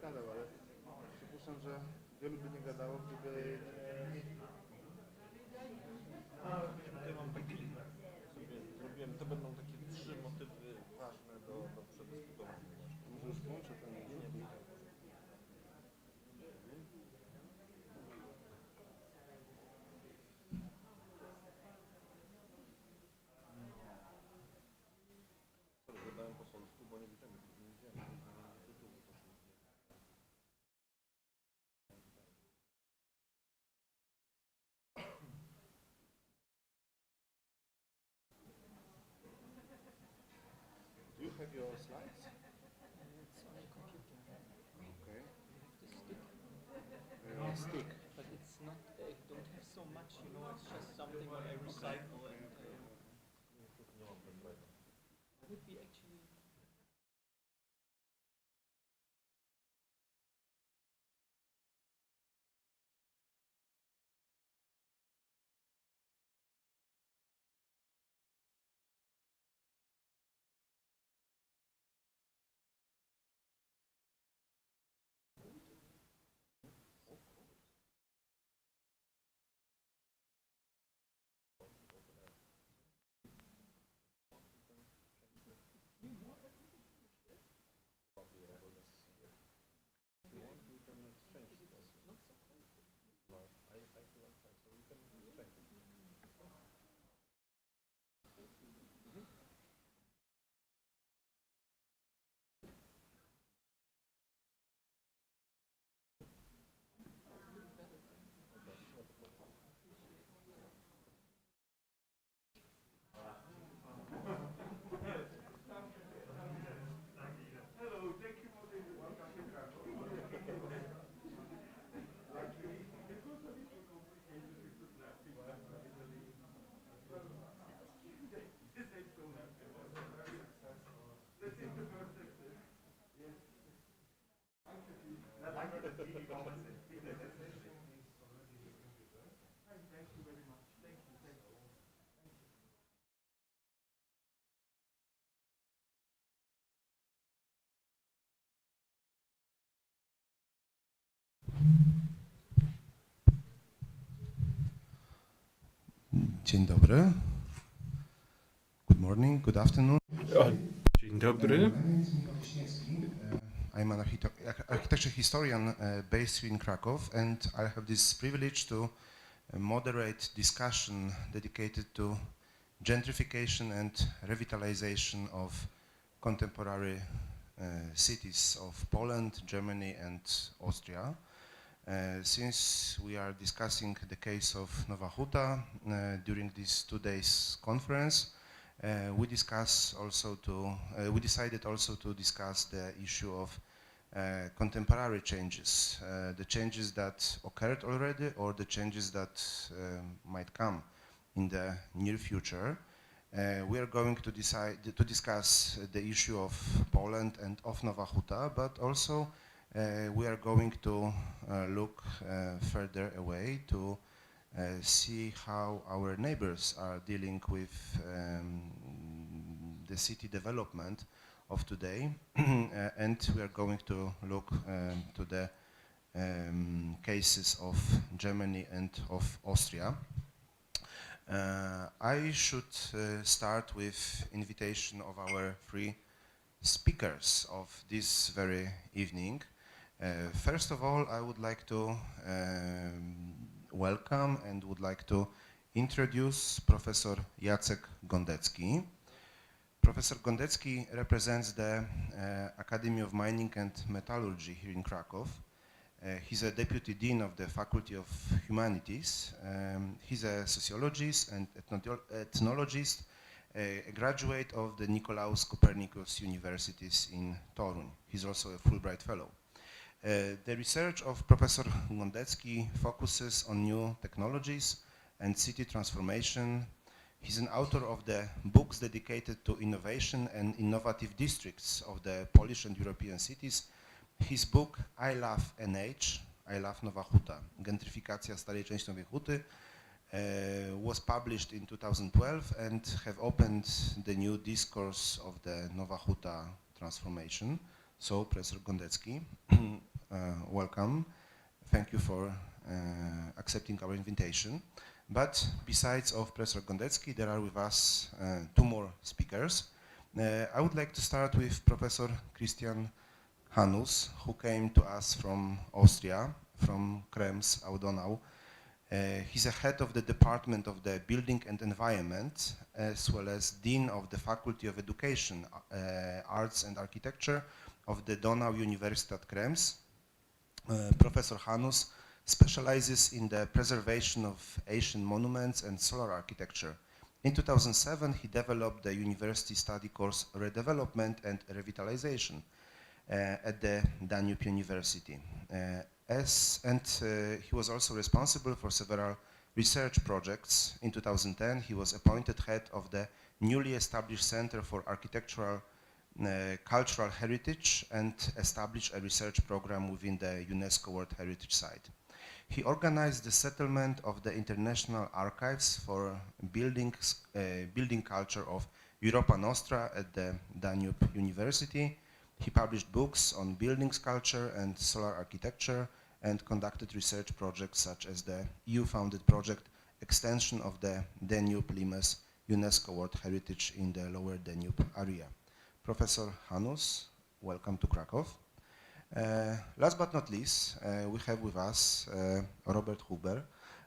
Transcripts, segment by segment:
gadał, ale przypuszczam, że wielu by nie gadało, gdyby... Tutaj mam taki, sobie zrobiłem, to będą takie trzy motywy ważne do przedyskutowania. Może już włączę ten... Sorry, gadałem po polsku, bo nie widziałem tytułu. Do you have your slides? It's on the computer. Okay. The stick. Stick. But it's not, I don't have so much, you know, it's just something what I recycle and would be actually... Dzień dobry. Good morning, good afternoon. Dzień dobry. I'm an architecture historian based in Krakow, and I have this privilege to moderate discussion dedicated to gentrification and revitalisation of contemporary cities of Poland, Germany and Austria. Since we are discussing the case of Nowa Huta during this 2 days conference, we decided also to discuss the issue of contemporary changes, the changes that occurred already or the changes that might come in the near future. We are going to discuss the issue of Poland and of Nowa Huta, but also we are going to look further away to see how our neighbors are dealing with the city development of today, and we are going to look to the cases of Germany and of Austria. I should start with invitation of our three speakers of this very evening. First of all, I would like to welcome and would like to introduce Professor Jacek Gondecki. Professor Gondecki represents the Academy of Mining and Metallurgy here in Krakow. He's a deputy dean of the Faculty of Humanities. He's a sociologist and ethnologist, a graduate of the Nicolaus Copernicus Universities in Toruń. He's also a Fulbright Fellow. The research of Professor Gondecki focuses on new technologies and city transformation. He's an author of the books dedicated to innovation and innovative districts of the Polish and European cities. His book, I Love NH, I Love Nowa Huta, Gentrifikacja Starej Części Nowej Huty, was published in 2012 and have opened the new discourse of the Nowa Huta transformation. So, Professor Gondecki, welcome. Thank you for accepting our invitation. But besides of Professor Gondecki, there are with us two more speakers. I would like to start with Professor Christian Hanus, who came to us from Austria, from Krems, Od-Nowa. He's a head of the Department of the Building and Environment, as well as Dean of the Faculty of Education, Arts and Architecture of the Donau Universitat Krems. Professor Hanus specializes in the preservation of Asian monuments and solar architecture. In 2007, he developed the university study course Redevelopment and Revitalisation at the Danube University. He was also responsible for several research projects. In 2010, he was appointed head of the newly established Center for Architectural Cultural Heritage and established a research program within the UNESCO World Heritage Site. He organized the settlement of the International Archives for building culture of Europe and Austria at the Danube University. He published books on building culture and solar architecture and conducted research projects such as the EU-funded project Extension of the Danube-Limes UNESCO World Heritage in the Lower Danube area. Professor Hanus, welcome to Krakow. Last but not least, we have with us Robert Hoover.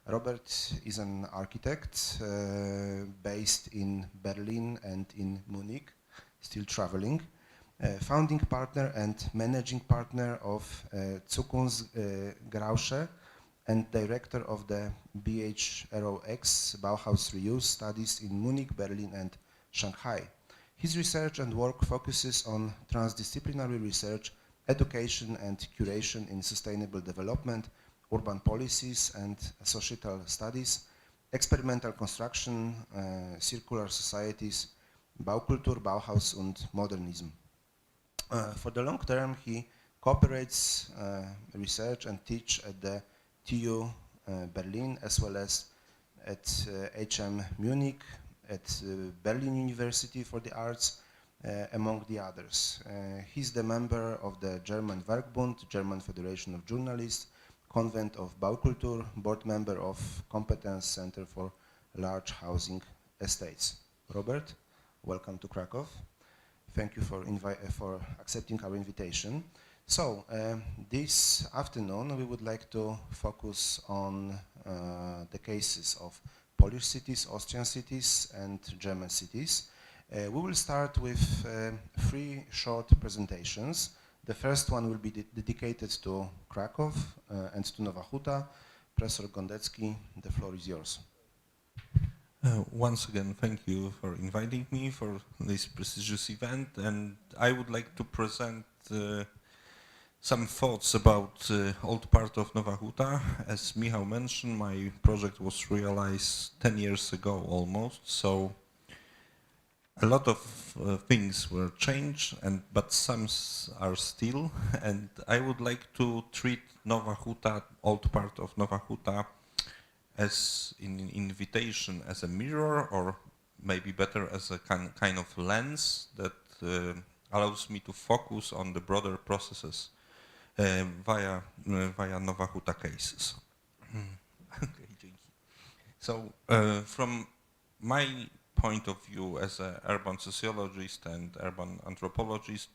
Robert is an architect based in Berlin and in Munich, still traveling. Founding partner and managing partner of Zukunftsgeräusche and director of the BHROX Bauhaus Reuse studies in Munich, Berlin and Shanghai. His research and work focuses on transdisciplinary research, education and curation in sustainable development, urban policies and societal studies, experimental construction, circular societies, Baukultur, Bauhaus und Modernism. For the long term, he cooperates research and teach at the TU Berlin as well as at HM Munich, at Berlin University for the Arts, among the others. He's the member of the German Werkbund, German Federation of Journalists, Convent of Baukultur, board member of Competence Center for Large Housing Estates. Robert, welcome to Krakow. Thank you for accepting our invitation. So, this afternoon we would like to focus on the cases of Polish cities, Austrian cities and German cities. We will start with three short presentations. The first one will be dedicated to Krakow and to Nowa Huta. Professor Gondecki, the floor is yours. Once again, thank you for inviting me for this prestigious event, and I would like to present some thoughts about old part of Nowa Huta. As Michał mentioned, my project was realized 10 years ago almost, so a lot of things were changed, but some are still, and I would like to treat Nowa Huta, old part of Nowa Huta, as an invitation, as a mirror, or maybe better as a kind of lens that allows me to focus on the broader processes via Nowa Huta cases. Okay, dzięki. So from my point of view as an urban sociologist and urban anthropologist,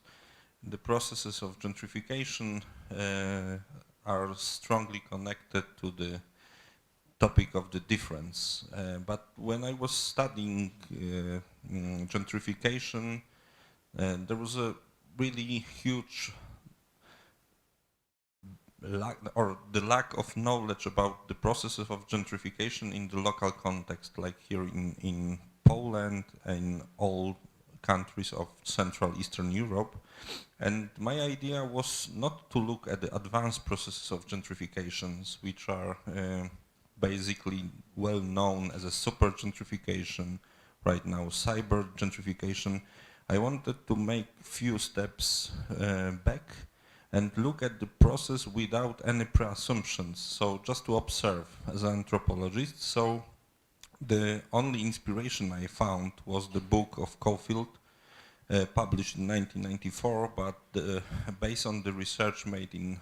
the processes of gentrification are strongly connected to the topic of the difference. But when I was studying gentrification, there was a really huge lack of knowledge about the processes of gentrification in the local context, like here in Poland and all countries of Central Eastern Europe. And my idea was not to look at the advanced processes of gentrifications, which are basically well known as a super gentrification, right now cyber gentrification. I wanted to make few steps back and look at the process without any pre-assumptions, so just to observe as an anthropologist. So the only inspiration I found was the book of Caulfield, published in 1994, but based on the research made in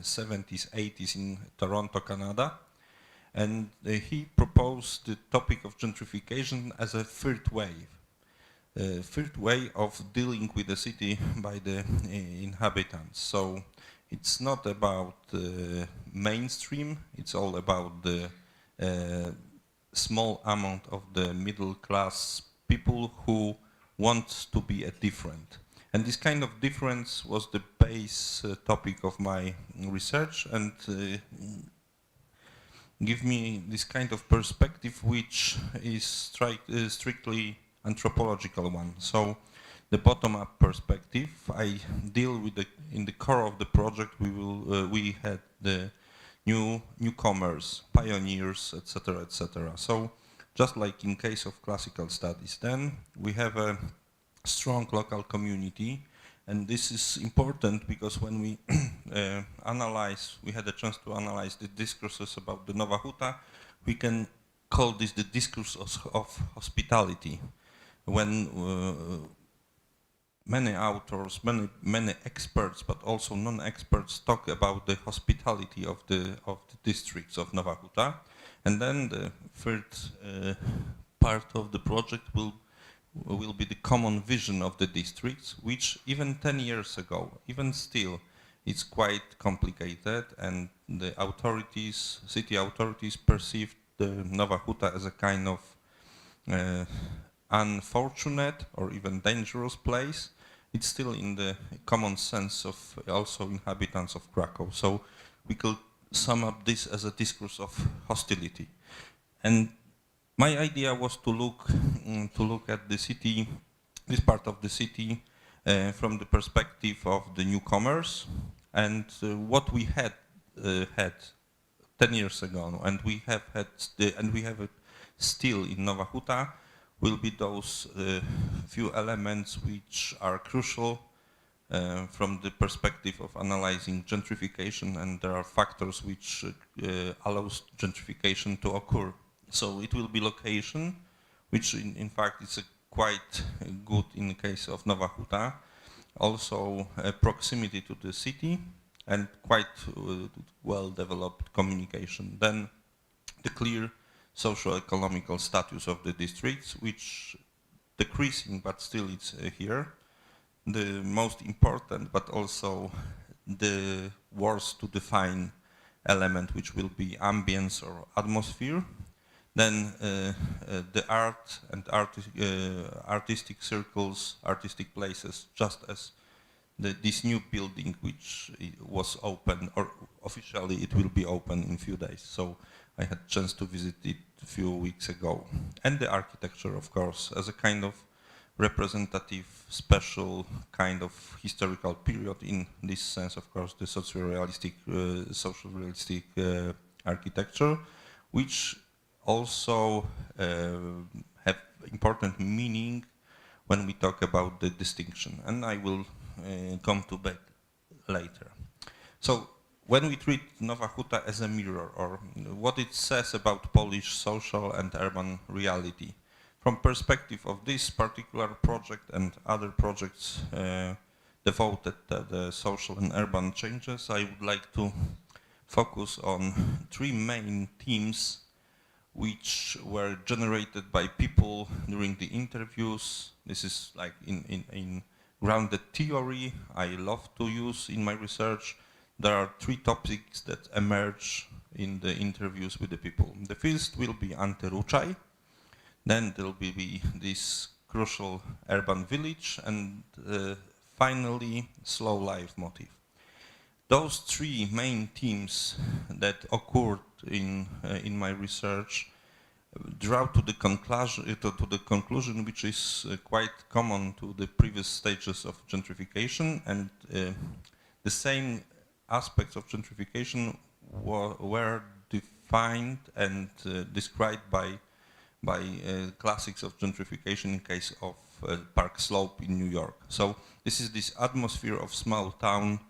70s, 80s in Toronto, Canada. And he proposed the topic of gentrification as a third way of dealing with the city by the inhabitants. So it's not about mainstream, it's all about the small amount of the middle class people who want to be a different. And this kind of difference was the base topic of my research, and give me this kind of perspective which is strictly anthropological one. So the bottom-up perspective, I deal with in the core of the project we had the newcomers, pioneers, etc., etc. So just like in case of classical studies, then we have a strong local community, and this is important because when we we had a chance to analyze the discourses about the Nowa Huta, we can call this the discourse of hospitality. When many authors, many experts, but also non-experts talk about the hospitality of the districts of Nowa Huta, and then the third part of the project will be the common vision of the districts, which even 10 years ago, even still, it's quite complicated, and the authorities, city authorities, perceived the Nowa Huta as a kind of unfortunate or even dangerous place. It's still in the common sense of also inhabitants of Krakow. So we could sum up this as a discourse of hostility. And my idea was to look at the city, this part of the city, from the perspective of the newcomers, and what we had 10 years ago, and we have it still in Nowa Huta, will be those few elements which are crucial from the perspective of analyzing gentrification, and there are factors which allows gentrification to occur. So it will be location, which in fact is quite good in the case of Nowa Huta. Also proximity to the city and quite well-developed communication. Then the clear socio-economical status of the districts, which decreasing, but still it's here. The most important, but also the worst to define element, which will be ambience or atmosphere. Then the art and artistic circles, artistic places, just as this new building which was open, or officially it will be open in a few days. So I had a chance to visit it a few weeks ago. And the architecture, of course, as a kind of representative, special kind of historical period in this sense, of course, the social-realistic architecture, which also have important meaning when we talk about the distinction, and I will come to that later. So when we treat Nowa Huta as a mirror, or what it says about Polish social and urban reality, from perspective of this particular project and other projects devoted to the social and urban changes, I would like to focus on three main themes which were generated by people during the interviews. This is like in grounded theory I love to use in my research. There are three topics that emerge in the interviews with the people. The first will be anti-Ruchaj, then there will be this crucial urban village, and finally slow life motif. Those three main themes that occurred in my research draw to the conclusion which is quite common to the previous stages of gentrification, and the same aspects of gentrification were defined and described by classics of gentrification in case of Park Slope in New York. So this is this atmosphere of small town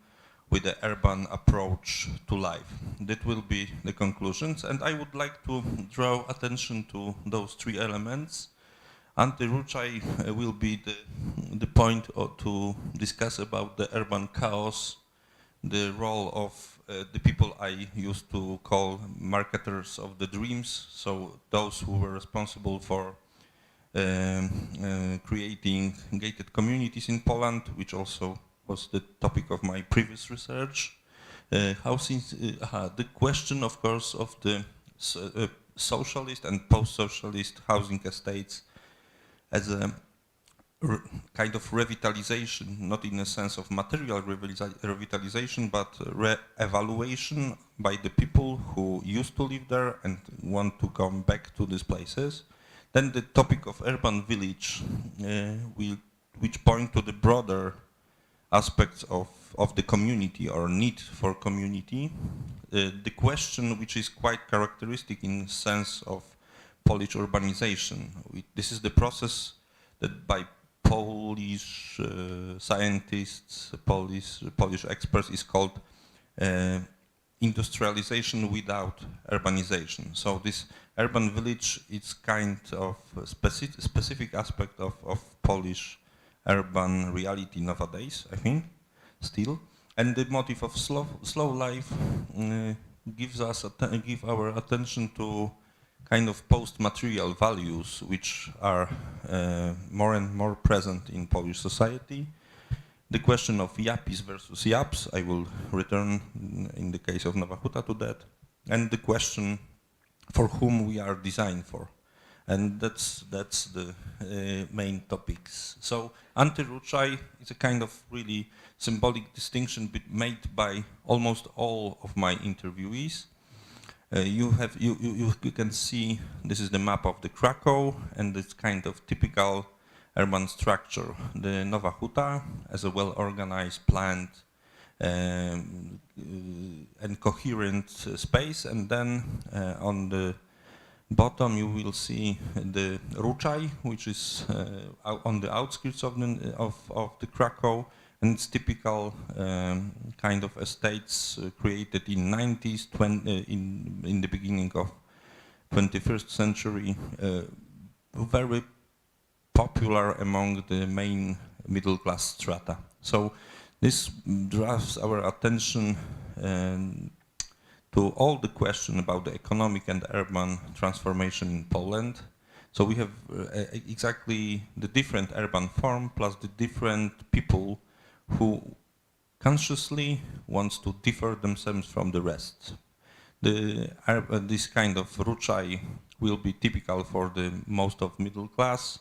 with the urban approach to life. That will be the conclusions, and I would like to draw attention to those three elements. Anti-Ruchaj will be the point to discuss about the urban chaos, the role of the people I used to call marketers of the dreams, so those who were responsible for creating gated communities in Poland, which also was the topic of my previous research. The question, of course, of the socialist and post-socialist housing estates as a kind of revitalization, not in a sense of material revitalization, but re-evaluation by the people who used to live there and want to come back to these places. Then the topic of urban village, which point to the broader aspects of the community or need for community. The question, which is quite characteristic in the sense of Polish urbanization. This is the process that by Polish scientists, Polish experts is called industrialization without urbanization. So this urban village is kind of a specific aspect of Polish urban reality nowadays, I think, still. And the motive of slow life give our attention to kind of post-material values which are more and more present in Polish society. The question of yappies versus yaps, I will return in the case of Nowa Huta to that, and the question for whom we are designed for. And that's the main topics. So anti-Ruchai is a kind of really symbolic distinction made by almost all of my interviewees. You can see this is the map of the Krakow, and it's kind of typical urban structure. The Nowa Huta as a well-organized, planned and coherent space, and then on the bottom you will see the Ruchaj, which is on the outskirts of the Krakow, and it's typical kind of estates created in 90s, in the beginning of 21st century, very popular among the main middle class strata. So this draws our attention to all the question about the economic and urban transformation in Poland. So we have exactly the different urban form plus the different people who consciously wants to differ themselves from the rest. This kind of Ruchaj will be typical for the most of middle class.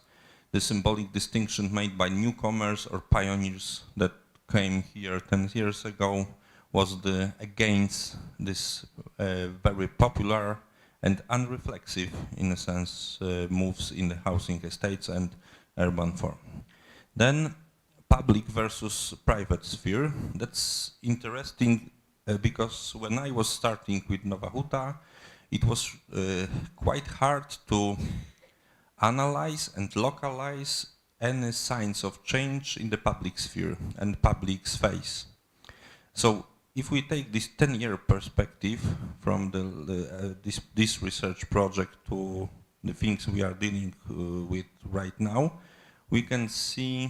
The symbolic distinction made by newcomers or pioneers that came here 10 years ago was against this very popular and unreflexive, in a sense, moves in the housing estates and urban form. Then public versus private sphere. That's interesting because when I was starting with Nowa Huta, it was quite hard to analyze and localize any signs of change in the public sphere and public space. So if we take this 10-year perspective from this research project to the things we are dealing with right now, we can see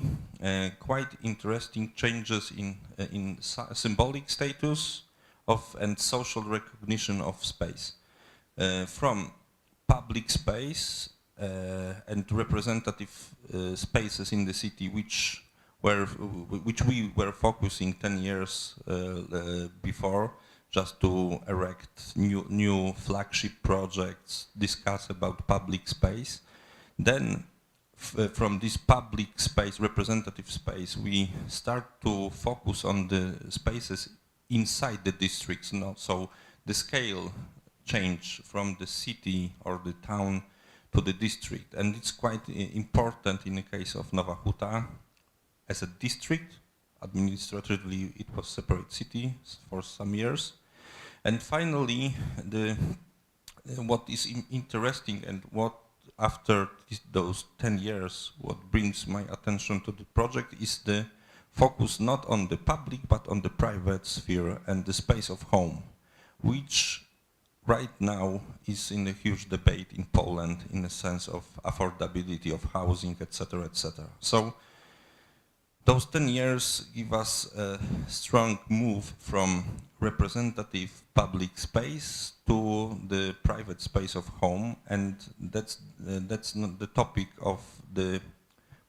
quite interesting changes in symbolic status and social recognition of space. From public space and representative spaces in the city, which we were focusing 10 years before, just to erect new flagship projects, discuss about public space. Then from this public space, representative space, we start to focus on the spaces inside the districts. So the scale change from the city or the town to the district, and it's quite important in the case of Nowa Huta as a district. Administratively, it was separate city for some years. And finally, what is interesting and what after those 10 years, what brings my attention to the project is the focus not on the public but on the private sphere and the space of home, which right now is in a huge debate in Poland in the sense of affordability of housing, etc., etc. So those 10 years give us a strong move from representative public space to the private space of home, and that's not the topic of the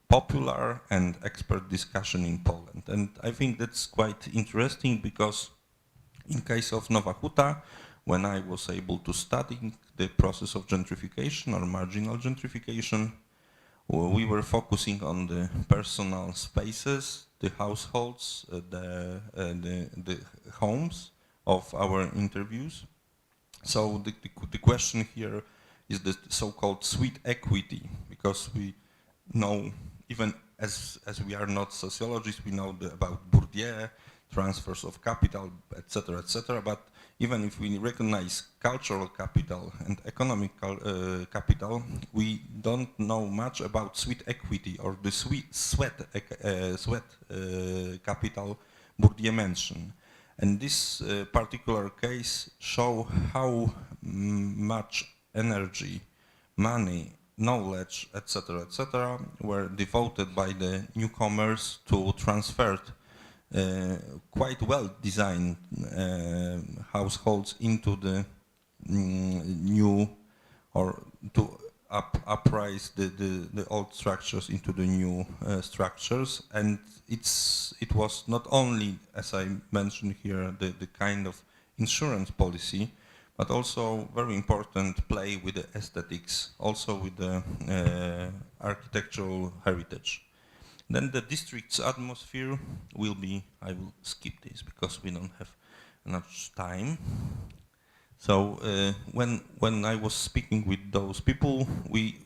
popular and expert discussion in Poland. And I think that's quite interesting because in case of Nowa Huta, when I was able to study the process of gentrification or marginal gentrification, we were focusing on the personal spaces, the households, the homes of our interviews. So the question here is the so-called sweet equity, because we know, even as we are not sociologists, we know about Bourdieu, transfers of capital, etc., but even if we recognize cultural capital and economic capital, we don't know much about sweat equity or the sweat capital Bourdieu mentioned. And this particular case show how much energy, money, knowledge, etc., were devoted by the newcomers to transfer quite well-designed households into the new, or to uprise the old structures into the new structures. And it was not only, as I mentioned here, the kind of insurance policy, but also very important play with the aesthetics, also with the architectural heritage. Then the district's atmosphere will be, I will skip this because we don't have enough time. So when I was speaking with those people, we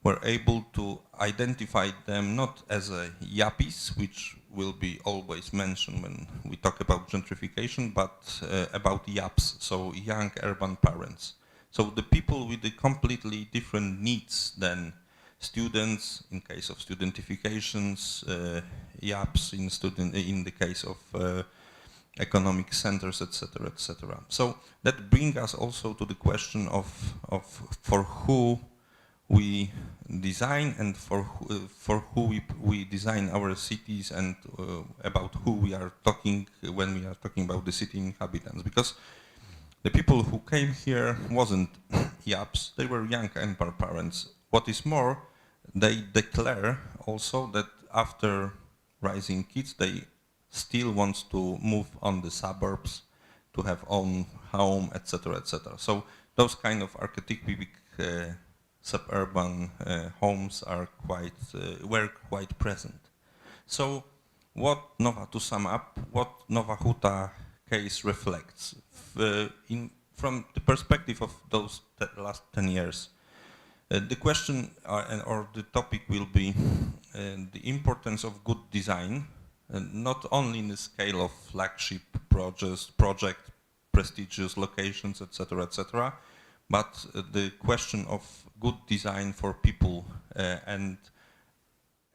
were able to identify them not as a yuppies, which will be always mentioned when we talk about gentrification, but about yaps, so young urban parents. So the people with the completely different needs than students, in case of studentifications, yaps in the case of economic centers, etc., etc. So that brings us also to the question of for who we design and for who we design our cities, and about who we are talking when we are talking about the city inhabitants. Because the people who came here wasn't yaps, they were young urban parents. What is more, they declare also that after raising kids, they still want to move on the suburbs, to have own home, etc., etc. So those kind of archetypic suburban homes are were quite present. So to sum up, what Nowa Huta case reflects from the perspective of those last 10 years. The question or the topic will be the importance of good design, not only in the scale of flagship project, prestigious locations, etc., etc., but the question of good design for people, and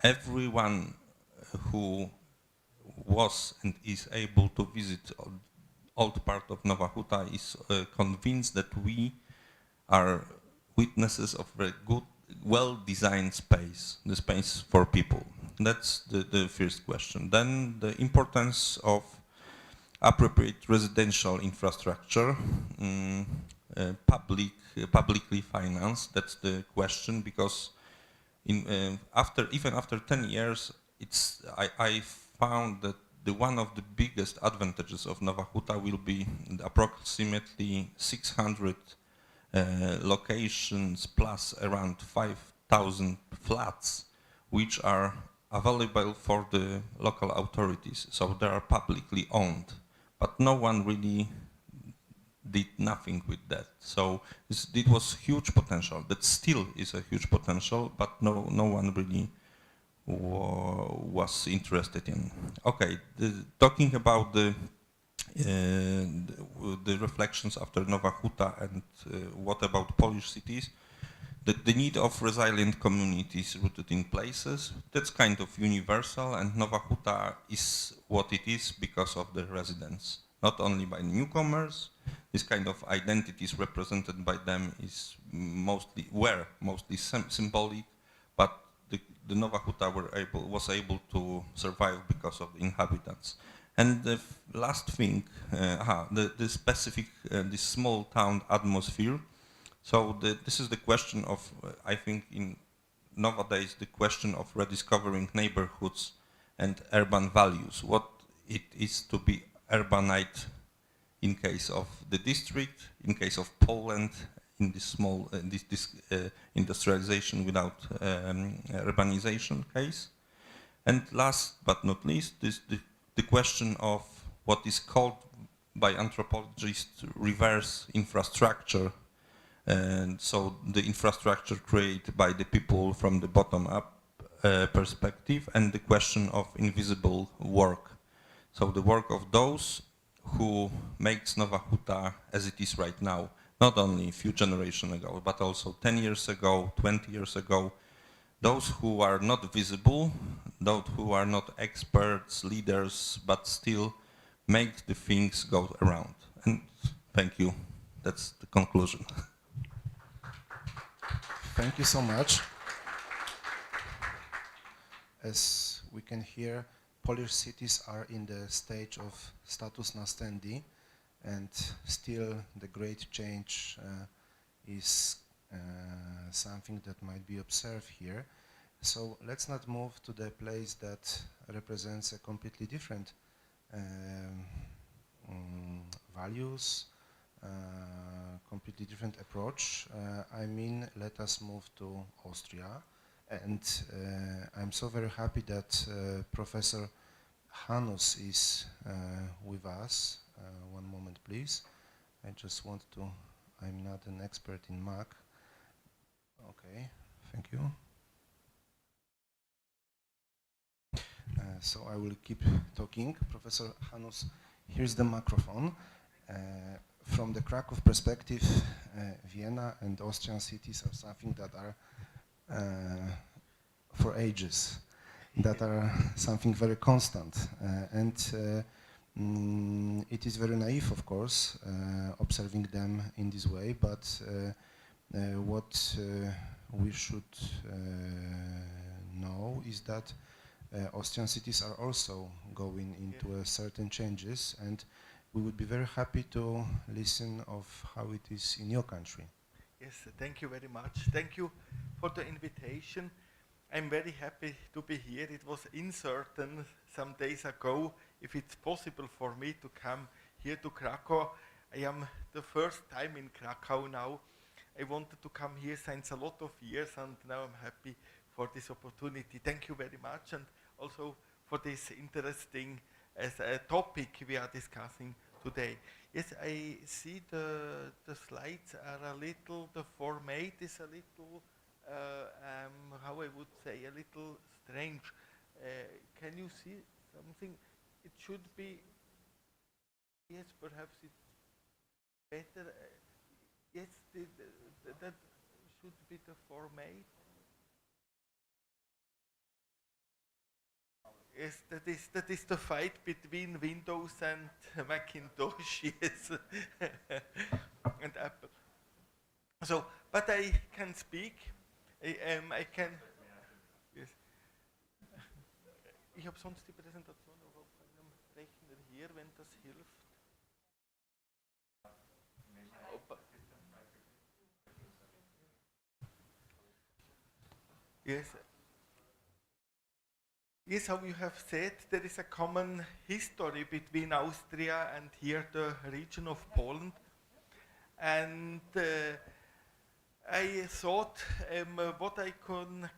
everyone who was and is able to visit old part of Nowa Huta is convinced that we are witnesses of a good, well-designed space, the space for people. That's the first question. Then the importance of appropriate residential infrastructure, publicly financed. That's the question, because even after 10 years, I found that one of the biggest advantages of Nowa Huta will be approximately 600 locations plus around 5,000 flats, which are available for the local authorities. So they are publicly owned, but no one really did nothing with that. So it was huge potential. That still is a huge potential, but no one really was interested in. Okay, talking about the reflections after Nowa Huta and what about Polish cities, the need of resilient communities rooted in places, that's kind of universal, and Nowa Huta is what it is because of the residents, not only by newcomers. This kind of identities represented by them were mostly symbolic, but the Nowa Huta was able to survive because of the inhabitants. And the last thing, the specific, this small town atmosphere. So this is the question of, I think nowadays, the question of rediscovering neighborhoods and urban values. What it is to be urbanite in case of the district, in case of Poland, in this small industrialization without urbanization case. And last but not least, the question of what is called by anthropologists reverse infrastructure. And so the infrastructure created by the people from the bottom up perspective, and the question of invisible work. So the work of those who makes Nowa Huta as it is right now, not only a few generations ago, but also 10 years ago, 20 years ago, those who are not visible, those who are not experts, leaders, but still make the things go around. And thank you. That's the conclusion. Thank you so much. As we can hear, Polish cities are in the stage of status nastendi, and still the great change is something that might be observed here. So let's not move to the place that represents a completely different values, completely different approach. I mean, let us move to Austria. And I'm so very happy that Professor Hanus is with us. One moment, please. I just want to, I'm not an expert in Mac. Okay, thank you. So I will keep talking. Professor Hanus, here's the microphone. From the Krakow perspective, Vienna and Austrian cities are something that are for ages, that are something very constant. It is very naive, of course, observing them in this way, but what we should know is that Austrian cities are also going into certain changes, and we would be very happy to listen of how it is in your country. Yes, thank you very much. Thank you for the invitation. I'm very happy to be here. It was uncertain some days ago if it's possible for me to come here to Krakow. I am the first time in Krakow now. I wanted to come here since a lot of years, and now I'm happy for this opportunity. Thank you very much, and also for this interesting topic we are discussing today. Yes, I see the slides are a little, the format is a little, how I would say, a little strange. Can you see something? It should be, yes, perhaps it's better. Yes, that should be the format. Yes, that is the fight between Windows and Macintosh, yes, and Apple. So, but I can speak. I can. Yes. Ich habe sonst die Präsentation auch auf einem Rechner hier, wenn das hilft. Yes. Yes, how you have said, there is a common history between Austria and here the region of Poland. And I thought what I can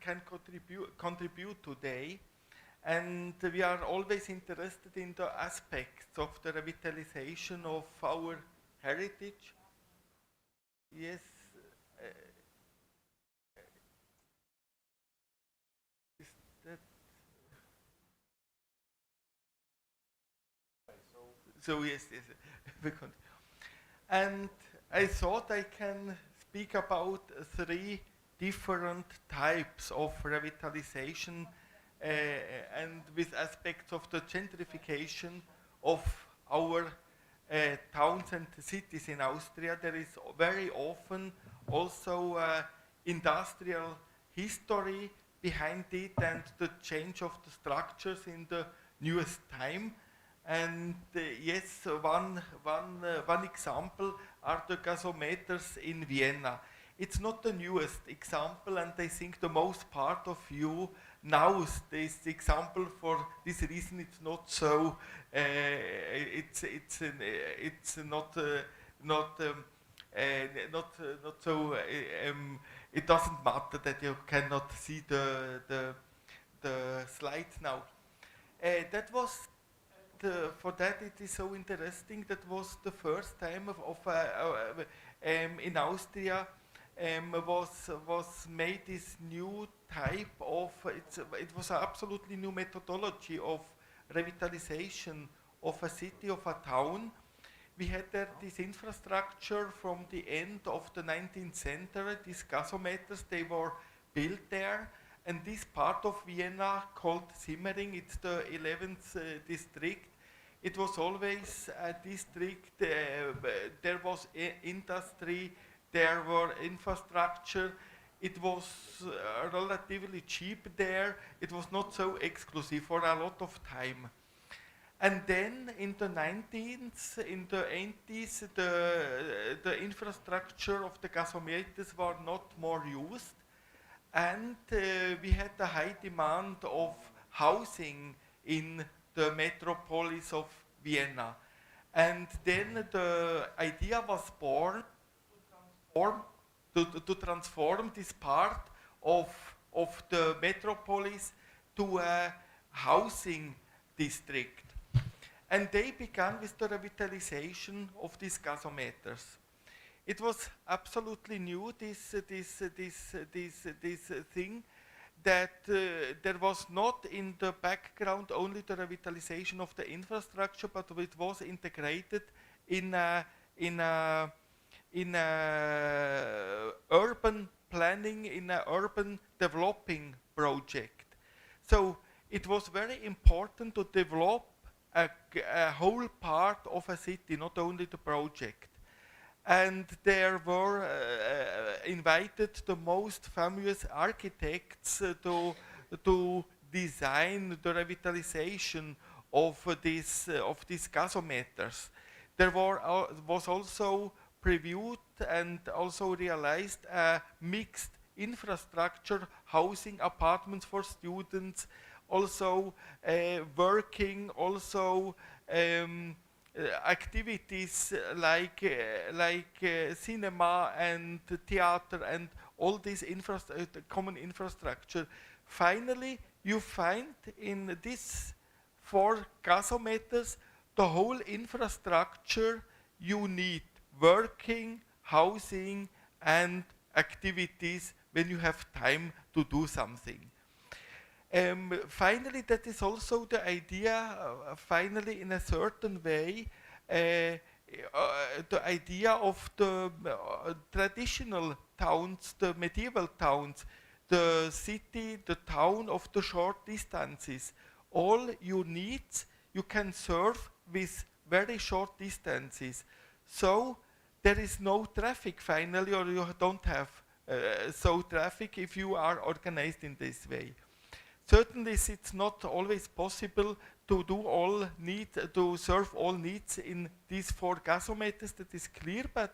contribute today. And we are always interested in the aspects of the revitalization of our heritage. Yes. Is that so? Yes, yes. We continue. And I thought I can speak about 3 different types of revitalization and with aspects of the gentrification of our towns and cities in Austria. There is very often also industrial history behind it and the change of the structures in the newest time. And yes, one example are the gasometers in Vienna. It's not the newest example, and I think the most part of you knows this example. For this reason, it's not so. It's not so. It doesn't matter that you cannot see the slides now. That was. For that it is so interesting. That was the first time in Austria was made this new type of, it was an absolutely new methodology of revitalization of a city, of a town. We had there this infrastructure from the end of the 19th century, these gasometers, they were built there. And this part of Vienna called Simmering, it's the 11th district. It was always a district, there was industry, there were infrastructure. It was relatively cheap there. It was not so exclusive for a lot of time. And then in the 90s, in the 80s, the infrastructure of the gasometers were not more used. And we had a high demand of housing in the metropolis of Vienna. And then the idea was born to transform this part of the metropolis to a housing district. And they began with the revitalization of these gasometers. It was absolutely new, this thing, that there was not in the background only the revitalization of the infrastructure, but it was integrated in a urban planning, in an urban developing project. So it was very important to develop a whole part of a city, not only the project. And there were invited the most famous architects to design the revitalization of these gasometers. There was also previewed and also realized a mixed infrastructure, housing, apartments for students, also working, also activities like cinema and theater and all this common infrastructure. Finally, you find in these 4 gasometers the whole infrastructure you need: working, housing, and activities when you have time to do something. Finally, that is also the idea, finally in a certain way, the idea of the traditional towns, the medieval towns, the city, the town of the short distances. All you need, you can serve with very short distances. So there is no traffic finally, or you don't have so traffic if you are organized in this way. Certainly, it's not always possible to do all needs, to serve all needs in these 4 gasometers. That is clear, but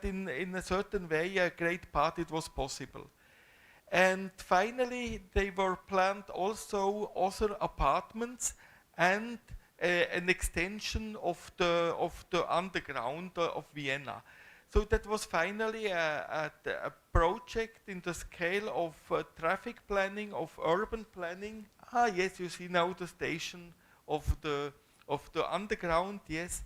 in a certain way, a great part it was possible. And finally, they were planned also other apartments and an extension of the underground of Vienna. So that was finally a project in the scale of traffic planning, of urban planning. Ah, yes, you see now the station of the underground, yes.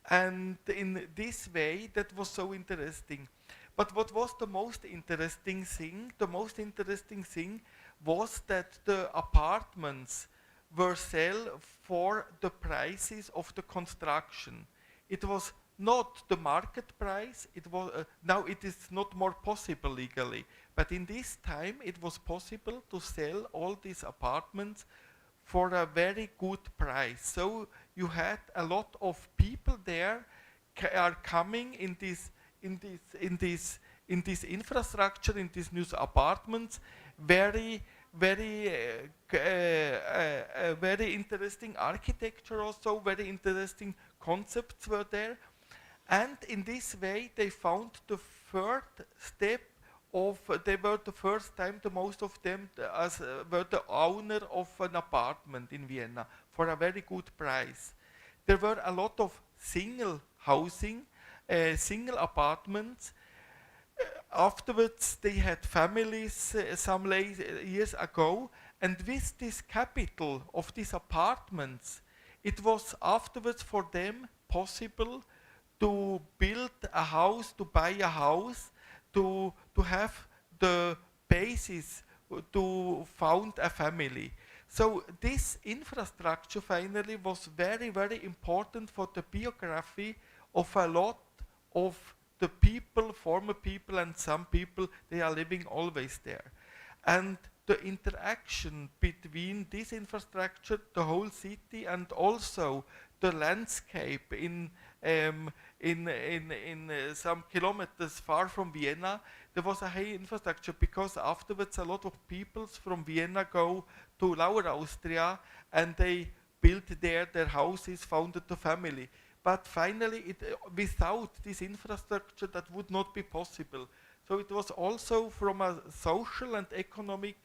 And in this way, that was so interesting. But what was the most interesting thing? The most interesting thing was that the apartments were sold for the prices of the construction. It was not the market price. It was now it is not more possible legally, but in this time it was possible to sell all these apartments for a very good price. So you had a lot of people there are coming in this infrastructure, in these new apartments, very very interesting architecture also, very interesting concepts were there. And in this way, they found the third step of, they were the first time, the most of them were the owner of an apartment in Vienna for a very good price. There were a lot of single housing, single apartments. Afterwards, they had families some years ago, and with this capital of these apartments, it was afterwards for them possible to build a house, to buy a house, to have the basis to found a family. So this infrastructure finally was very, very important for the biography of a lot of the people, former people, and some people, they are living always there. And the interaction between this infrastructure, the whole city, and also the landscape in some kilometers far from Vienna, there was a high infrastructure, because afterwards a lot of peoples from Vienna go to Lower Austria and they built there their houses, founded the family. But finally, without this infrastructure, that would not be possible. So it was also, from a social and economic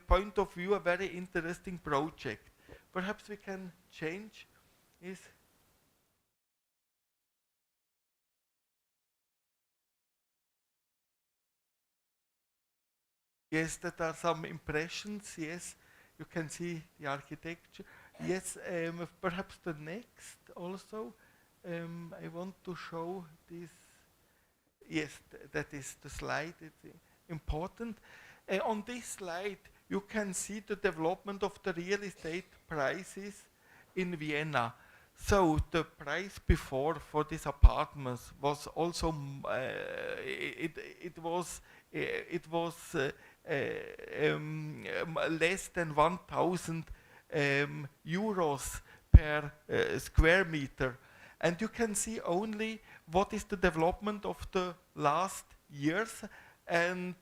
point of view, a very interesting project. Perhaps we can change this. Yes, that are some impressions. Yes, you can see the architecture. Yes, perhaps the next also. I want to show this. Yes, that is the slide. It's important. On this slide, you can see the development of the real estate prices in Vienna. So the price before for these apartments was also it was less than 1,000 euros per square meter. And you can see only what is the development of the last years, and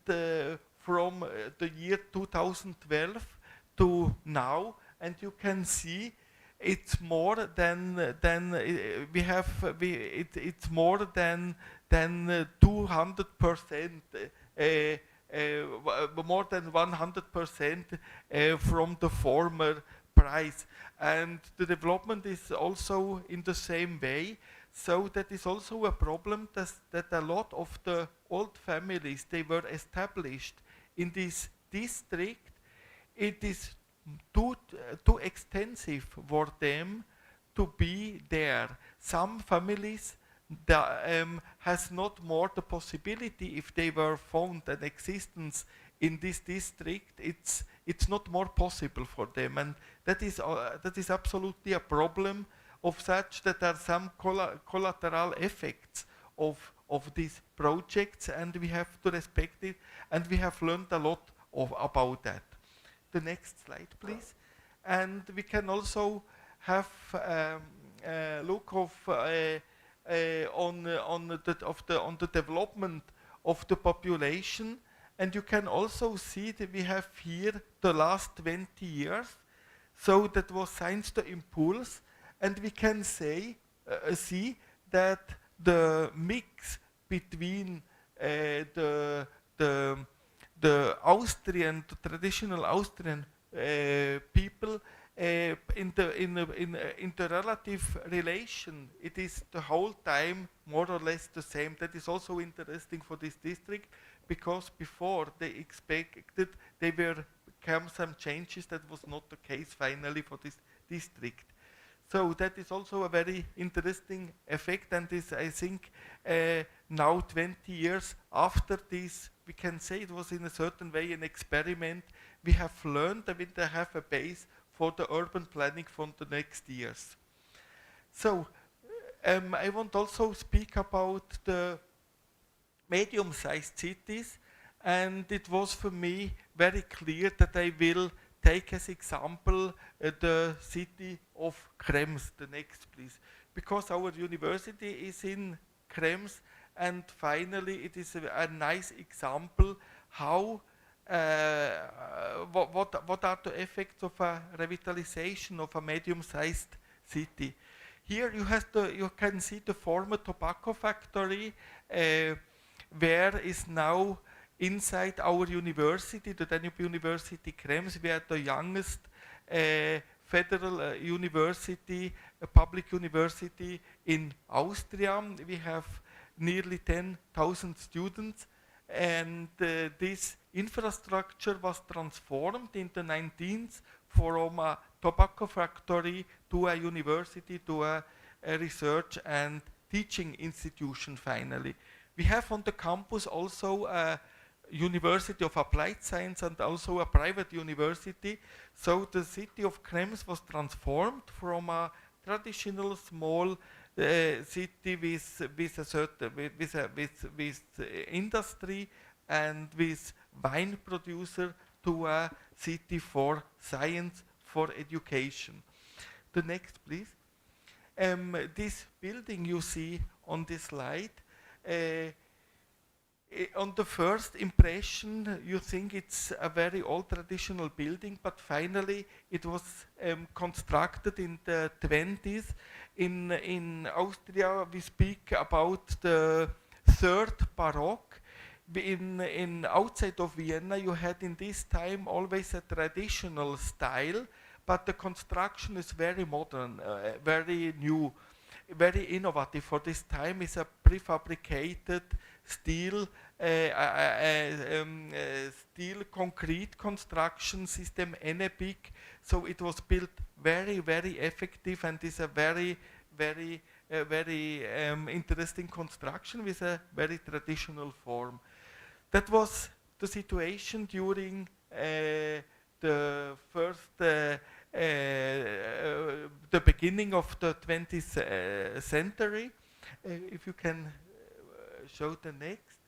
from the year 2012 to now, and you can see it's more than it's more than 200%. More than 100% from the former price. And the development is also in the same way. So that is also a problem, that a lot of the old families, they were established in this district. It is too extensive for them to be there. Some families has not more the possibility, if they were found an existence in this district, it's not more possible for them, and that is absolutely a problem of such, that there are some collateral effects of these projects, and we have to respect it, and we have learned a lot about that. The next slide, please. And we can also have a look of on the development of the population, and you can also see that we have here the last 20 years. So that was since the impulse, and we can say see that the mix between the Austrian, the traditional Austrian people in the relative relation, it is the whole time more or less the same. That is also interesting for this district, because before they expected there were come some changes. That was not the case finally for this district. So that is also a very interesting effect, and this, I think, now 20 years after this, we can say it was in a certain way an experiment. We have learned that we have a base for the urban planning for the next years. So I want also speak about the medium-sized cities, and it was for me very clear that I will take as example the city of Krems. The next, please, because our university is in Krems, and finally it is a nice example how what are the effects of a revitalization of a medium-sized city. Here you can see the former tobacco factory, where is now inside our university, the Danube University Krems. We are the youngest federal university, a public university in Austria. We have nearly 10,000 students, and this infrastructure was transformed in the 19th from a tobacco factory to a university, to a research and teaching institution finally. We have on the campus also a University of Applied Science and also a private university. So the city of Krems was transformed from a traditional small city with a certain with industry and with wine producer to a city for science, for education. The next, please. This building you see on this slide, on the first impression, you think it's a very old traditional building, but finally it was constructed in the 20s. In Austria, we speak about the third Baroque. In outside of Vienna, you had in this time always a traditional style, but the construction is very modern, very new, very innovative for this time. Is a prefabricated steel steel concrete construction system, Enepic. So it was built very, very effective and is a very, very, very interesting construction with a very traditional form. That was the situation during the first, the beginning of the 20th century. If you can show the next.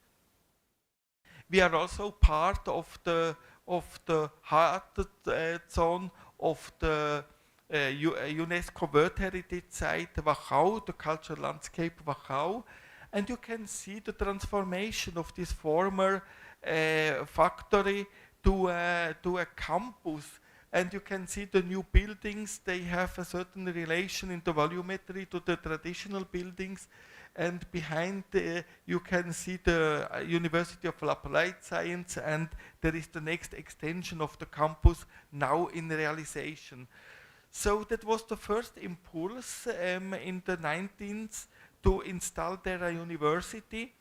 We are also part of the heart zone of the UNESCO World Heritage Site Wachau, the cultural landscape Wachau, and you can see the transformation of this former factory to a campus. And you can see the new buildings, they have a certain relation in the volumetry to the traditional buildings. And behind you can see the University of Applied Science, and there is the next extension of the campus now in realization. So that was the first impulse in the 19th to install there a university.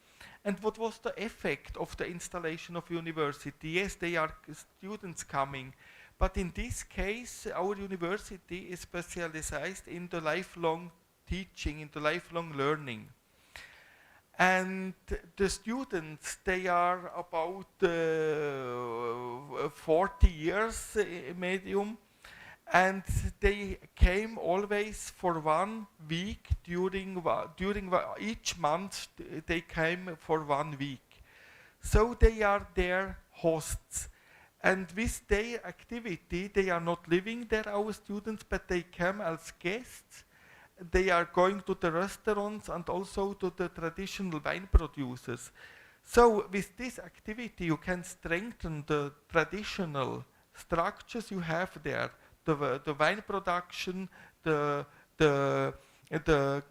And what was the effect of the installation of university? Yes, they are students coming. But in this case, our university is specialized in the lifelong teaching, in the lifelong learning. And the students, they are about 40 years medium, and they came always for 1 week during each month. They came for 1 week, so they are their hosts. And with their activity, they are not living there, our students, but they come as guests. They are going to the restaurants and also to the traditional wine producers. So with this activity, you can strengthen the traditional structures you have there, the wine production, the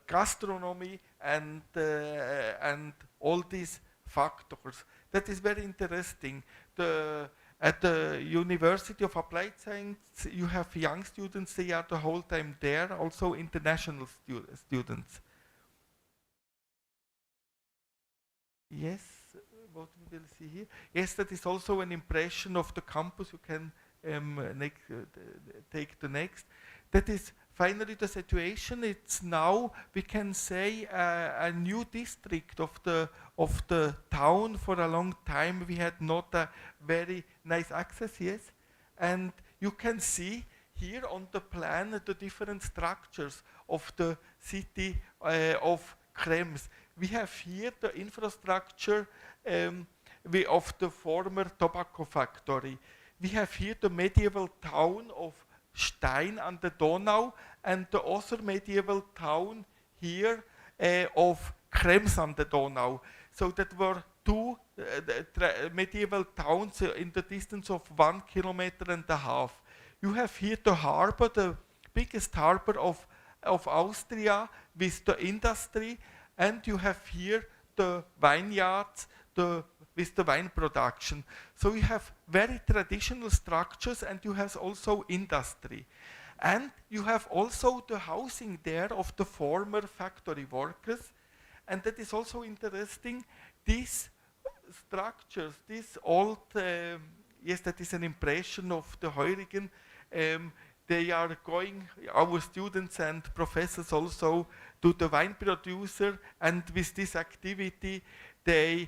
gastronomy, and all these factors. That is very interesting. At the University of Applied Science, you have young students, they are the whole time there, also international students. Yes, what we will see here. Yes, that is also an impression of the campus. You can take the next. That is finally the situation. It's now, we can say, a new district of the town. For a long time we had not a very nice access, yes. And you can see here on the plan the different structures of the city of Krems. We have here the infrastructure of the former tobacco factory. We have here the medieval town of Stein an der Donau, and the other medieval town here of Krems an der Donau. So that were two medieval towns in the distance of 1.5 kilometers. You have here the harbor, the biggest harbor of Austria with the industry, and you have here the vineyards with the wine production. So you have very traditional structures, and you have also industry. And you have also the housing there of the former factory workers, and that is also interesting. These structures, this old, yes, that is an impression of the Heurigen. They are going, our students and professors also, to the wine producer, and with this activity, I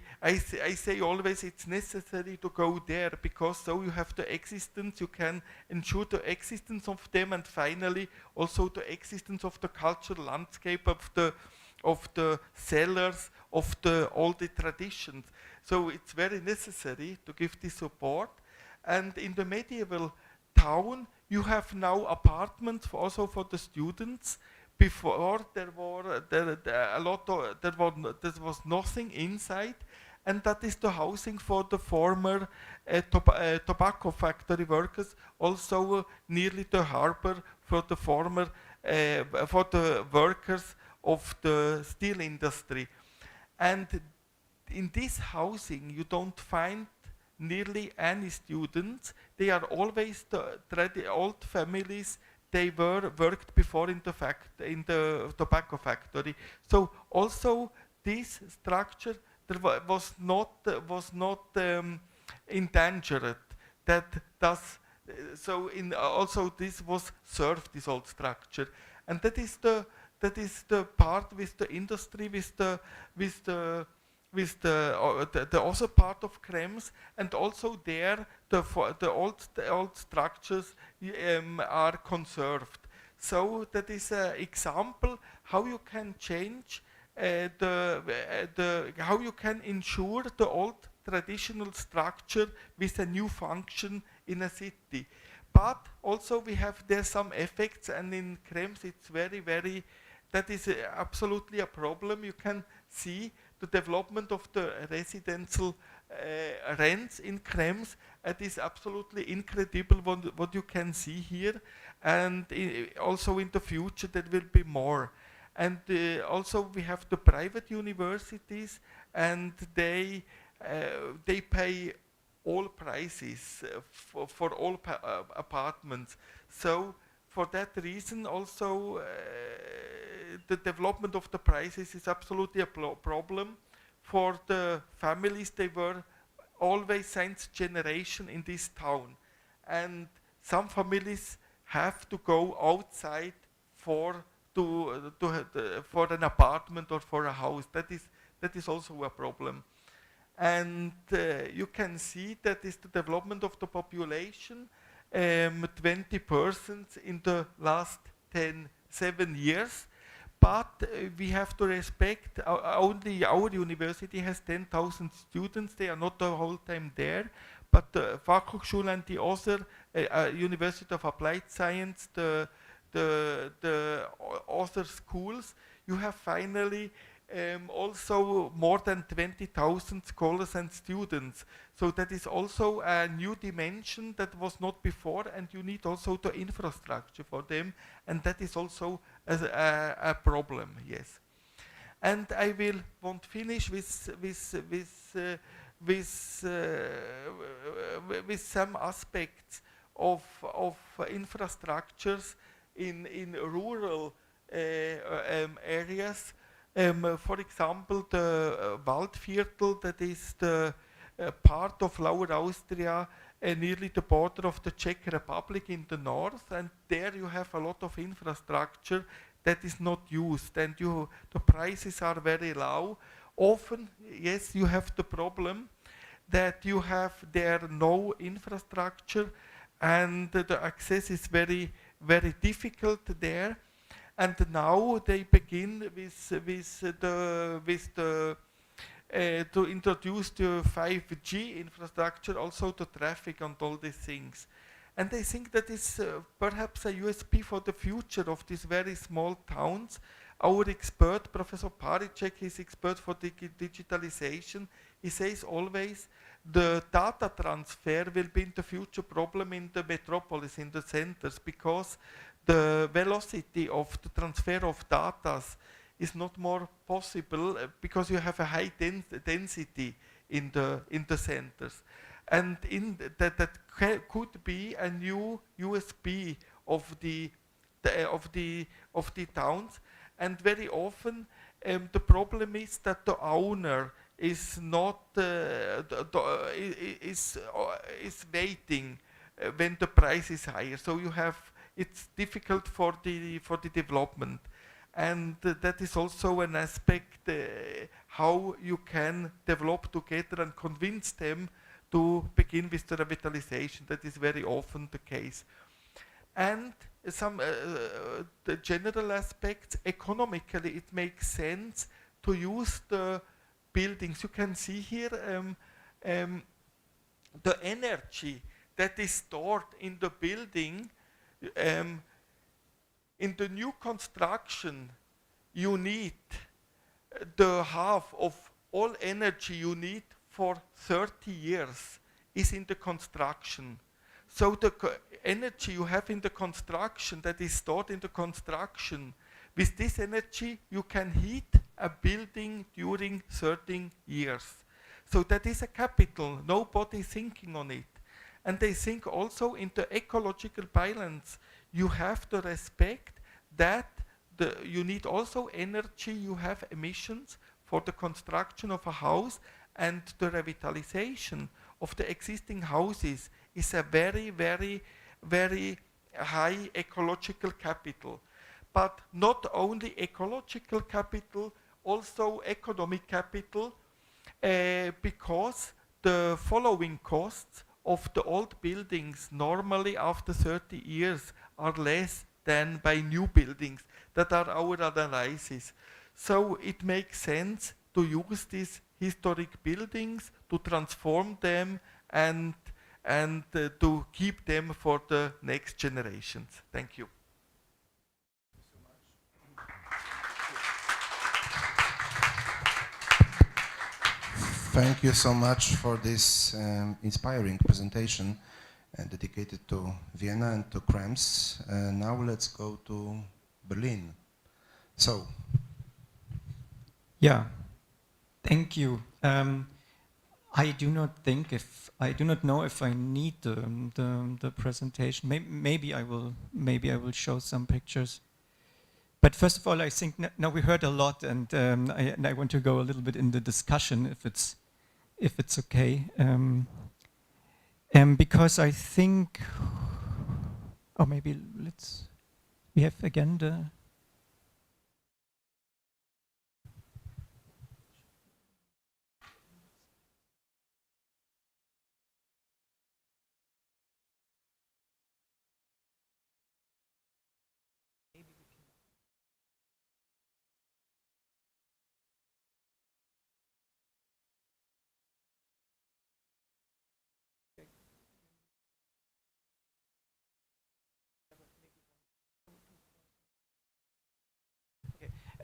say always it's necessary to go there, because so you have the existence, you can ensure the existence of them, and finally also the existence of the cultural landscape of the cellars, of all the traditions. So it's very necessary to give this support. And in the medieval town, you have now apartments also for the students. Before there was nothing inside, and that is the housing for the former tobacco factory workers, also nearly the harbor for the former for the workers of the steel industry. And in this housing you don't find nearly any students. They are always the old families. They worked before in the tobacco factory. So also this structure was not endangered. Also this was served, this old structure, and that is the part with the industry, with the other part of Krems, and also there the old structures are conserved. So that is an example how you can change how you can ensure the old traditional structure with a new function in a city. But also we have there some effects, and in Krems it's very, that is absolutely a problem. You can see the development of the residential rents in Krems. It is absolutely incredible what you can see here, and also in the future there will be more. And also we have the private universities, and they pay all prices for all apartments. So for that reason also the development of the prices is absolutely a problem for the families. They were always since generation in this town, and some families have to go outside for an apartment or for a house. That is also a problem. And you can see that is the development of the population, 20% in the last 7 years. But we have to respect, only our university has 10,000 students. They are not the whole time there, but the Fachhochschule and the other University of Applied Science, the other schools, you have finally also more than 20,000 scholars and students. So that is also a new dimension that was not before, and you need also the infrastructure for them, and that is also a problem, yes. And I want to finish with some aspects of infrastructures in rural areas. For example, the Waldviertel, that is the part of Lower Austria, nearly the border of the Czech Republic in the north, and there you have a lot of infrastructure that is not used, and the prices are very low. Often, yes, you have the problem that you have there no infrastructure, and the access is very, very difficult there. And now they begin to introduce the 5G infrastructure, also the traffic and all these things. And I think that is perhaps a USP for the future of these very small towns. Our expert, Professor Paricek, is expert for digitalization. he says always the data transfer will be in the future problem in the metropolis, in the centers, because the velocity of the transfer of data is not more possible because you have a high density in the centers. And that could be a new USP of the towns. And very often the problem is that the owner is not is waiting when the price is higher. So it's difficult for the development. And that is also an aspect how you can develop together and convince them to begin with the revitalization. That is very often the case. And some the general aspects, economically, it makes sense to use the buildings. You can see here the energy that is stored in the building. In the new construction, you need the half of all energy you need for 30 years is in the construction. So the energy you have in the construction that is stored in the construction, with this energy you can heat a building during 13 years. So that is a capital. Nobody is thinking on it. And they think also in the ecological balance, you have to respect that you need also energy, you have emissions for the construction of a house, and the revitalization of the existing houses is a very, very, very high ecological capital. But not only ecological capital, also economic capital, because the following costs of the old buildings normally after 30 years are less than by new buildings. That are our analysis. So it makes sense to use these historic buildings, to transform them, and to keep them for the next generations. Thank you. Thank you so much for this inspiring presentation dedicated to Vienna and to Krems. Now let's go to Berlin. So. Yeah, thank you. I do not know if I need the presentation. Maybe I will show some pictures. But first of all, I think now we heard a lot, and I want to go a little bit in the discussion, if it's okay, because I think, maybe we have again the.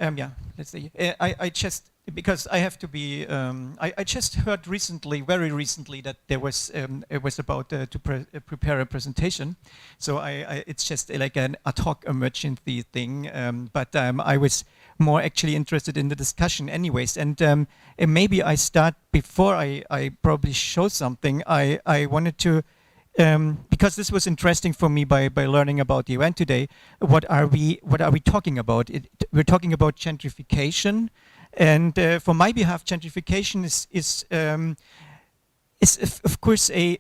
Yeah, let's see. I just, because I have to be, I just heard very recently, that there was, it was about to prepare a presentation. So it's just like an ad hoc emergency thing, but I was more actually interested in the discussion anyways. And maybe I start before I probably show something. I wanted to, because this was interesting for me by learning about the event today. What are we talking about? We're talking about gentrification, and for my behalf, gentrification is of course a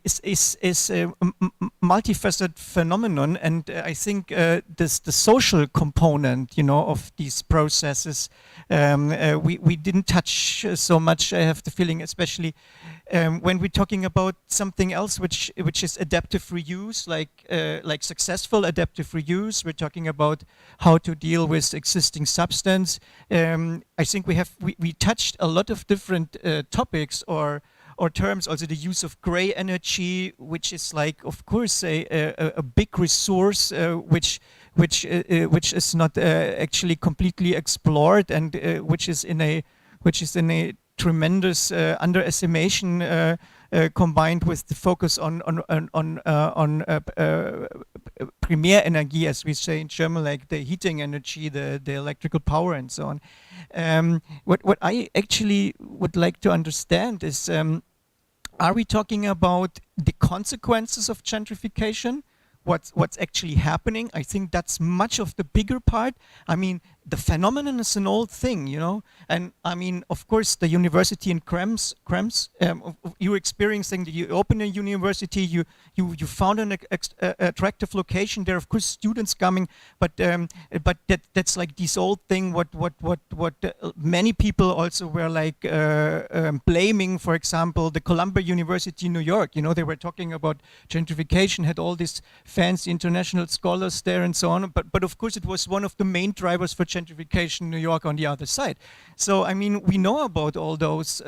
multifaceted phenomenon, and I think the social component, of these processes, we didn't touch so much. I have the feeling, especially when we're talking about something else, which is adaptive reuse, like successful adaptive reuse. We're talking about how to deal with existing substance. I think we touched a lot of different topics or terms. Also the use of gray energy, which is of course a big resource, which is not actually completely explored, and which is in a tremendous underestimation combined with the focus on primär energy, as we say in German, like the heating energy, the electrical power, and so on. What I actually would like to understand is, are we talking about the consequences of gentrification? What's actually happening? I think that's much of the bigger part. I mean, the phenomenon is an old thing, you know, and I mean, of course, the university in Krems, you're experiencing that you open a university, you found an attractive location. There are of course students coming, but that's like this old thing. What many people also were like blaming, for example, the Columbia University in New York. You know, they were talking about gentrification, had all these fancy international scholars there and so on. But of course, it was one of the main drivers for gentrification in New York on the other side. So, I mean, we know about all those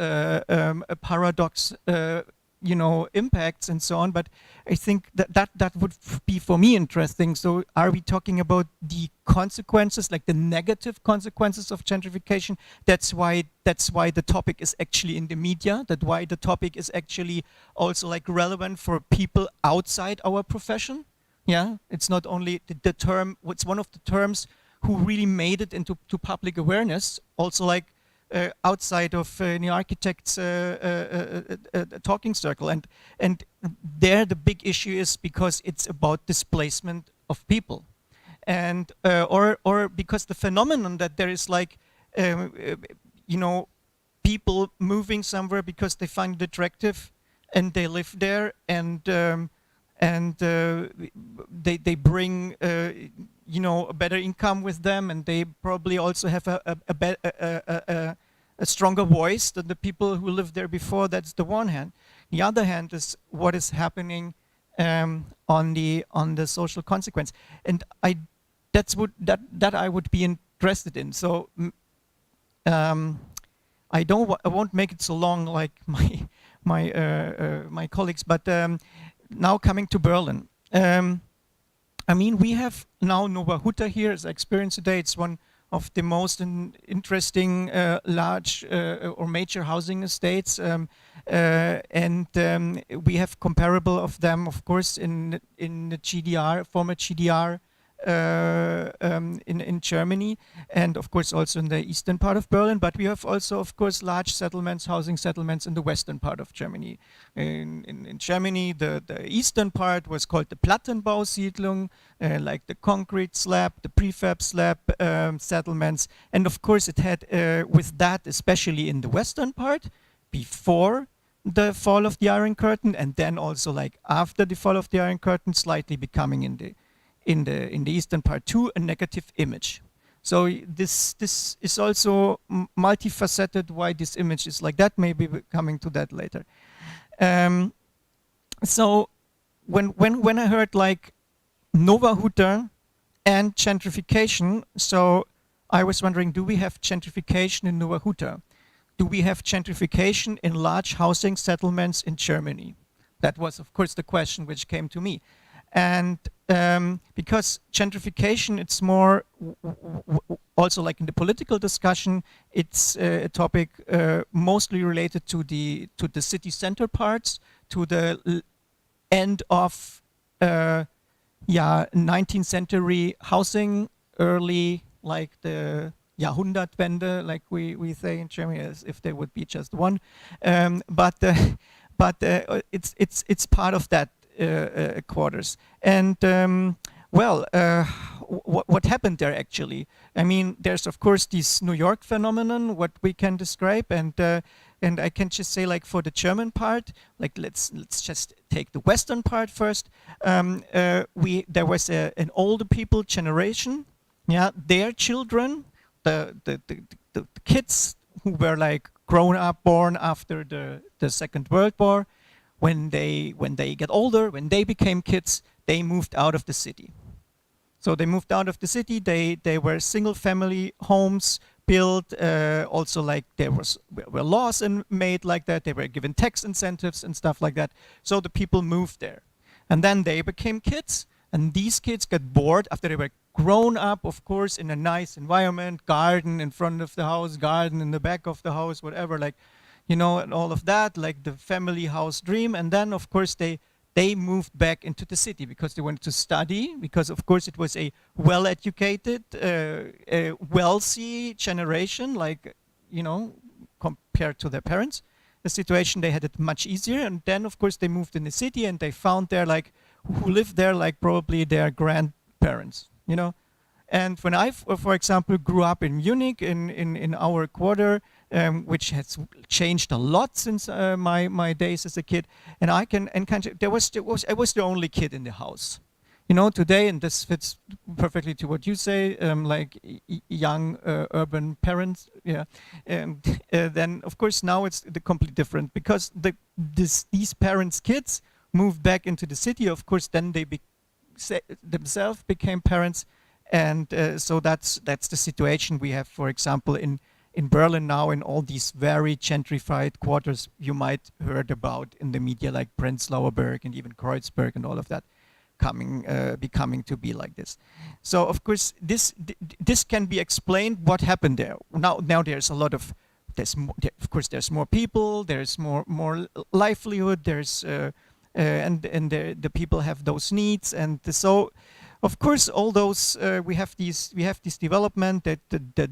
paradox, you know, impacts and so on, but I think that would be for me interesting. So are we talking about the consequences, like the negative consequences of gentrification? That's why the topic is actually in the media, that's why the topic is actually also like relevant for people outside our profession. Yeah, it's not only the term, it's one of the terms who really made it into public awareness, also like outside of the architects' talking circle. And there the big issue is because it's about displacement of people. And or because the phenomenon that there is like, you know, people moving somewhere because they find it attractive and they live there, and they bring you know, a better income with them, and they probably also have a stronger voice than the people who lived there before. That's the one hand. The other hand is what is happening on the social consequence, and that I would be interested in. So I won't make it so long like my colleagues, but now coming to Berlin. I mean, we have now Nowa Huta here, as I experienced today. It's one of the most interesting large or major housing estates, and we have comparable of them, of course, in the GDR, former GDR, in Germany, and of course also in the eastern part of Berlin. But we have also, of course, large settlements, housing settlements in the western part of Germany. In Germany, the eastern part was called the Plattenbausiedlung, like the concrete slab, the prefab slab settlements. And of course it had, with that, especially in the western part, before the fall of the Iron Curtain, and then also like after the fall of the Iron Curtain, slightly becoming in the eastern part too, a negative image. So this is also multifaceted why this image is like that. Maybe we're coming to that later. So when I heard like Nowa Huta and gentrification, so I was wondering, do we have gentrification in Nowa Huta? Do we have gentrification in large housing settlements in Germany? That was, of course, the question which came to me. And because gentrification, it's more also like in the political discussion, it's a topic mostly related to the city center parts, to the end of 19th century housing, early like the Jahrhundertwende, like we say in Germany, as if there would be just one, but it's part of that quarters. And what happened there actually? I mean, there's of course this New York phenomenon, what we can describe, and I can just say, like, for the German part, like let's just take the western part first. There was an older people generation, their children, the kids who were like grown up, born after the Second World War. When they get older, when they became kids, they moved out of the city. So they moved out of the city. They were single family homes built. Also, like there were laws made like that. They were given tax incentives and stuff like that. So the people moved there, and then they became kids. And these kids got bored after they were grown up, of course, in a nice environment, garden in front of the house, garden in the back of the house, whatever, like you know, and all of that, like the family house dream. And then, of course, they moved back into the city because they wanted to study, because, of course, it was a well-educated, wealthy generation, like, you know, compared to their parents. The situation, they had it much easier. And then, of course, they moved in the city and they found there, like, who lived there, like probably their grandparents, you know. And when I, for example, grew up in Munich, in our quarter, which has changed a lot since my days as a kid, and I was the only kid in the house, you know. Today, and this fits perfectly to what you say, like young urban parents, yeah. And then, of course, now it's completely different, because these parents' kids moved back into the city. Of course, then they themselves became parents. And so that's the situation we have, for example, in Berlin now, in all these very gentrified quarters you might heard about in the media, like Prenzlauer Berg and even Kreuzberg and all of that, becoming to be like this. So of course this can be explained what happened there. Now there's a lot of of course there's more people, there's more livelihood, there's and the people have those needs, and so. Of course, all those we have this development that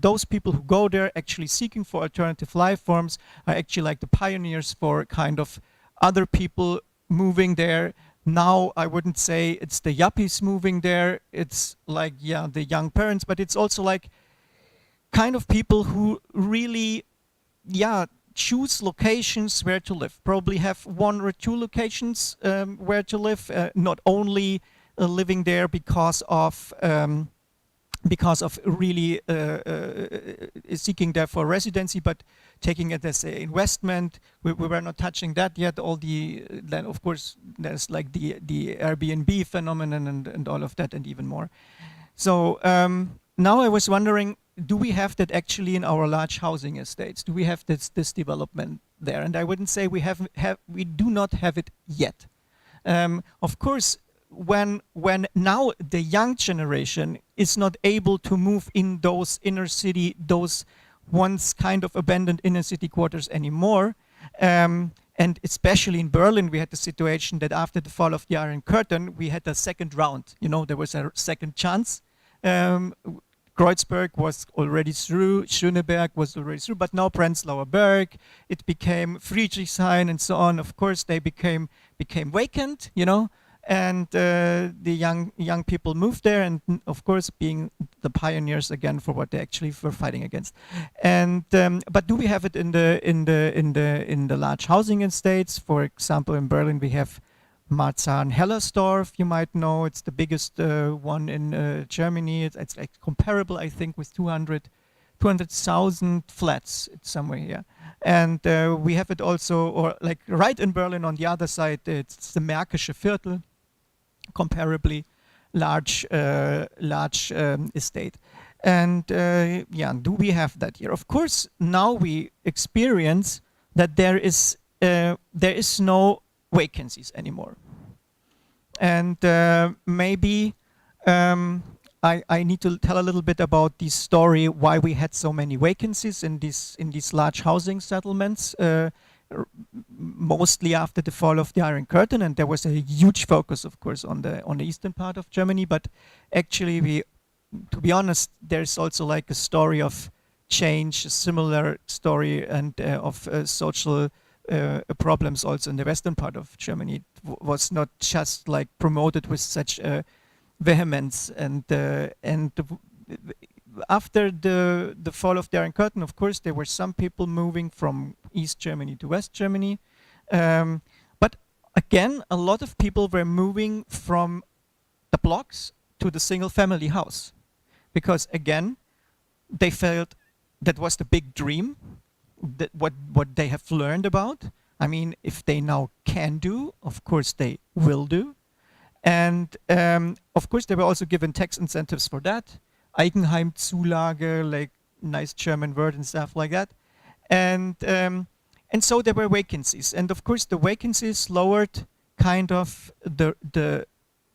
those people who go there actually seeking for alternative life forms are actually like the pioneers for kind of other people moving there. Now I wouldn't say it's the yuppies moving there. It's like, yeah, the young parents, but it's also like kind of people who really, yeah, choose locations where to live. Probably have 1 or 2 locations where to live, not only living there because of really seeking there for residency, but taking it as an investment. We were not touching that yet. Then of course there's like the Airbnb phenomenon and all of that, and even more. So now I was wondering, do we have that actually in our large housing estates? Do we have this development there? And I wouldn't say we do not have it yet. Of course, when now the young generation is not able to move in those inner city, those once kind of abandoned inner city quarters anymore, and especially in Berlin, we had the situation that after the fall of the Iron Curtain, we had a second round. You know, there was a second chance. Kreuzberg was already through, Schöneberg was already through, but now Prenzlauer Berg, it became Friedrichshain and so on. Of course, they became vacant, you know. And the young people moved there, and of course being the pioneers again for what they actually were fighting against. And but do we have it in the large housing estates? For example, in Berlin we have Marzahn-Hellersdorf. You might know, it's the biggest one in Germany. It's like comparable, I think, with 200,000 flats. It's somewhere here. And we have it also, or like right in Berlin on the other side, it's the Märkische Viertel, comparably large estate. And yeah, do we have that here? Of course, now we experience that there is no vacancies anymore. And maybe I need to tell a little bit about this story, why we had so many vacancies in these large housing settlements, mostly after the fall of the Iron Curtain, and there was a huge focus, of course, on the eastern part of Germany. But actually, to be honest, there's also like a story of change, a similar story, and of social problems also in the western part of Germany. It was not just like promoted with such vehemence, and after the fall of the Iron Curtain, of course, there were some people moving from East Germany to West Germany. But again, a lot of people were moving from the blocks to the single family house. Because again, they felt that was the big dream, that what they have learned about. I mean, if they now can do, of course they will do. And of course, they were also given tax incentives for that. Eigenheimzulage, like nice German word and stuff like that. And so there were vacancies. And of course, the vacancies lowered kind of the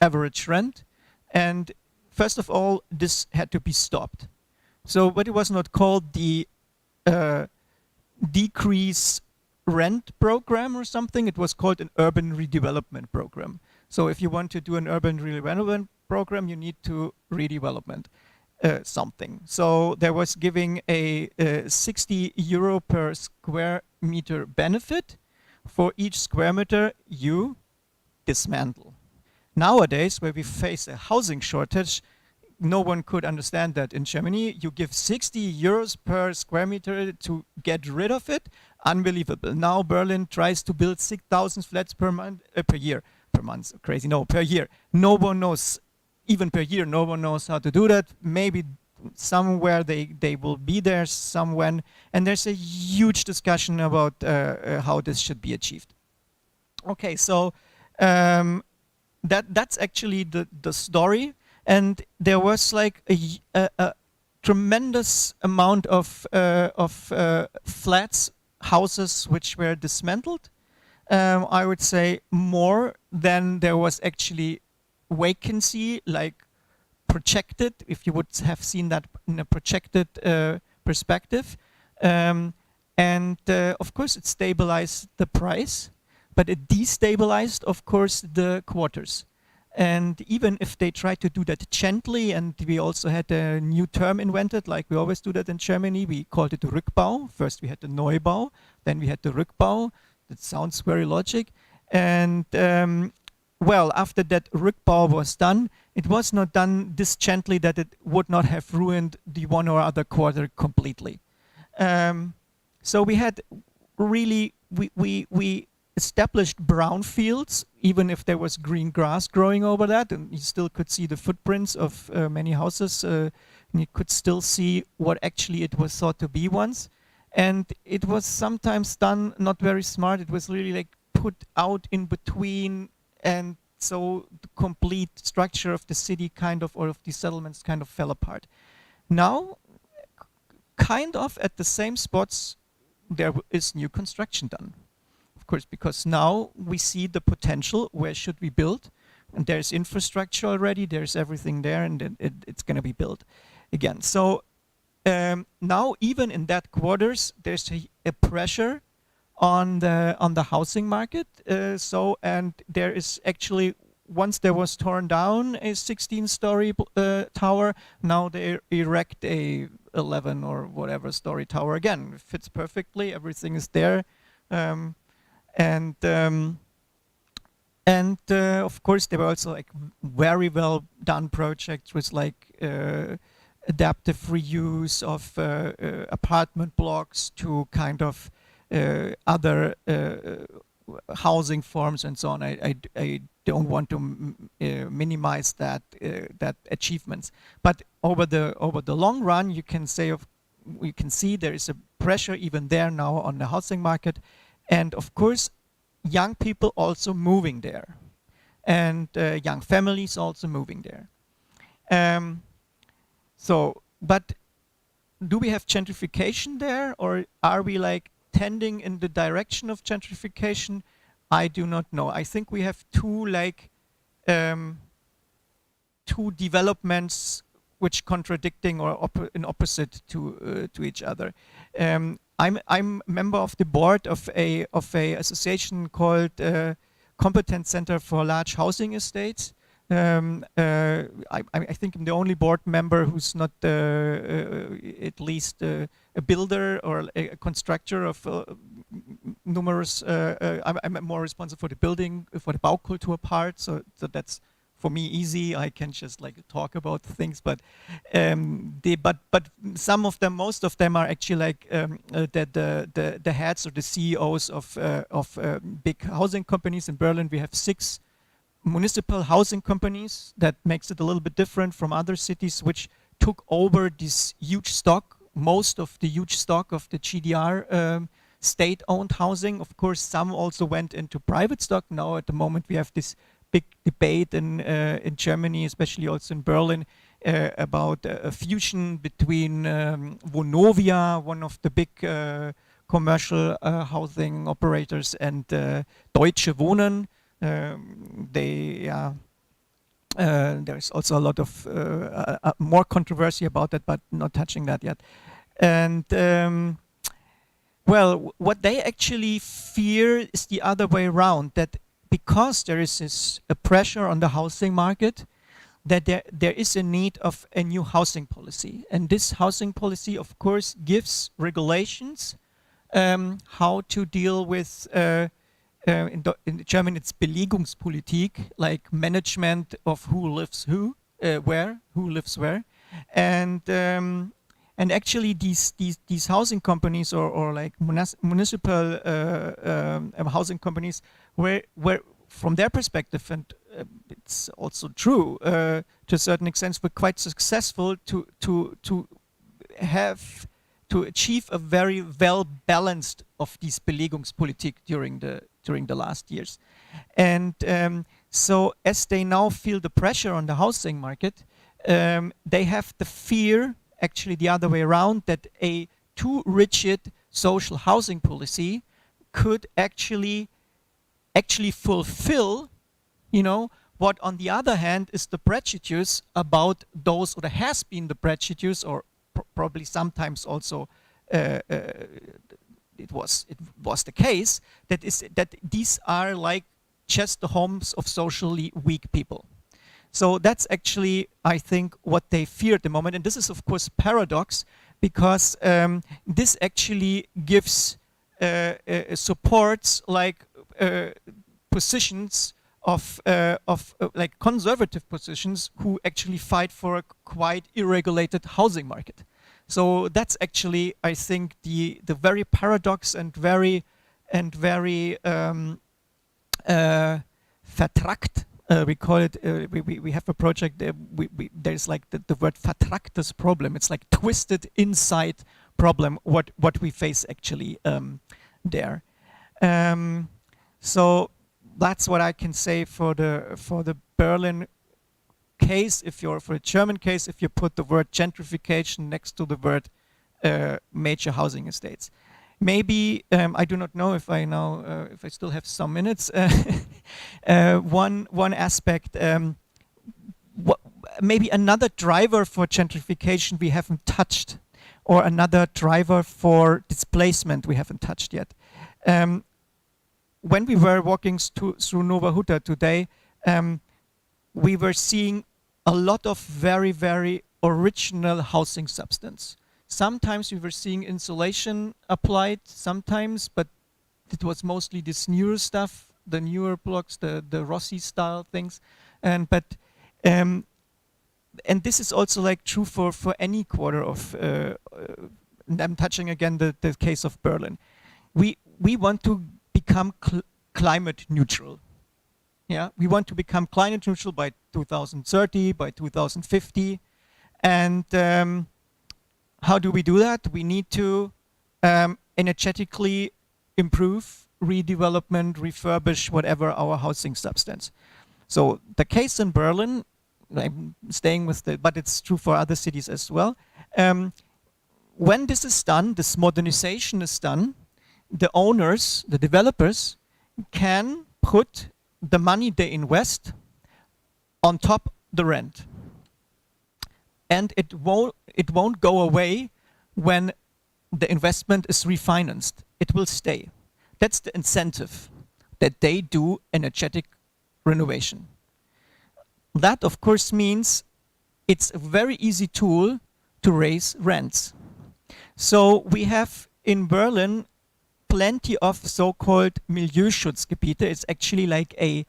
average rent. And first of all, this had to be stopped. So, but it was not called the decrease rent program or something. It was called an urban redevelopment program. So if you want to do an urban redevelopment program, you need to redevelopment something. So there was giving a 60 euro per square meter benefit for each square meter you dismantle. Nowadays, where we face a housing shortage, no one could understand that in Germany. You give 60 euros per square meter to get rid of it. Unbelievable. Now Berlin tries to build 6,000 flats per month, per year. Per month, crazy. No, per year. No one knows, even per year, no one knows how to do that. Maybe somewhere they will be there somewhere. And there's a huge discussion about how this should be achieved. Okay, so that's actually the story. And there was like a tremendous amount of flats, houses which were dismantled. I would say more than there was actually vacancy, like projected, if you would have seen that in a projected perspective. Of course, it stabilized the price, but it destabilized, of course, the quarters. And even if they try to do that gently, and we also had a new term invented, like we always do that in Germany, we called it Rückbau. First we had the Neubau, then we had the Rückbau. That sounds very logic. And well, after that Rückbau was done, it was not done this gently that it would not have ruined the one or other quarter completely. So we had really, we established brownfields, even if there was green grass growing over that, and you still could see the footprints of many houses, and you could still see what actually it was thought to be once. And it was sometimes done not very smart. It was really like put out in between, and so the complete structure of the city kind of, or of the settlements kind of fell apart. Now, kind of at the same spots, there is new construction done. Of course, because now we see the potential, where should we build? And there's infrastructure already, there's everything there, and it's going to be built again. So now, even in that quarters, there's a pressure on the housing market. And there is actually, once there was torn down a 16-story tower, now they erect a 11 or whatever story tower again. It fits perfectly, everything is there. Of course, there were also like very well done projects with like adaptive reuse of apartment blocks to kind of other housing forms and so on. I don't want to minimize that achievements, but over the long run, you can see there is a pressure even there now on the housing market. And of course, young people also moving there, and young families also moving there. But do we have gentrification there, or are we like tending in the direction of gentrification? I do not know. I think we have two developments which contradicting or in opposite to each other. I'm a member of the board of a association called Competence Center for Large Housing Estates. I think I'm the only board member who's not at least a builder or a constructor of numerous. I'm more responsible for the building, for the Baukultur part. So that's for me easy. I can just like talk about things, but some of them, most of them are actually like the heads or the CEOs of big housing companies. In Berlin, we have 6 municipal housing companies. That makes it a little bit different from other cities, which took over this huge stock, most of the huge stock of the GDR state-owned housing. Of course, some also went into private stock. Now, at the moment, we have this big debate in Germany, especially also in Berlin, about a fusion between Vonovia, one of the big commercial housing operators, and Deutsche Wohnen. There's also a lot of more controversy about that, but not touching that yet. And Well, what they actually fear is the other way around, that because there is this pressure on the housing market, that there is a need of a new housing policy. And this housing policy, of course, gives regulations how to deal with, in German it's Belegungspolitik, like management of who lives where, who lives where. And actually these housing companies or like municipal housing companies were from their perspective, and it's also true to a certain extent, were quite successful to achieve a very well balanced of these Belegungspolitik during the last years. And so as they now feel the pressure on the housing market, they have the fear, actually the other way around, that a too rigid social housing policy could actually fulfill, what on the other hand is the prejudice about those, or there has been the prejudice, or probably sometimes also it was the case, that these are like just the homes of socially weak people. So that's actually, I think, what they fear at the moment. And this is, of course, paradox, because this actually gives supports like positions of like conservative positions who actually fight for a quite irregulated housing market. So that's actually, I think, the very paradox and very vertrackt. We call it. We have a project. There's like the word vertracktes problem. It's like twisted inside problem. What we face actually there. So that's what I can say for the Berlin case. For a German case, if you put the word gentrification next to the word major housing estates. Maybe I do not know if if I still have some minutes. One aspect, maybe another driver for gentrification we haven't touched, or another driver for displacement we haven't touched yet. When we were walking through Nowa Huta today, we were seeing a lot of very, very original housing substance. Sometimes we were seeing insulation applied, sometimes, but it was mostly this newer stuff, the newer blocks, the Rossi style things, and this is also like true for any quarter of. And I'm touching again the case of Berlin. We want to become climate neutral. Yeah, we want to become climate neutral by 2030, by 2050, and how do we do that? We need to energetically improve, redevelopment, refurbish whatever our housing substance. So the case in Berlin, I'm staying with but it's true for other cities as well. When this is done, this modernization is done, the owners, the developers, can put the money they invest on top the rent. And it won't go away when the investment is refinanced. It will stay. That's the incentive, that they do energetic renovation. That, of course, means it's a very easy tool to raise rents. So we have in Berlin plenty of so-called Milieuschutzgebiete. It's actually like a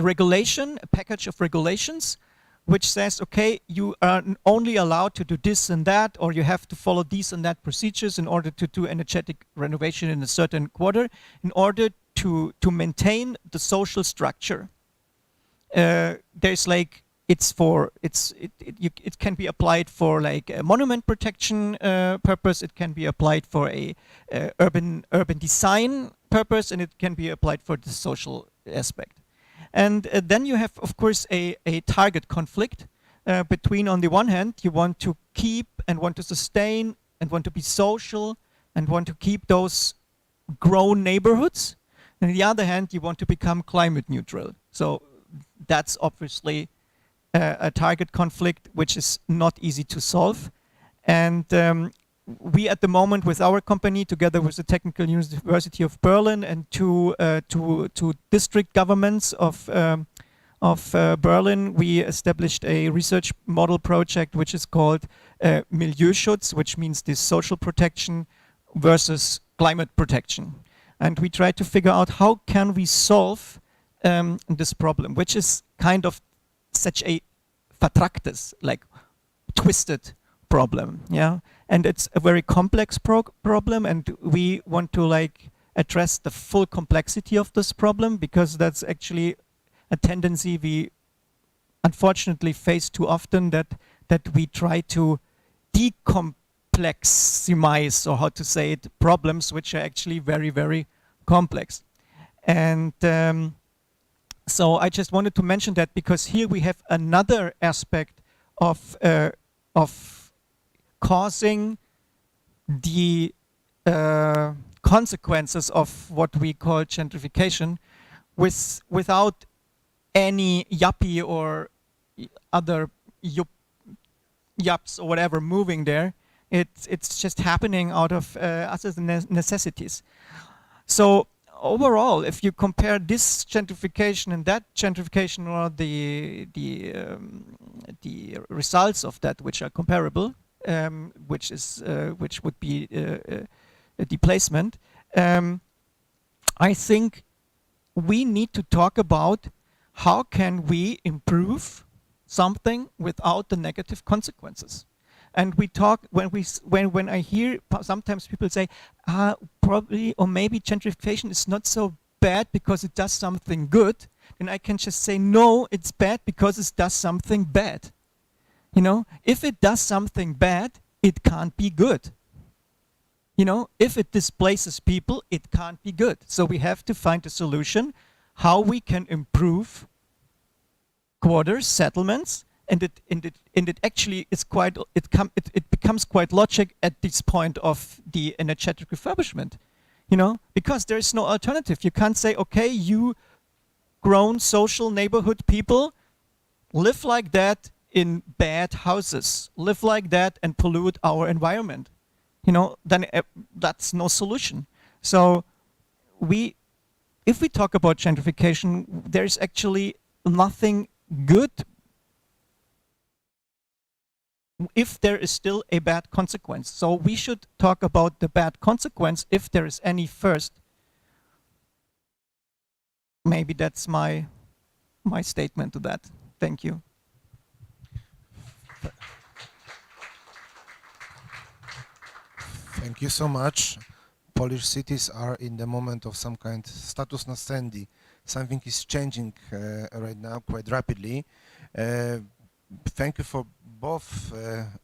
regulation, a package of regulations, which says, okay, you are only allowed to do this and that, or you have to follow these and that procedures in order to do energetic renovation in a certain quarter, in order to maintain the social structure. There's like, it can be applied for like a monument protection purpose. It can be applied for a urban design purpose, and it can be applied for the social aspect. And then you have, of course, a target conflict between, on the one hand, you want to keep and want to sustain and want to be social and want to keep those grown neighborhoods. And on the other hand, you want to become climate neutral. So that's obviously a target conflict which is not easy to solve. And we at the moment with our company, together with the Technical University of Berlin and two district governments of Berlin, we established a research model project which is called Milieuschutz, which means this social protection versus climate protection. And we try to figure out how can we solve this problem, which is kind of such a vertracktes, like twisted problem, yeah? And it's a very complex problem, and we want to like address the full complexity of this problem, because that's actually a tendency we unfortunately face too often, that we try to decompleximize, or how to say it, problems which are actually very, very complex. And so I just wanted to mention that, because here we have another aspect of causing the consequences of what we call gentrification without any yuppie or other yups or whatever moving there. It's just happening out of other necessities. So overall, if you compare this gentrification and that gentrification, or the results of that, which are comparable, which would be a displacement, I think we need to talk about how can we improve something without the negative consequences. And we talk, when I hear sometimes people say, probably or maybe gentrification is not so bad because it does something good, then I can just say, no, it's bad because it does something bad. You know, if it does something bad, it can't be good. You know, if it displaces people, it can't be good. So we have to find a solution how we can improve quarters, settlements, and it actually is quite, it becomes quite logic at this point of the energetic refurbishment, you know, because there is no alternative. You can't say, okay, you grown social neighborhood people, live like that in bad houses, live like that and pollute our environment. You know, then that's no solution. So if we talk about gentrification, there's actually nothing good if there is still a bad consequence. So we should talk about the bad consequence, if there is any, first. Maybe that's my statement to that. Thank you. Thank you so much. Polish cities are in the moment of some kind status nascendi. Something is changing right now quite rapidly. Thank you for both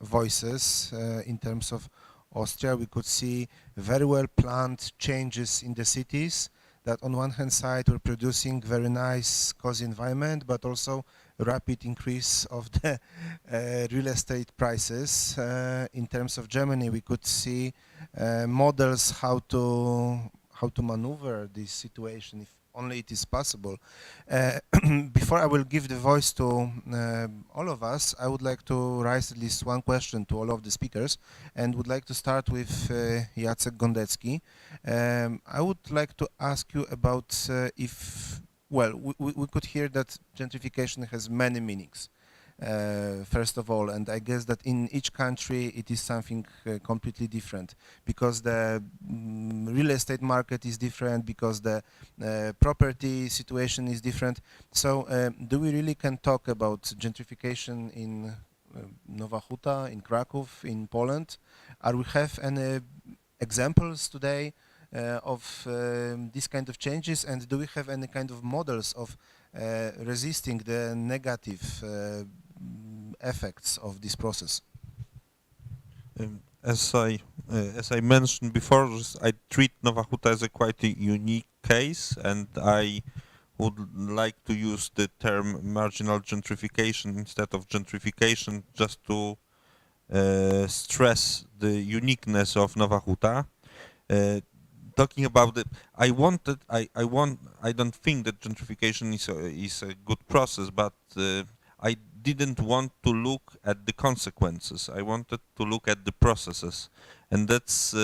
voices. In terms of Austria, we could see very well planned changes in the cities that on one hand side were producing very nice cozy environment, but also rapid increase of the real estate prices. In terms of Germany, we could see models how to maneuver this situation, if only it is possible. Before I will give the voice to all of us, I would like to raise at least one question to all of the speakers, and would like to start with Jacek Gondecki. I would like to ask you about if, well, we could hear that gentrification has many meanings. First of all, and I guess that in each country it is something completely different, because the real estate market is different, because the property situation is different. So do we really can talk about gentrification in Nowa Huta, in Krakow, in Poland? Are we have any examples today of these kind of changes, and do we have any kind of models of resisting the negative effects of this process? As I mentioned before, I treat Nowa Huta as a quite a unique case, and I would like to use the term marginal gentrification instead of gentrification, just to stress the uniqueness of Nowa Huta. Talking about it, I don't think that gentrification is a good process, but I didn't want to look at the consequences. I wanted to look at the processes, and that's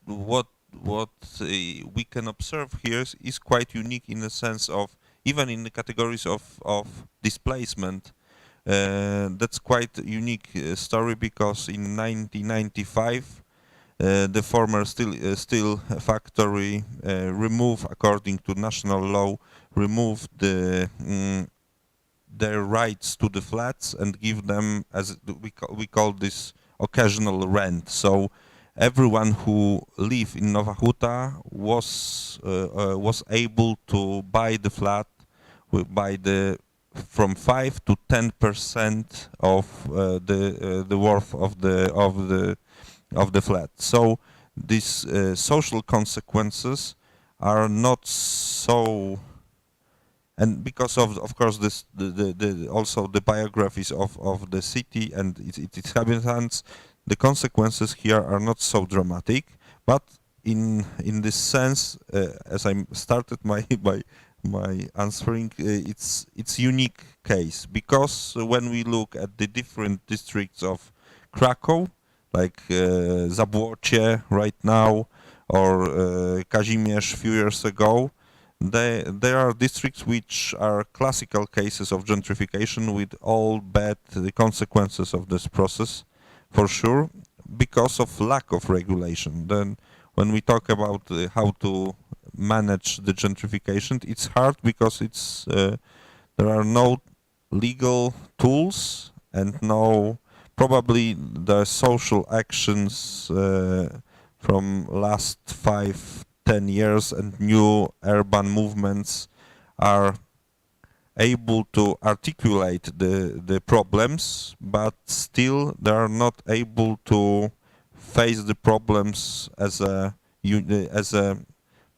what we can observe here is quite unique in the sense of even in the categories of displacement. That's quite a unique story because in 1995 the former steel factory according to national law, removed their rights to the flats and give them, as we call this, occasional rent. So everyone who live in Nowa Huta was able to buy the flat by from 5 to 10% of the worth of the flat. So these social consequences are not so, and because of course this also the biographies of the city and its inhabitants, the consequences here are not so dramatic. But in this sense, as I started my answering, it's unique case, because when we look at the different districts of Krakow, like Zabłocie right now, or Kazimierz a few years ago, there are districts which are classical cases of gentrification with all bad consequences of this process, for sure, because of lack of regulation. Then when we talk about how to manage the gentrification, it's hard because there are no legal tools and no, probably the social actions from last 5-10 years and new urban movements are able to articulate the problems, but still they are not able to face the problems as a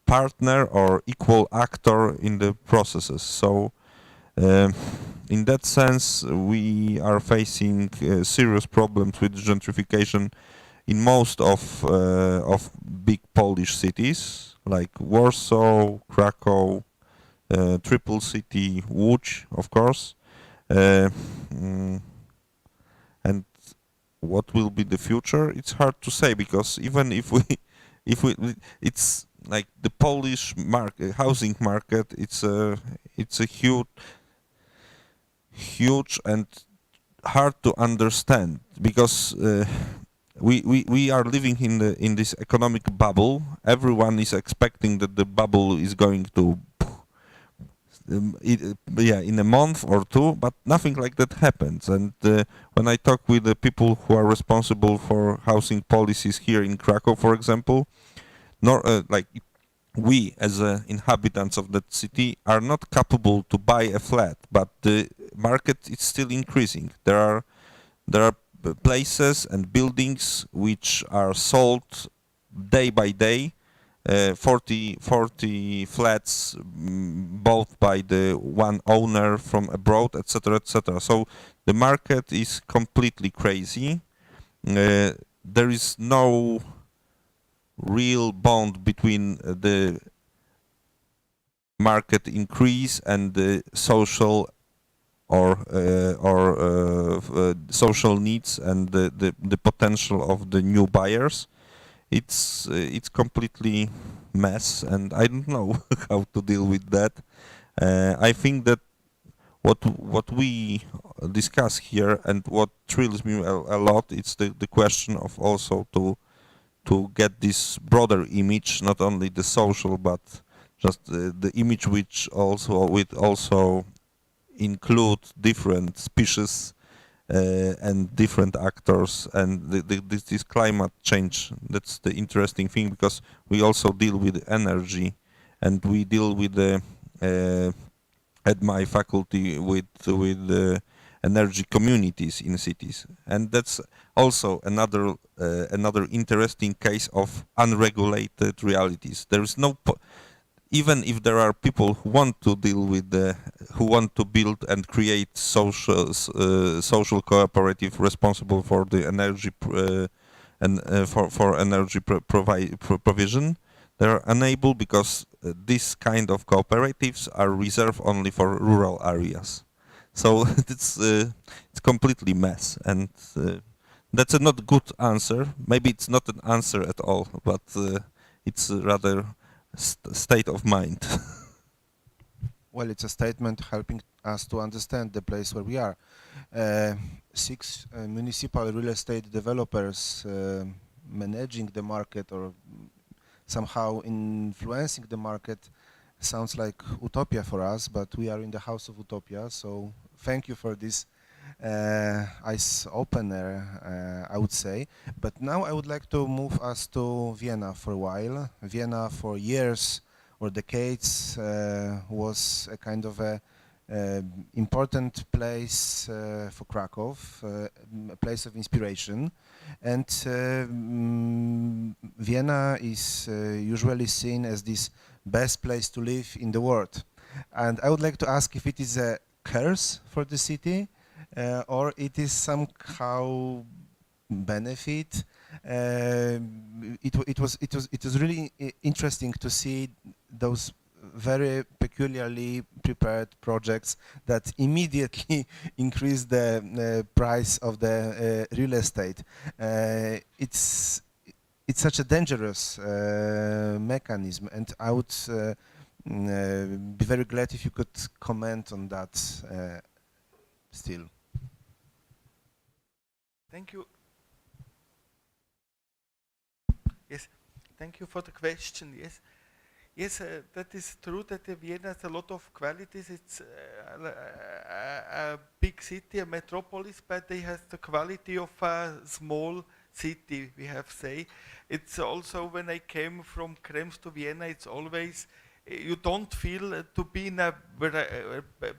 partner or equal actor in the processes. So in that sense, we are facing serious problems with gentrification in most of big Polish cities like Warsaw, Krakow, Triple City, Łódź, of course. And what will be the future? It's hard to say, because even if we it's like the Polish housing market. It's a huge and hard to understand, because we are living in this economic bubble. Everyone is expecting that the bubble is going to in a month or two, but nothing like that happens. And when I talk with the people who are responsible for housing policies here in Krakow, for example, like we as inhabitants of that city are not capable to buy a flat, but the market is still increasing. There are places and buildings which are sold day by day, 40 flats bought by the one owner from abroad, etc., etc. So the market is completely crazy. There is no real bond between the market increase and the social social needs and the potential of the new buyers. It's completely mess, and I don't know how to deal with that. I think that what we discuss here and what thrills me a lot, it's the question of also to get this broader image, not only the social, but just the image which also include different species and different actors, and this climate change. That's the interesting thing, because we also deal with energy, and we deal with the at my faculty with the energy communities in cities, and that's also another interesting case of unregulated realities. There is no even if there are people who want to deal with who want to build and create social cooperative responsible for the energy and for energy provision, they are unable, because this kind of cooperatives are reserved only for rural areas. So it's completely mess, and that's a not good answer. Maybe it's not an answer at all, but it's rather state of mind. Well, it's a statement helping us to understand the place where we are. 6 municipal real estate developers managing the market or somehow influencing the market sounds like utopia for us, but we are in the house of utopia, so thank you for this ice opener, I would say. But now I would like to move us to Vienna for a while. Vienna for years or decades was a kind of a important place for Krakow, a place of inspiration. And Vienna is usually seen as this best place to live in the world. And I would like to ask if it is a curse for the city or it is somehow benefit. It was really interesting to see those very peculiarly prepared projects that immediately increase the price of the real estate. It's such a dangerous mechanism, and I would be very glad if you could comment on that still. Thank you. Yes, thank you for the question. Yes, yes, that is true that Vienna has a lot of qualities. It's a big city, a metropolis, but it has the quality of a small city, we have say. It's also, when I came from Krems to Vienna, it's always, you don't feel to be in a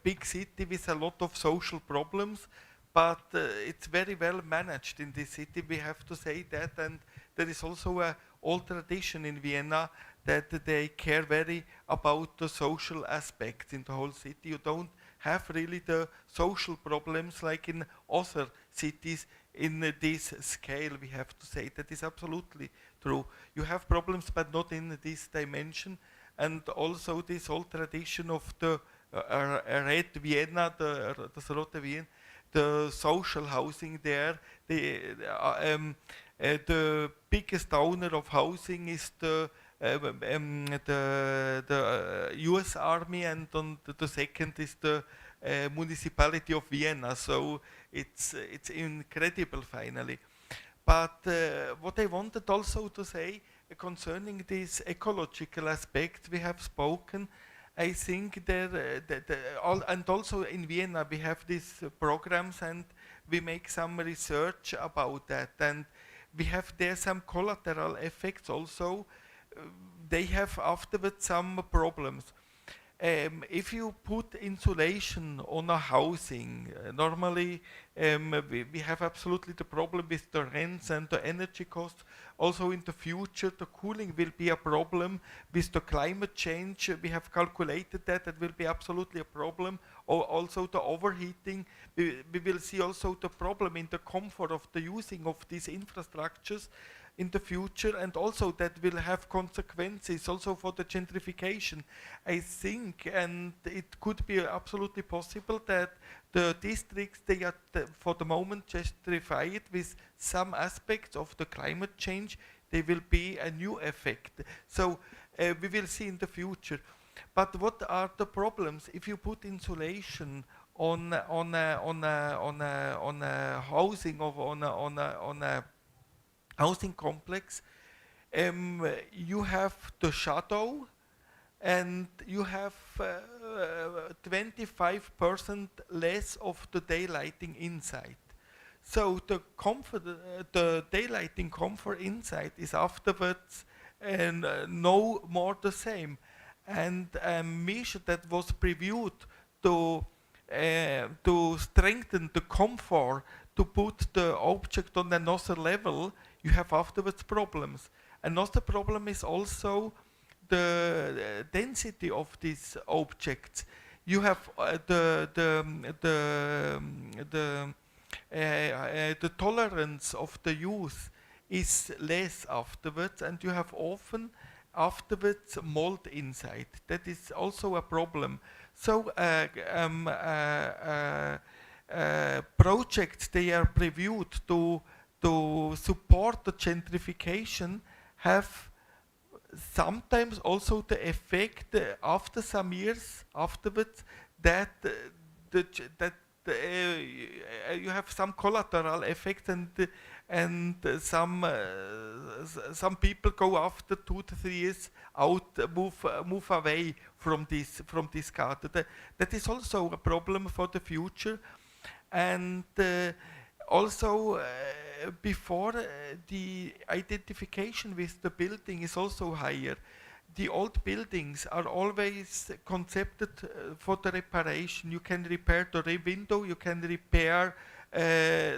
big city with a lot of social problems, but it's very well managed in this city, we have to say that. And there is also a old tradition in Vienna that they care very about the social aspects in the whole city. You don't have really the social problems like in other cities in this scale, we have to say. That is absolutely true. You have problems, but not in this dimension. And also this old tradition of the Red Vienna, the Rote Wien, the social housing there, the biggest owner of housing is the US Army, and the second is the municipality of Vienna. So it's incredible finally. But what I wanted also to say concerning this ecological aspect we have spoken, I think and also in Vienna we have these programs and we make some research about that, and we have there some collateral effects also. They have afterwards some problems. If you put insulation on a housing, normally we have absolutely the problem with the rents and the energy costs. Also in the future, the cooling will be a problem with the climate change. We have calculated that will be absolutely a problem. Also the overheating. We will see also the problem in the comfort of the using of these infrastructures in the future, and also that will have consequences also for the gentrification, I think. And it could be absolutely possible that the districts, they are for the moment gentrified with some aspects of the climate change. They will be a new effect. So we will see in the future. But what are the problems if you put insulation on a housing of on a housing complex? You have the shadow, and you have 25% less of the daylighting inside. So the comfort, the daylighting comfort inside is afterwards and no more the same. And a measure that was previewed to strengthen the comfort, to put the object on another level, you have afterwards problems. Another problem is also the density of these objects. You have the tolerance of the use is less afterwards, and you have often afterwards mold inside. That is also a problem. So projects they are previewed to support the gentrification have sometimes also the effect after some years afterwards that you have some collateral effect and some people go after 2 to 3 years out move away from this garden. That is also a problem for the future, and also before the identification with the building is also higher. The old buildings are always concepted for the reparation. You can repair the window, you can repair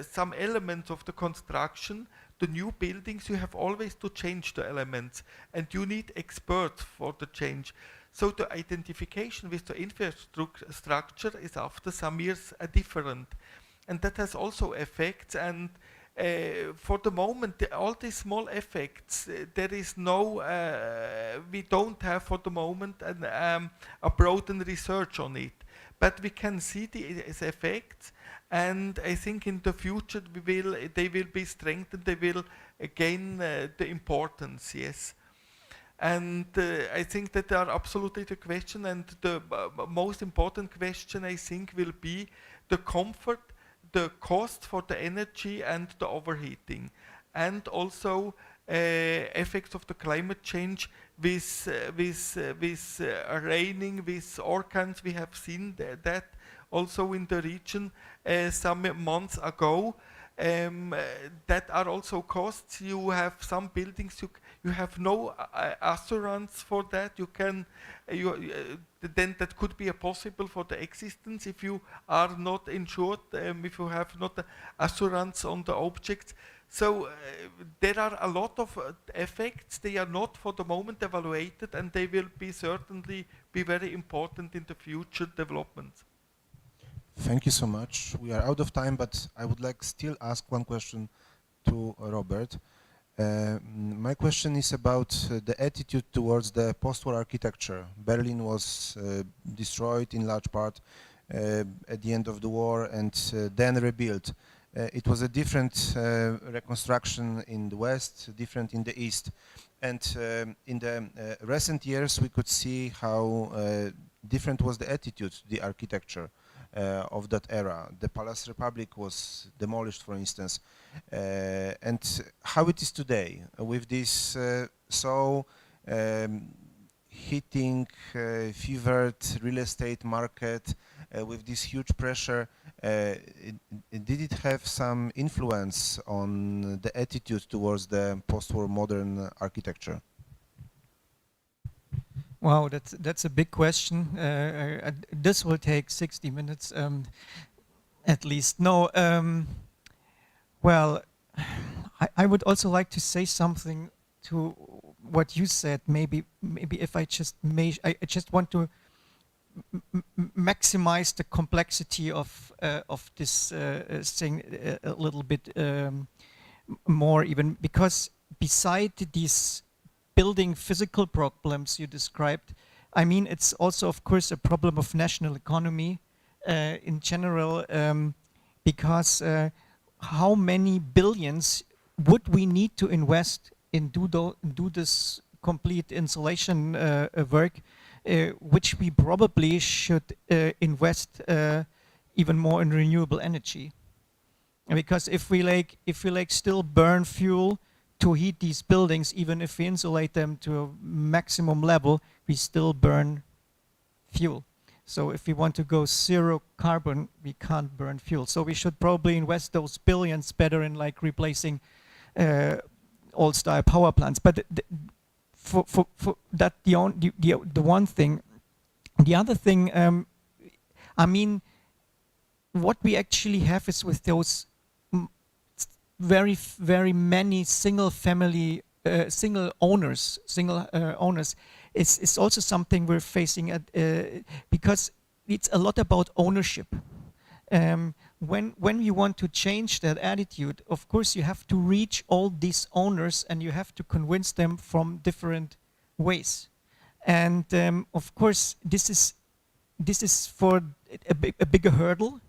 some elements of the construction. The new buildings, you have always to change the elements, and you need experts for the change. So the identification with the infrastructure is after some years different. And that has also effects, and for the moment, all these small effects, there is no, we don't have for the moment a broadened research on it. But we can see these effects, and I think in the future they will be strengthened, they will gain the importance, yes. And I think that they are absolutely the question, and the most important question I think will be the comfort, the cost for the energy and the overheating, and also effects of the climate change with raining, with orcans. We have seen that also in the region some months ago. That are also costs. You have some buildings, you have no assurance for that. You can, then that could be a possible for the existence if you are not insured, if you have not assurance on the objects. So there are a lot of effects. They are not for the moment evaluated, and they will be certainly be very important in the future developments. Thank you so much. We are out of time, but I would like still ask one question to Robert. My question is about the attitude towards the post-war architecture. Berlin was destroyed in large part at the end of the war, and then rebuilt. It was a different reconstruction in the West, different in the East. And in the recent years, we could see how different was the attitude to the architecture of that era. The Palace Republic was demolished, for instance, and how it is today with this hitting, fevered real estate market, with this huge pressure. Did it have some influence on the attitude towards the post-war modern architecture? Wow, that's a big question. This will take 60 minutes at least. No, well, I would also like to say something to what you said. Maybe if I just I just want to maximize the complexity of this thing a little bit more, even because beside these building physical problems you described, I mean, it's also, of course, a problem of national economy in general, because how many billions would we need to invest in do this complete insulation work, which we probably should invest even more in renewable energy, because if we still burn fuel to heat these buildings, even if we insulate them to a maximum level, we still burn fuel. So if we want to go zero carbon, we can't burn fuel. So we should probably invest those billions better in like replacing old-style power plants. But for that, the one thing. The other thing, I mean, what we actually have is with those very many single owners, is also something we're facing at, because it's a lot about ownership. When you want to change that attitude, of course you have to reach all these owners and you have to convince them from different ways. And of course this is this is for a bigger hurdle,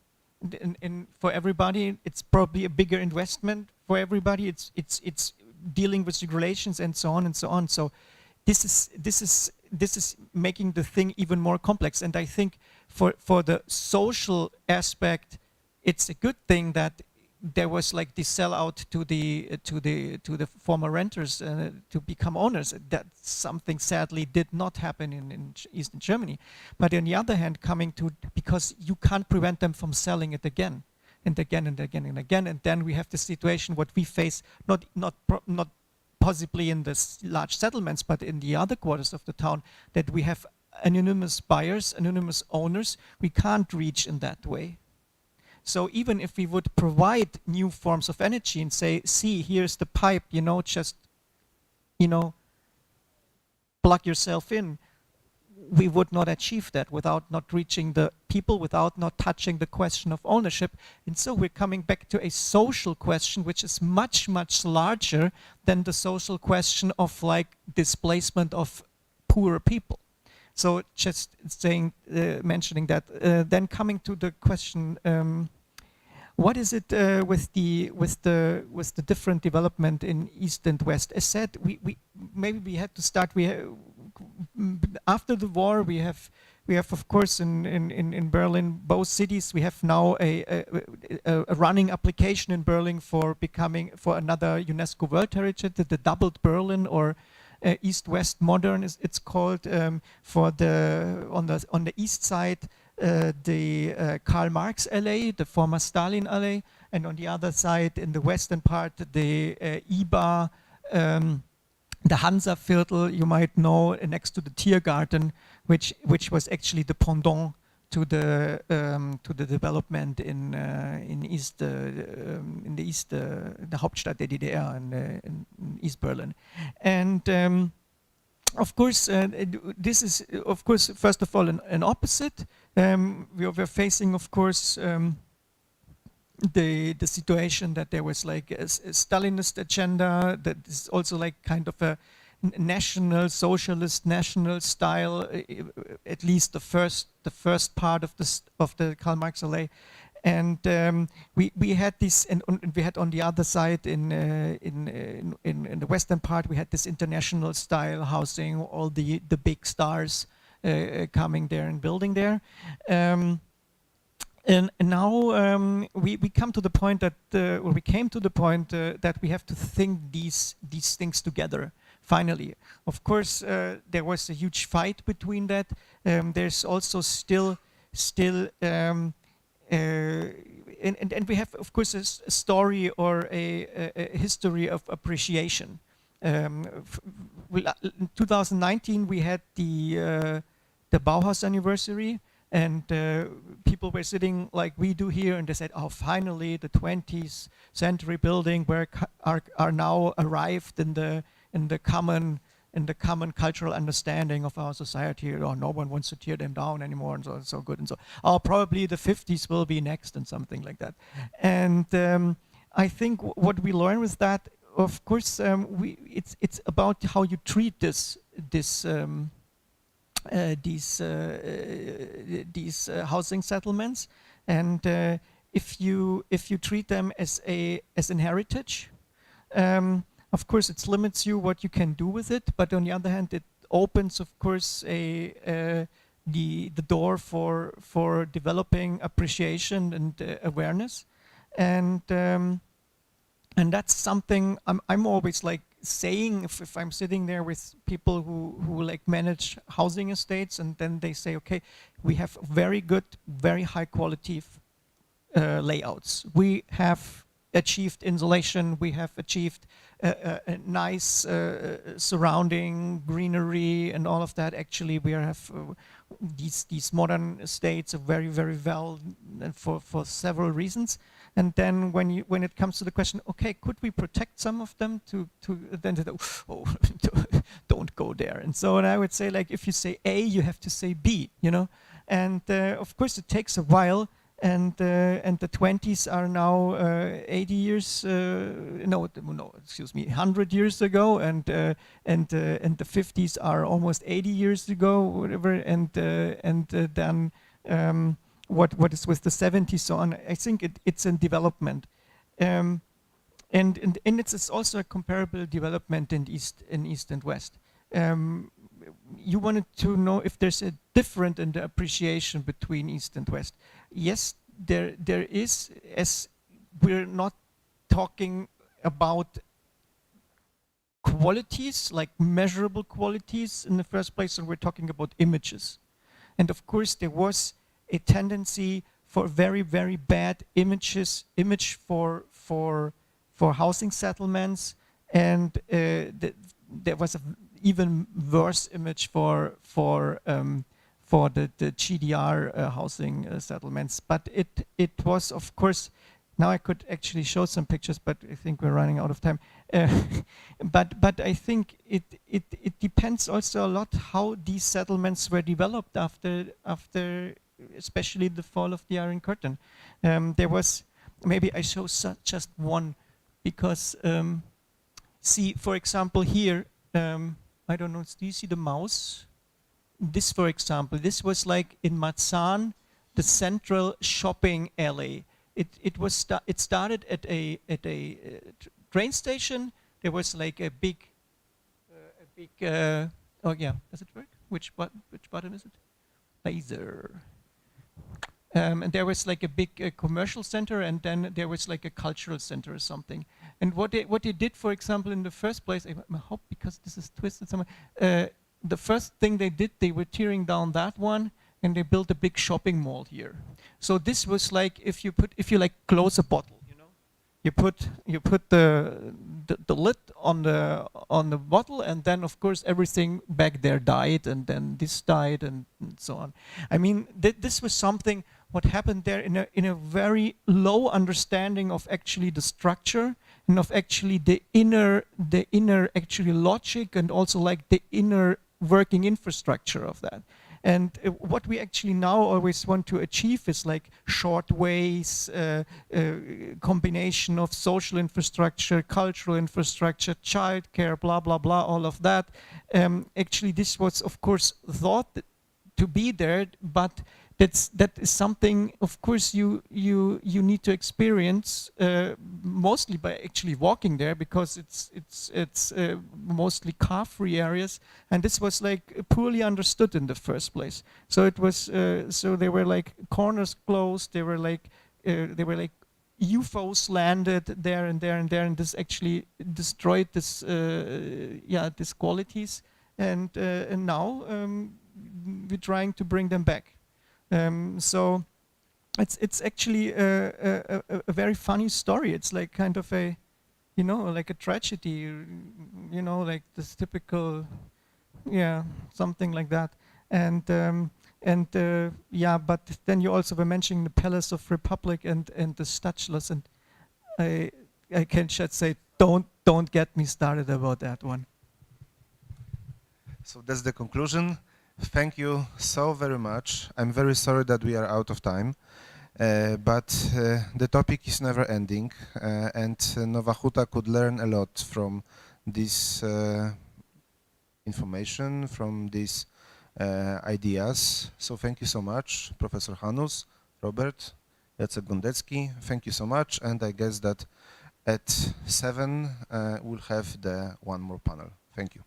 and for everybody. It's probably a bigger investment for everybody. It's dealing with regulations and so on and so on. So this is making the thing even more complex. And I think for the social aspect, it's a good thing that there was like the sellout to the former renters to become owners. That something sadly did not happen in Eastern Germany. But on the other hand, because you can't prevent them from selling it again and again and again and again, and then we have the situation what we face not possibly in the large settlements, but in the other quarters of the town, that we have anonymous buyers, anonymous owners. We can't reach in that way. So even if we would provide new forms of energy and say, see, here's the pipe, just, plug yourself in, we would not achieve that without not reaching the people, without not touching the question of ownership. And so we're coming back to a social question, which is much, much larger than the social question of like displacement of poorer people. So just mentioning that, then coming to the question, what is it with the different development in East and West? As said, maybe we had to start. After the war, we have of course in Berlin, both cities. We have now a running application in Berlin for another UNESCO World Heritage, the doubled Berlin, or East-West Modern, it's called, for on the east side, the Karl Marx alley, the former Stalin alley, and on the other side, in the western part, the IBA, the Hansa Viertel, you might know, next to the Tiergarten, which was actually the pendant to the development in East, in the East, the Hauptstadt der DDR in East Berlin. And of course, this is, of course, first of all, an opposite. We're facing, of course, the situation that there was like a Stalinist agenda that is also like kind of a national socialist national style, at least the first part of the Karl Marx alley. And we had this, and we had on the other side in the western part, we had this international style housing, all the big stars coming there and building there. And now we come to the point that, or we came to the point that we have to think these things together. Finally, of course, there was a huge fight between that. There's also still. And we have, of course, a story or a history of appreciation. In 2019, we had the Bauhaus anniversary, and people were sitting like we do here, and they said, "Oh, finally, the 20th century building are now arrived in the common cultural understanding of our society. Oh, no one wants to tear them down anymore, and so good and so. Oh, probably the 50s will be next, and something like that." And I think what we learn with that, of course, it's about how you treat these housing settlements, and if you treat them as an heritage. Of course, it limits you what you can do with it, but on the other hand, it opens, of course, the door for developing appreciation and awareness, and that's something I'm always like saying if I'm sitting there with people who like manage housing estates, and then they say, okay, we have very good, very high quality layouts. We have achieved insulation, we have achieved a nice surrounding greenery and all of that. Actually, we have these modern estates are very, very well for several reasons. And then when it comes to the question, okay, could we protect some of them then they, oh, don't go there. And so I would say, like, if you say A, you have to say B, And of course, it takes a while. And the 20s are now 80 years, no, excuse me, 100 years ago, and the 50s are almost 80 years ago, whatever, and then what is with the 70s, so on. I think it's in development. And it's also a comparable development in East and West. You wanted to know if there's a difference in the appreciation between East and West. Yes, there is, as we're not talking about qualities, like measurable qualities in the first place, and we're talking about images. And of course, there was a tendency for very, very bad image for housing settlements, and there was an even worse image for the GDR housing settlements. But it was, of course, now I could actually show some pictures, but I think we're running out of time. But I think it depends also a lot how these settlements were developed after especially the fall of the Iron Curtain. There was, maybe I show just one, because see, for example, here, I don't know, do you see the mouse? This, for example, this was like in Marzahn, the central shopping alley. It started at a train station. There was like a big oh yeah, does it work? Which button is it? Laser. And there was like a big commercial center, and then there was like a cultural center or something. And what they did, for example, in the first place, I hope, because this is twisted somewhere, the first thing they did, they were tearing down that one, and they built a big shopping mall here. So this was like if you like close a bottle, you know, you put the lid on the bottle, and then of course everything back there died, and then this died, and so on. I mean, this was something what happened there in a very low understanding of actually the structure and of actually the inner actually logic, and also like the inner working infrastructure of that. And what we actually now always want to achieve is like short ways, combination of social infrastructure, cultural infrastructure, childcare, blah, blah, blah, all of that. Actually, this was, of course, thought to be there, but that is something, of course, you need to experience mostly by actually walking there, because it's mostly car-free areas, and this was like poorly understood in the first place. So it was so there were like corners closed. There were like UFOs landed there and there and there, and this actually destroyed this these qualities, and now we're trying to bring them back. So it's actually a very funny story. It's like kind of a, you know, like a tragedy, you know, like this typical, yeah, something like that. And yeah, but then you also were mentioning the Palace of Republic and the Stadtschloss, and I can just say, don't get me started about that one. So that's the conclusion. Thank you so very much. I'm very sorry that we are out of time, but the topic is never ending, and Nowa Huta could learn a lot from this information, from these ideas. So thank you so much, Professor Hanus, Robert, Jacek Gondecki. Thank you so much, and I guess that at 7 we'll have the one more panel. Thank you.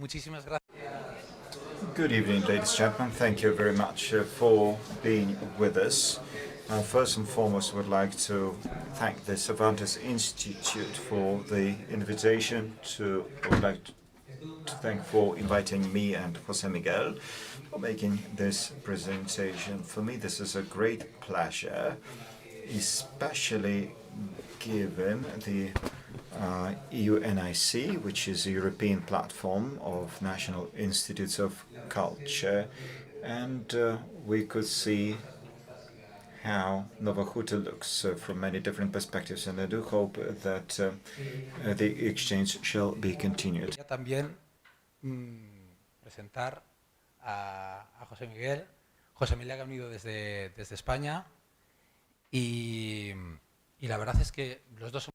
Muchísimas gracias. Good evening, ladies and gentlemen. Thank you very much for being with us. First and foremost, I would like to thank the Cervantes Institute for the invitation. I would like to thank for inviting me and José Miguel for making this presentation. For me, this is a great pleasure, especially given the EUNIC, which is a European platform of National Institutes of Culture, and we could see how Nowa Huta looks from many different perspectives, and I do hope that the exchange shall be continued. También presentar a José Miguel. José Miguel ha venido desde España y la verdad es que los dos son...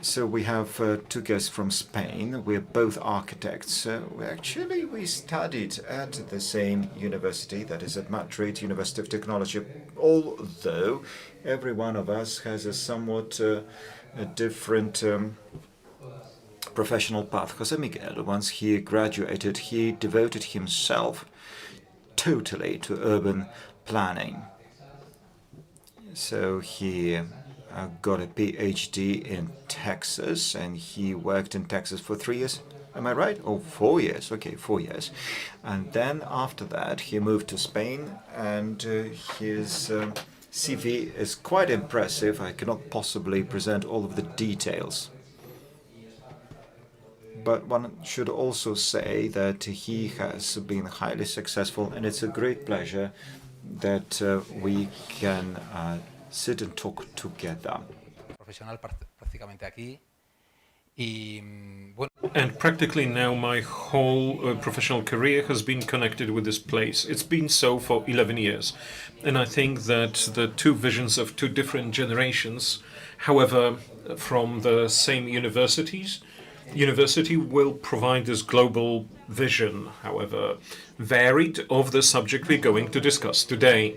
So we have two guests from Spain. We're both architects. We studied at the same university, that is at Madrid, University of Technology, although every one of us has a somewhat a different professional path. José Miguel, once he graduated, he devoted himself totally to urban planning. So he got a PhD in Texas, and he worked in Texas for 3 years. Am I right? Oh, 4 years. Okay, 4 years. And then after that, he moved to Spain, and his CV is quite impressive. I cannot possibly present all of the details. But one should also say that he has been highly successful, and it's a great pleasure that we can sit and talk together. And practically now my whole professional career has been connected with this place. It's been so for 11 years. And I think that the two visions of two different generations, however, from the same university will provide this global vision, however varied, of the subject we're going to discuss today.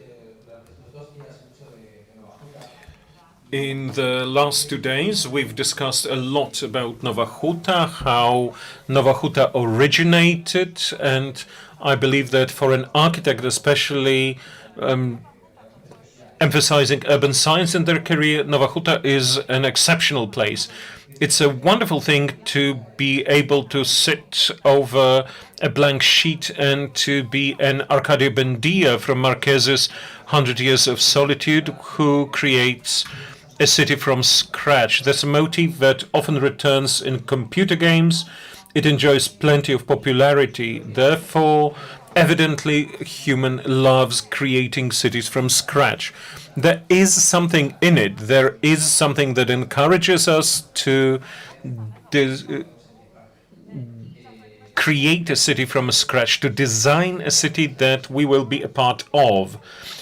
In the last 2 days, we've discussed a lot about Nowa Huta, how Nowa Huta originated, and I believe that for an architect, especially emphasizing urban science in their career, Nowa Huta is an exceptional place. It's a wonderful thing to be able to sit over a blank sheet and to be an Arcadio Buendia from Marquez's 100 Years of Solitude, who creates a city from scratch. That's a motif that often returns in computer games. It enjoys plenty of popularity. Therefore, evidently, human loves creating cities from scratch. There is something in it. There is something that encourages us to create a city from scratch, to design a city that we will be a part of.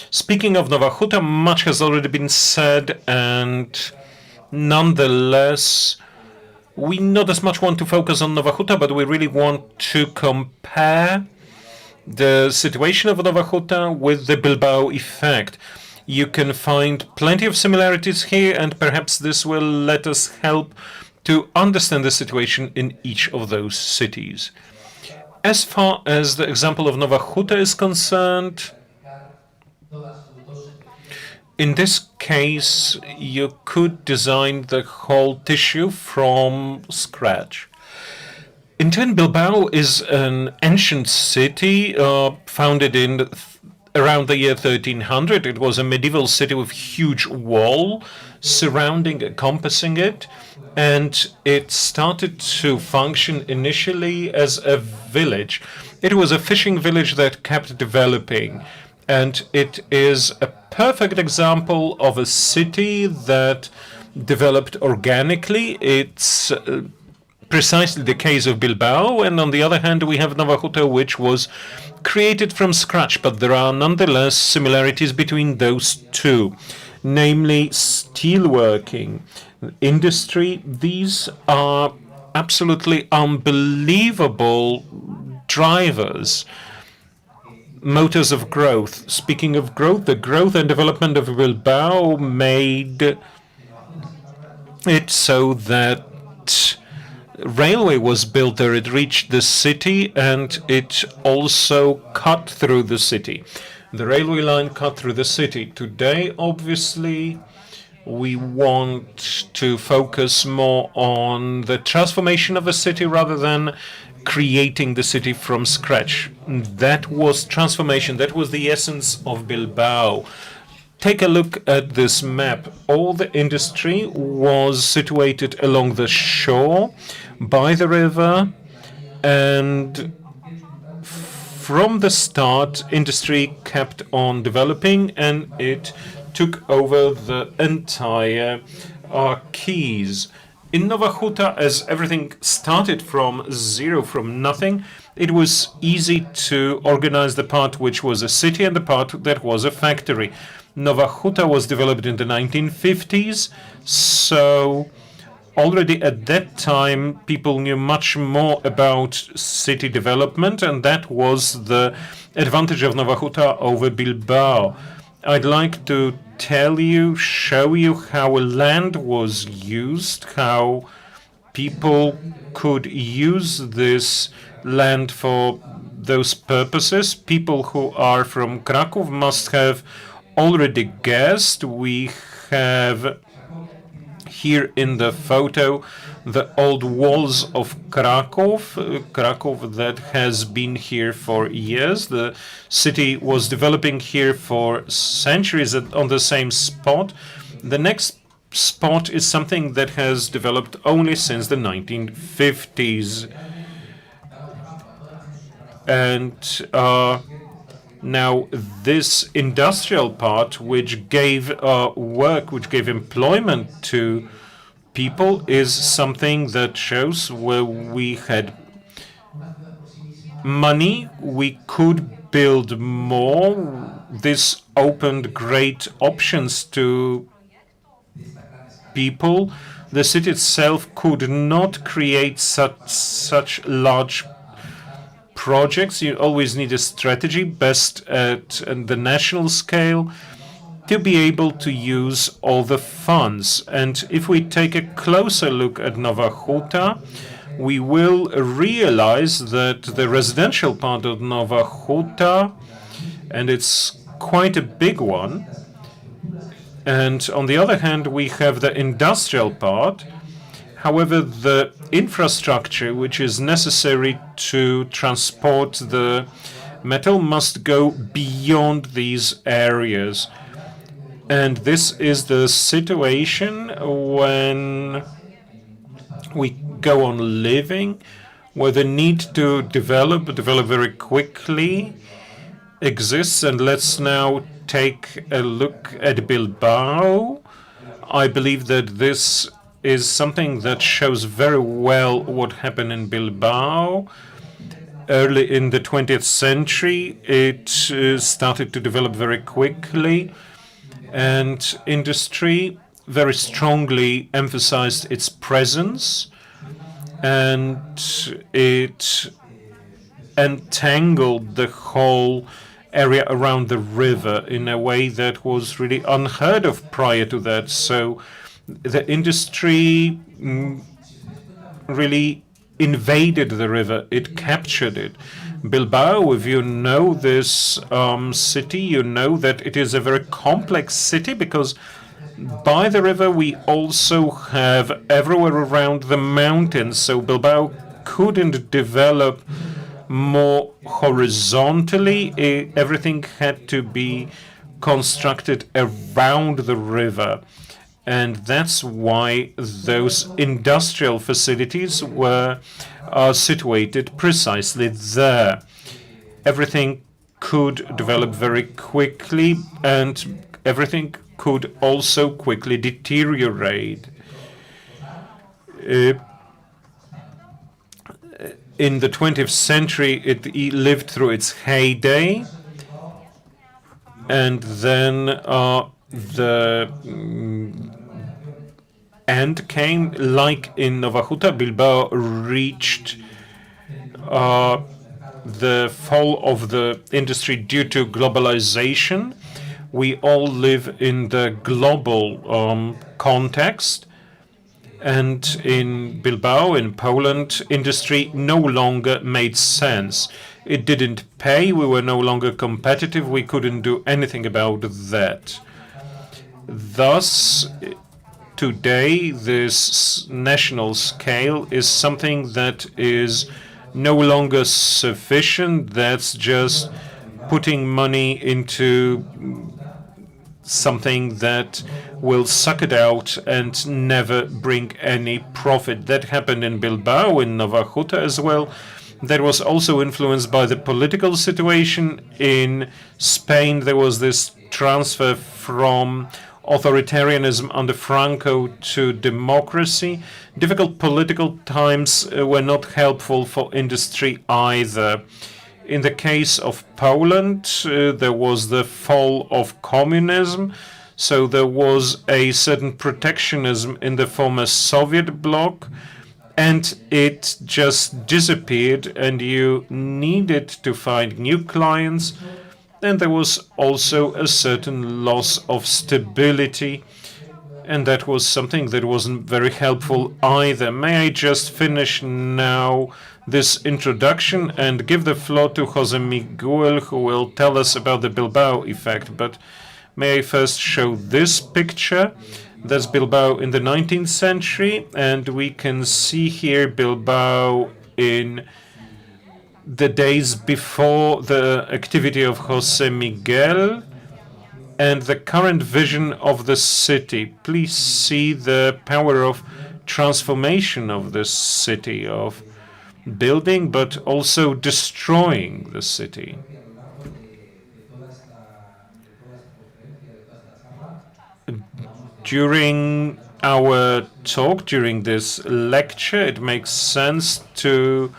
Speaking of Nowa Huta, much has already been said, and nonetheless, we not as much want to focus on Nowa Huta, but we really want to compare the situation of Nowa Huta with the Bilbao Effect. You can find plenty of similarities here, and perhaps this will let us help to understand the situation in each of those cities. As far as the example of Nowa Huta is concerned, in this case, you could design the whole tissue from scratch. In turn, Bilbao is an ancient city founded in around the year 1300. It was a medieval city with huge wall surrounding, encompassing it, and it started to function initially as a village. It was a fishing village that kept developing, and it is a perfect example of a city that developed organically. It's precisely the case of Bilbao, and on the other hand, we have Nowa Huta, which was created from scratch, but there are nonetheless similarities between those two, namely steelworking, industry. These are absolutely unbelievable drivers, motors of growth. Speaking of growth, the growth and development of Bilbao made it so that railway was built there. It reached the city and it also cut through the city. The railway line cut through the city. Today, obviously, we want to focus more on the transformation of a city rather than creating the city from scratch. That was transformation. That was the essence of Bilbao. Take a look at this map. All the industry was situated along the shore, by the river, and from the start, industry kept on developing, and it took over the entire quays. In Nowa Huta, as everything started from zero, from nothing, it was easy to organize the part which was a city and the part that was a factory. Nowa Huta was developed in the 1950s, so already at that time people knew much more about city development, and that was the advantage of Nowa Huta over Bilbao. I'd like to tell you, show you how land was used, how people could use this land for those purposes. People who are from Krakow must have already guessed. We have here in the photo the old walls of Krakow, Krakow that has been here for years. The city was developing here for centuries on the same spot. The next spot is something that has developed only since the 1950s. And now this industrial part, which gave work, which gave employment to people, is something that shows where we had money, we could build more. This opened great options to people. The city itself could not create such large projects. You always need a strategy, best at the national scale, to be able to use all the funds. And if we take a closer look at Nowa Huta, we will realize that the residential part of Nowa Huta, and it's quite a big one, and on the other hand we have the industrial part. However, the infrastructure which is necessary to transport the metal must go beyond these areas. And this is the situation when we go on living, where the need to develop very quickly exists. And let's now take a look at Bilbao. I believe that this is something that shows very well what happened in Bilbao. Early in the 20th century, it started to develop very quickly, and industry very strongly emphasized its presence, and it entangled the whole area around the river in a way that was really unheard of prior to that. So the industry really invaded the river, it captured it. Bilbao, if you know this city, you know that it is a very complex city, because by the river we also have everywhere around the mountains. So Bilbao couldn't develop more horizontally. Everything had to be constructed around the river. And that's why those industrial facilities were situated precisely there. Everything could develop very quickly, and everything could also quickly deteriorate. In the 20th century, it lived through its heyday, and then the end came. Like in Nowa Huta, Bilbao reached the fall of the industry due to globalization. We all live in the global context, And in Bilbao, in Poland, industry no longer made sense. It didn't pay, we were no longer competitive, we couldn't do anything about that. Thus, today, this national scale is something that is no longer sufficient. That's just putting money into something that will suck it out and never bring any profit. That happened in Bilbao, in Nowa Huta as well. That was also influenced by the political situation. In Spain, there was this transfer from authoritarianism under Franco to democracy. Difficult political times were not helpful for industry either. In the case of Poland, there was the fall of communism, so there was a certain protectionism in the former Soviet bloc, and it just disappeared, and you needed to find new clients, and there was also a certain loss of stability, and that was something that wasn't very helpful either. May I just finish now this introduction and give the floor to Jose Miguel, who will tell us about the Bilbao effect. But may I first show this picture? That's Bilbao in the 19th century, and we can see here Bilbao in the days before the activity of Jose Miguel and the current vision of the city. Please see the power of transformation of this city, of building but also destroying the city. During our talk, during this lecture, it makes sense to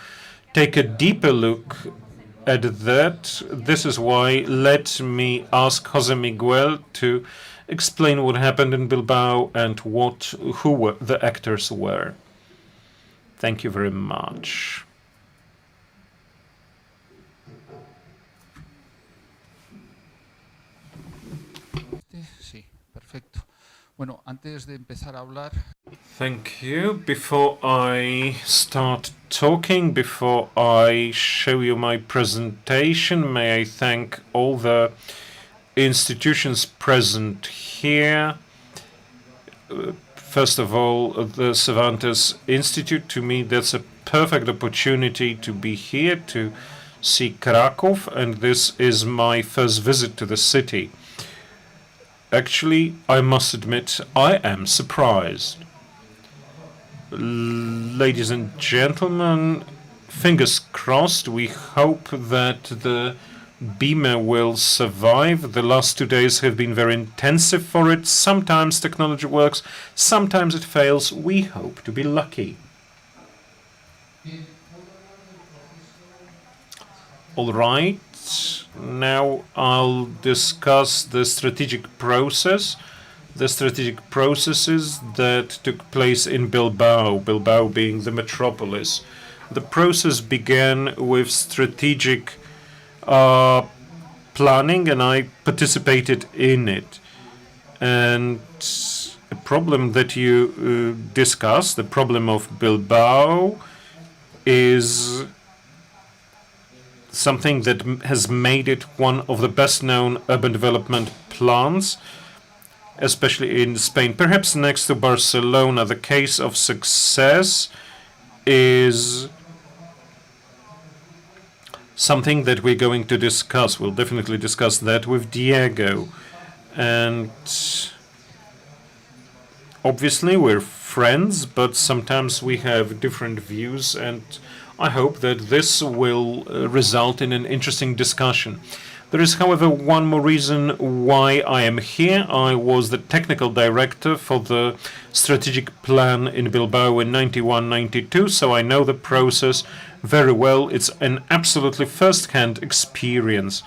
take a deeper look at that. This is why let me ask Jose Miguel to explain what happened in Bilbao and who the actors were. Thank you very much. Sí, perfecto. Bueno, antes de empezar a hablar. Thank you. Before I start talking, before I show you my presentation, may I thank all the institutions present here. First of all, the Cervantes Institute. To me, that's a perfect opportunity to be here, to see Krakow, and this is my first visit to the city. Actually, I must admit, I am surprised. Ladies and gentlemen, fingers crossed, we hope that the beamer will survive. The last 2 days have been very intensive for it. Sometimes technology works, sometimes it fails. We hope to be lucky. All right. Now I'll discuss the strategic processes that took place in Bilbao, Bilbao being the metropolis. The process began with strategic planning, and I participated in it. And a problem that you discussed, the problem of Bilbao, is something that has made it one of the best-known urban development plans, especially in Spain. Perhaps next to Barcelona, the case of success is something that we're going to discuss. We'll definitely discuss that with Diego. And obviously we're friends, but sometimes we have different views, and I hope that this will result in an interesting discussion. There is, however, one more reason why I am here. I was the technical director for the strategic plan in Bilbao in 91-92, so I know the process very well. It's an absolutely first-hand experience.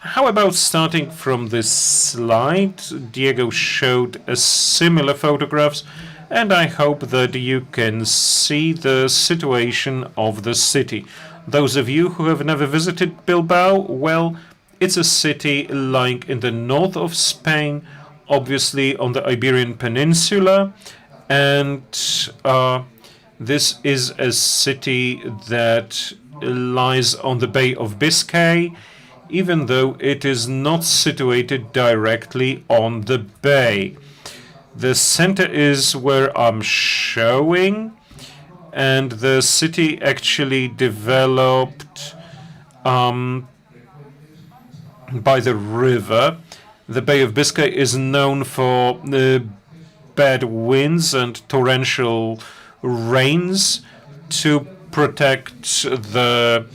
How about starting from this slide? Diego showed similar photographs, and I hope that you can see the situation of the city. Those of you who have never visited Bilbao, well, it's a city lying in the north of Spain, obviously on the Iberian Peninsula, and this is a city that lies on the Bay of Biscay, even though it is not situated directly on the bay. The center is where I'm showing, and the city actually developed by the river. The Bay of Biscay is known for bad winds and torrential rains. To protect the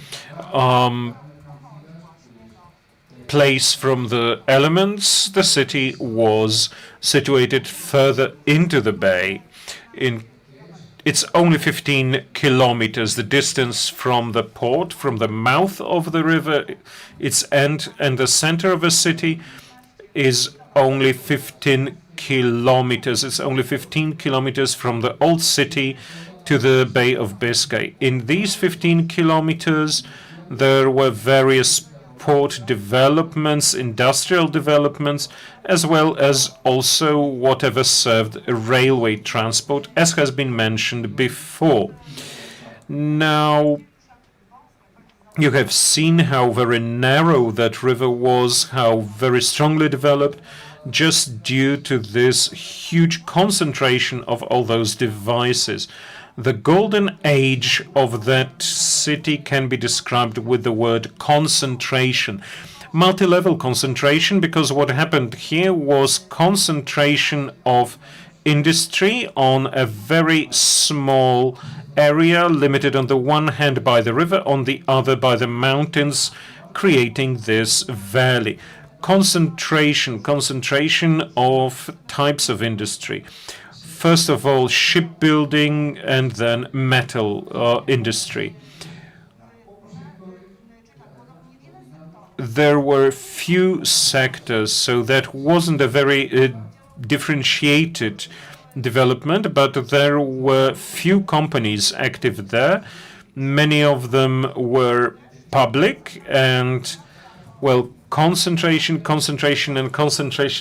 place from the elements, the city was situated further into the bay. It's only 15 kilometers, the distance from the port, from the mouth of the river, its end, and the center of the city is only 15 kilometers. It's only 15 kilometers from the old city to the Bay of Biscay. In these 15 kilometers, there were various port developments, industrial developments, as well as also whatever served railway transport, as has been mentioned before. Now, you have seen how very narrow that river was, how very strongly developed, just due to this huge concentration of all those devices. The golden age of that city can be described with the word concentration. Multi-level concentration, because what happened here was concentration of industry on a very small area, limited on the one hand by the river, on the other by the mountains, creating this valley. Concentration of types of industry. First of all, shipbuilding, and then metal industry. There were few sectors, so that wasn't a very differentiated development, but there were few companies active there. Many of them were public, and, well, concentration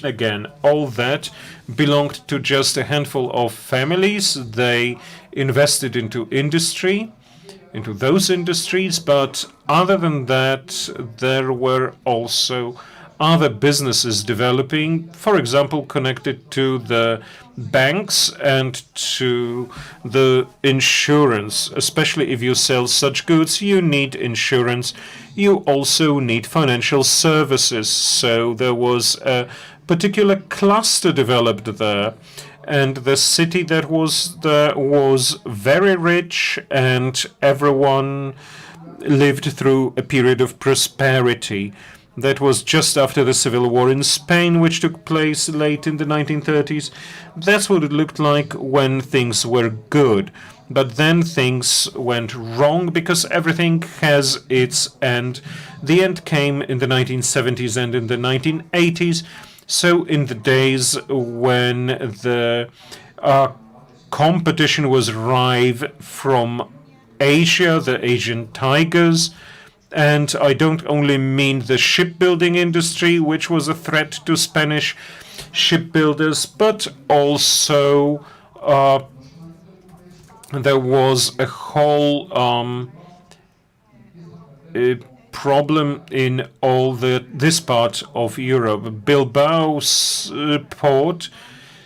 again. All that belonged to just a handful of families. They invested into industry, into those industries, but other than that, there were also other businesses developing, for example, connected to the banks and to the insurance. Especially if you sell such goods, you need insurance. You also need financial services. So there was a particular cluster developed there. And the city that was there was very rich, and everyone lived through a period of prosperity. That was just after the Civil War in Spain, which took place late in the 1930s. That's what it looked like when things were good. But then things went wrong, because everything has its end. The end came in the 1970s and in the 1980s. So in the days when the competition was rife from Asia, the Asian tigers, and I don't only mean the shipbuilding industry, which was a threat to Spanish shipbuilders, but also there was a whole problem in all this part of Europe. Bilbao's port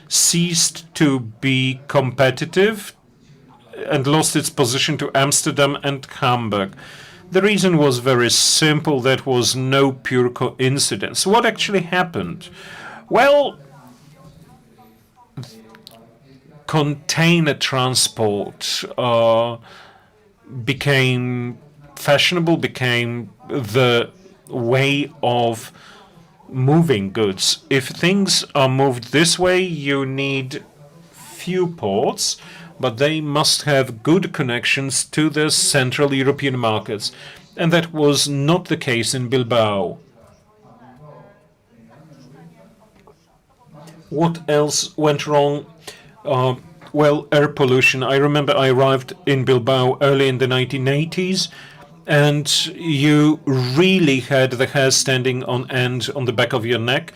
ceased to be competitive and lost its position to Amsterdam and Hamburg. The reason was very simple. That was no pure coincidence. What actually happened? Well, container transport became fashionable, became the way of moving goods. If things are moved this way, you need few ports, but they must have good connections to the Central European markets. And that was not the case in Bilbao. What else went wrong? Well, air pollution. I remember I arrived in Bilbao early in the 1980s, and you really had the hair standing on end on the back of your neck.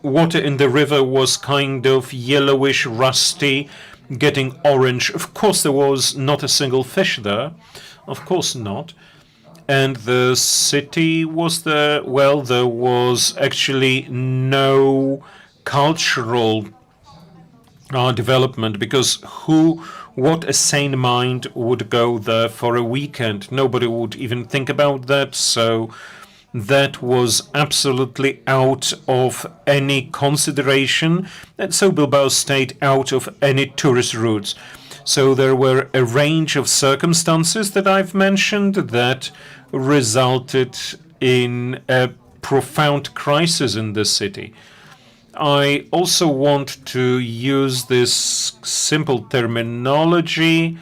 water in the river was kind of yellowish, rusty, getting orange. Of course, there was not a single fish there. Of course not. And the city was there. Well, there was actually no cultural development, because what a sane mind would go there for a weekend? Nobody would even think about that. So that was absolutely out of any consideration, and so Bilbao stayed out of any tourist routes. So there were a range of circumstances that I've mentioned that resulted in a profound crisis in the city. I also want to use this simple terminology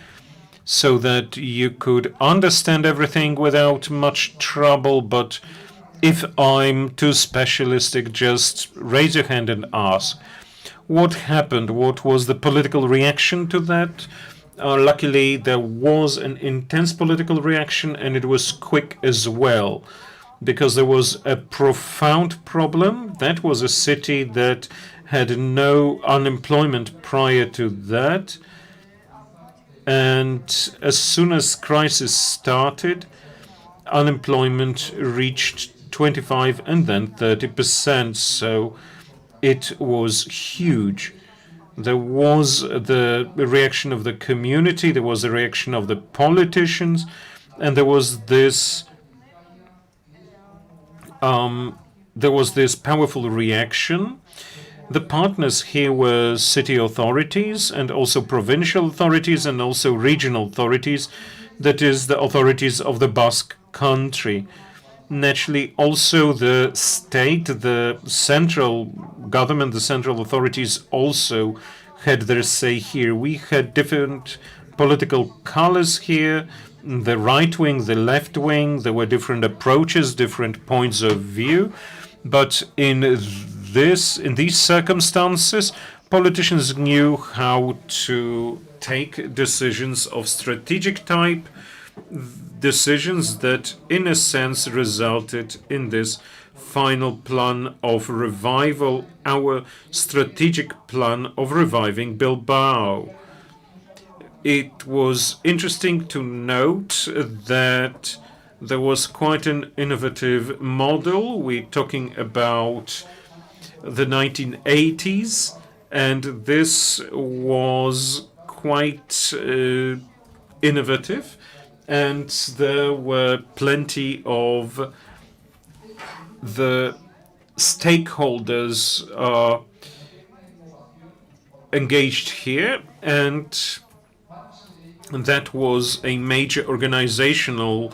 so that you could understand everything without much trouble, but if I'm too specialistic, just raise your hand and ask. What happened? What was the political reaction to that? Luckily, there was an intense political reaction, and it was quick as well, because there was a profound problem. That was a city that had no unemployment prior to that. And as soon as crisis started, unemployment reached 25 and then 30%. So it was huge. There was the reaction of the community, there was the reaction of the politicians, and there was this powerful reaction. The partners here were city authorities and also provincial authorities and also regional authorities, that is, the authorities of the Basque country. Naturally, also the state, the central government, the central authorities also had their say here. We had different political colors here, the right wing, the left wing. There were different approaches, different points of view. But in these circumstances, politicians knew how to take decisions of strategic type, decisions that in a sense resulted in this final plan of revival, our strategic plan of reviving Bilbao. It was interesting to note that there was quite an innovative model. We're talking about the 1980s, and this was quite innovative. And there were plenty of the stakeholders engaged here, and that was a major organizational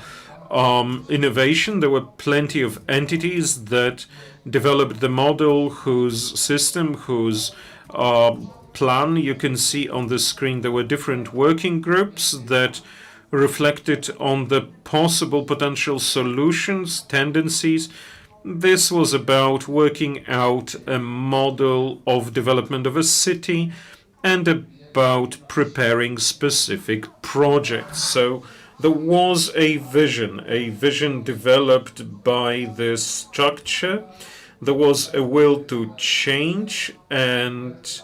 innovation. There were plenty of entities that developed the model, whose system, whose plan you can see on the screen. There were different working groups that reflected on the possible potential solutions, tendencies. This was about working out a model of development of a city and about preparing specific projects. So there was a vision developed by this structure. There was a will to change, and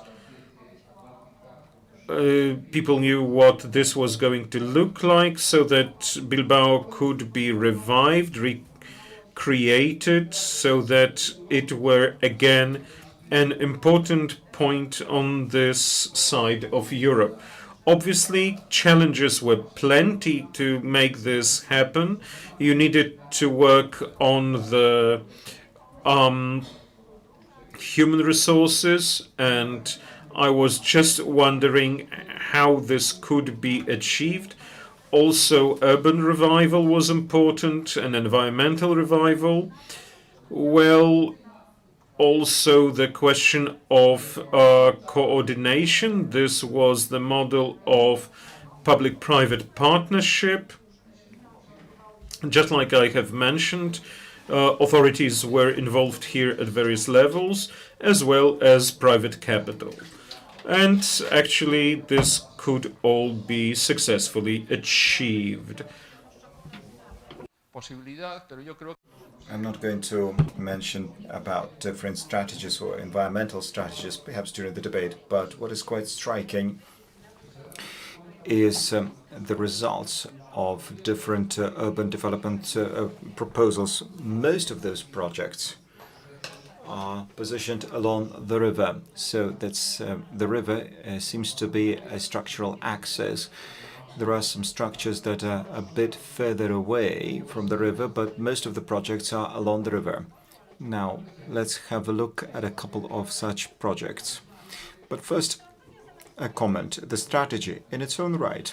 people knew what this was going to look like, so that Bilbao could be revived, recreated, so that it were again an important point on this side of Europe. Obviously, challenges were plenty to make this happen. You needed to work on the human resources, and I was just wondering how this could be achieved. Also, urban revival was important, and environmental revival. Well, also the question of coordination. This was the model of public-private partnership. Just like I have mentioned, authorities were involved here at various levels, as well as private capital. And actually, this could all be successfully achieved. posibilidad, pero yo creo. I'm not going to mention about different strategies or environmental strategies, perhaps during the debate, but what is quite striking is the results of different urban development proposals. Most of those projects are positioned along the river, so that's the river seems to be a structural axis. There are some structures that are a bit further away from the river, but most of the projects are along the river. Now, let's have a look at a couple of such projects. But first, a comment. The strategy in its own right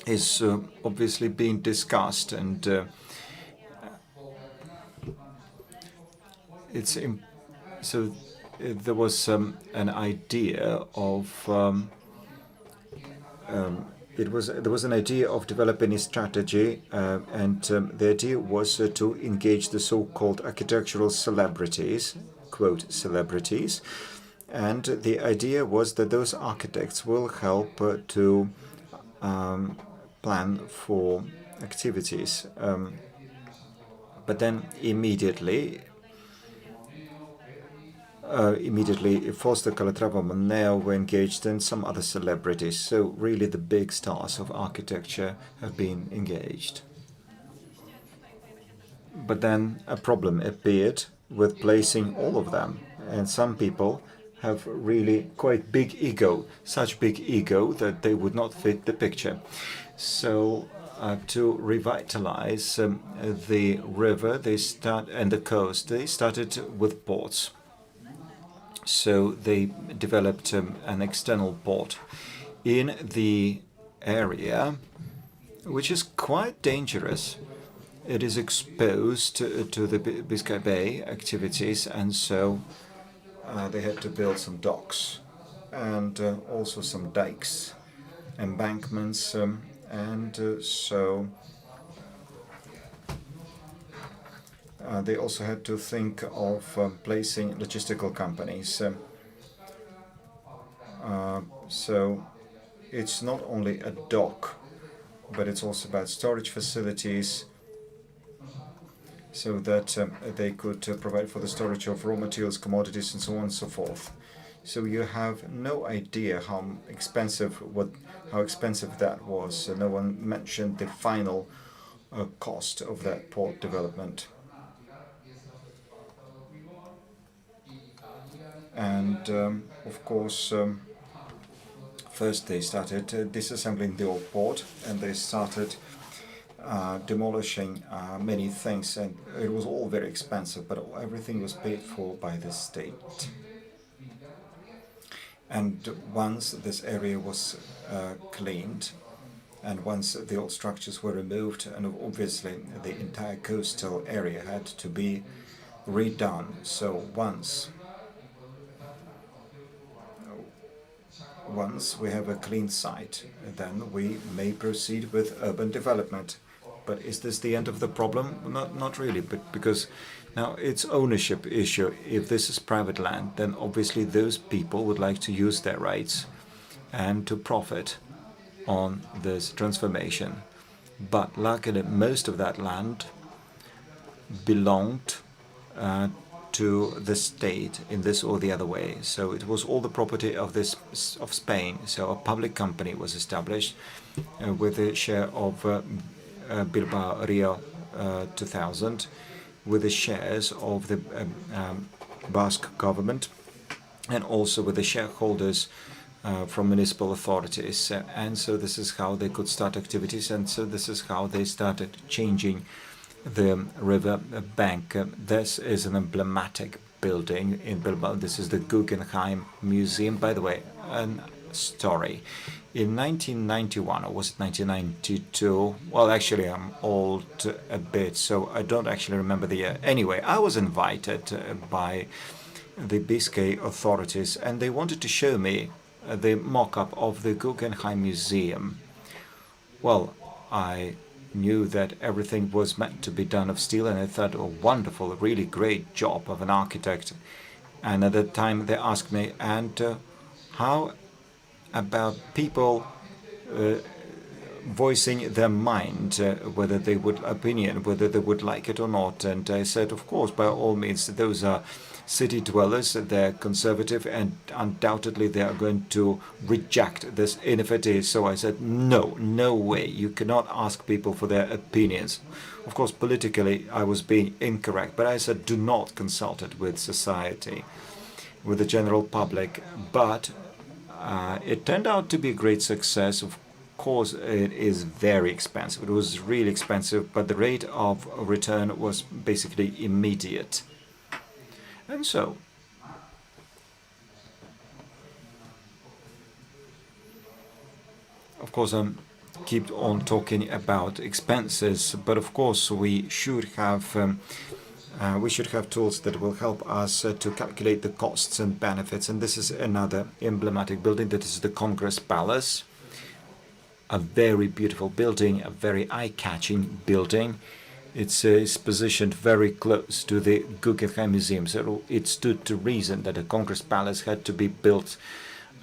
is obviously being discussed, and there was an idea of there was an idea of developing a strategy, and the idea was to engage the so-called architectural celebrities, quote celebrities, and the idea was that those architects will help to plan for activities. But then immediately Foster Calatrava Moneo were engaged, and some other celebrities. So really the big stars of architecture have been engaged. But then a problem appeared with placing all of them, and some people have really quite big ego, such big ego that they would not fit the picture. So to revitalize the river and the coast, they started with ports. So they developed an external port in the area, which is quite dangerous. It is exposed to the Biscay Bay activities, and so they had to build some docks and also some dikes, embankments, and so they also had to think of placing logistical companies. So it's not only a dock, but it's also about storage facilities, so that they could provide for the storage of raw materials, commodities, and so on and so forth. So you have no idea how expensive that was. No one mentioned the final cost of that port development. And of course, first they started disassembling the old port, and they started demolishing many things, and it was all very expensive, but everything was paid for by the state. And once this area was cleaned, and once the old structures were removed, and obviously the entire coastal area had to be redone. So once we have a clean site, then we may proceed with urban development. But is this the end of the problem? Not really, but because now it's ownership issue. If this is private land, then obviously those people would like to use their rights and to profit on this transformation. But luckily, most of that land belonged to the state in this or the other way. So it was all the property of Spain. So a public company was established with a share of Bilbao Rio 2000, with the shares of the Basque government, and also with the shareholders from municipal authorities. And so this is how they could start activities, and so this is how they started changing the river bank. This is an emblematic building in Bilbao. This is the Guggenheim Museum. By the way, a story. In 1991, or was it 1992? Well, actually, I'm old a bit, so I don't actually remember the year. Anyway, I was invited by the Biscay authorities, and they wanted to show me the mock-up of the Guggenheim Museum. Well, I knew that everything was meant to be done of steel, and I thought, oh, wonderful, a really great job of an architect. And at that time, they asked me, and how about people voicing their mind, whether they would like it or not. And I said, of course, by all means, those are city dwellers, they're conservative, and undoubtedly they are going to reject this innovative. So I said, no, no way. You cannot ask people for their opinions. Of course, politically, I was being incorrect, but I said, do not consult it with society, with the general public. But it turned out to be a great success. Of course, it is very expensive. It was really expensive, but the rate of return was basically immediate. And so, of course, keep on talking about expenses, but of course we should have tools that will help us to calculate the costs and benefits. And this is another emblematic building. That is the Congress Palace, a very beautiful building, a very eye-catching building. It's positioned very close to the Guggenheim Museum, so it stood to reason that the Congress Palace had to be built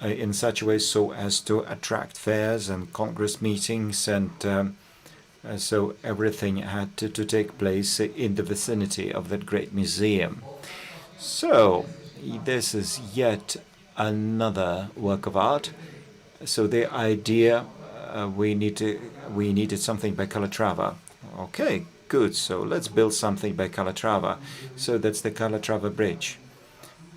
in such a way so as to attract fairs and Congress meetings, and so everything had to take place in the vicinity of that great museum. So this is yet another work of art. So the idea, we needed something by Calatrava. Okay, good. So let's build something by Calatrava. So that's the Calatrava Bridge.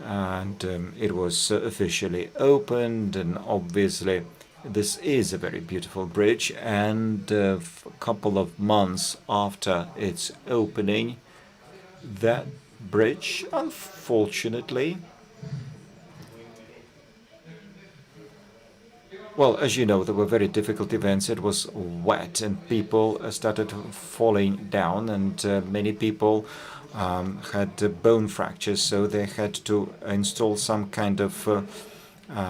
And it was officially opened, and obviously this is a very beautiful bridge. And a couple of months after its opening, that bridge, unfortunately, well, as you know, there were very difficult events. It was wet, and people started falling down, and many people had bone fractures, so they had to install some kind of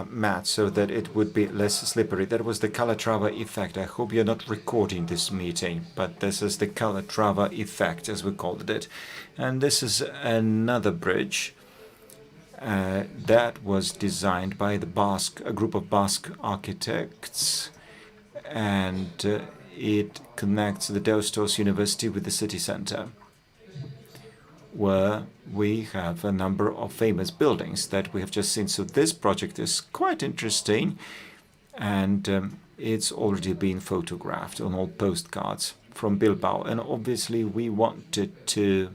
mat so that it would be less slippery. That was the Calatrava effect. I hope you're not recording this meeting, but this is the Calatrava effect, as we called it. And this is another bridge that was designed by a group of Basque architects, and it connects the Deusto's University with the city center, where we have a number of famous buildings that we have just seen. So this project is quite interesting, and it's already been photographed on all postcards from Bilbao. And obviously we wanted to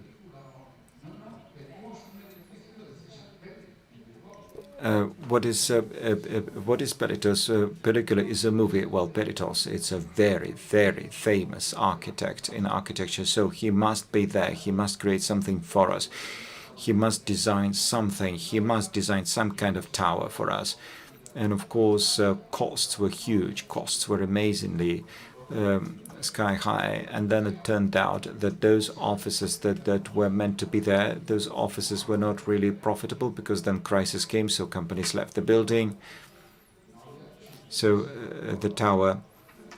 what is Peritos? Pellicola is a movie. Well, Peritos, it's a very, very famous architect in architecture, so he must be there. He must create something for us. He must design something. He must design some kind of tower for us. And of course, costs were huge. Costs were amazingly sky high. And then it turned out that those offices that were meant to be there, those offices were not really profitable, because then crisis came, so companies left the building. So the tower,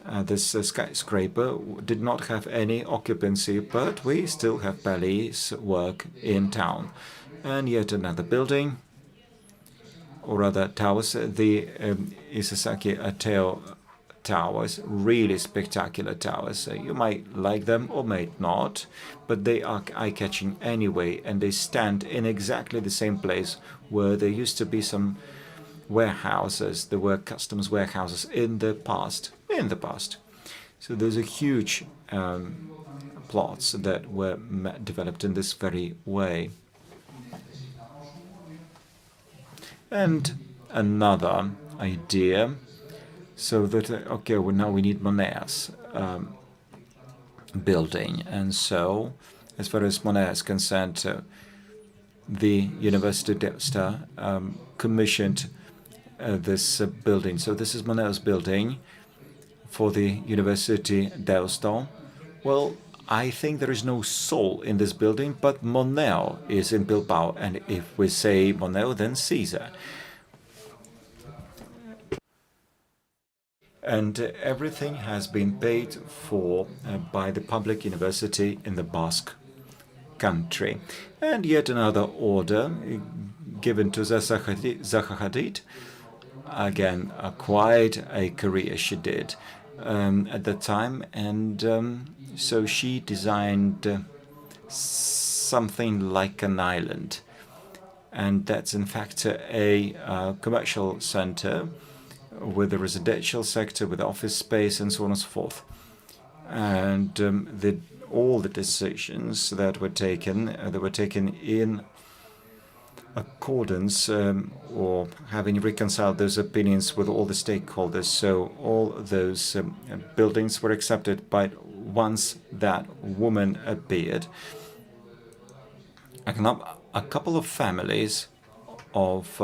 this skyscraper, did not have any occupancy, but we still have Ballet's work in town. And yet another building, or rather towers, the Isesaki Ateo towers, really spectacular towers. You might like them or might not, but they are eye-catching anyway, and they stand in exactly the same place where there used to be some warehouses. There were customs warehouses in the past. So those are huge plots that were developed in this very way. And another idea, so that, okay, well, now we need Monet's building. And so, as far as Monet is concerned, the University d'Eusta commissioned this building. So this is Monet's building for the University d'Eusta. Well, I think there is no soul in this building, but Monet is in Bilbao. And if we say Monet, then Caesar. And everything has been paid for by the public university in the Basque country. And yet another order given to Zaha Hadid. Again, quite a career she did. at that time, and so she designed something like an island, and that's in fact a commercial center with a residential sector, with office space, and so on and so forth. And all the decisions that were taken in accordance or having reconciled those opinions with all the stakeholders. So all those buildings were accepted, but once that woman appeared, a couple of families of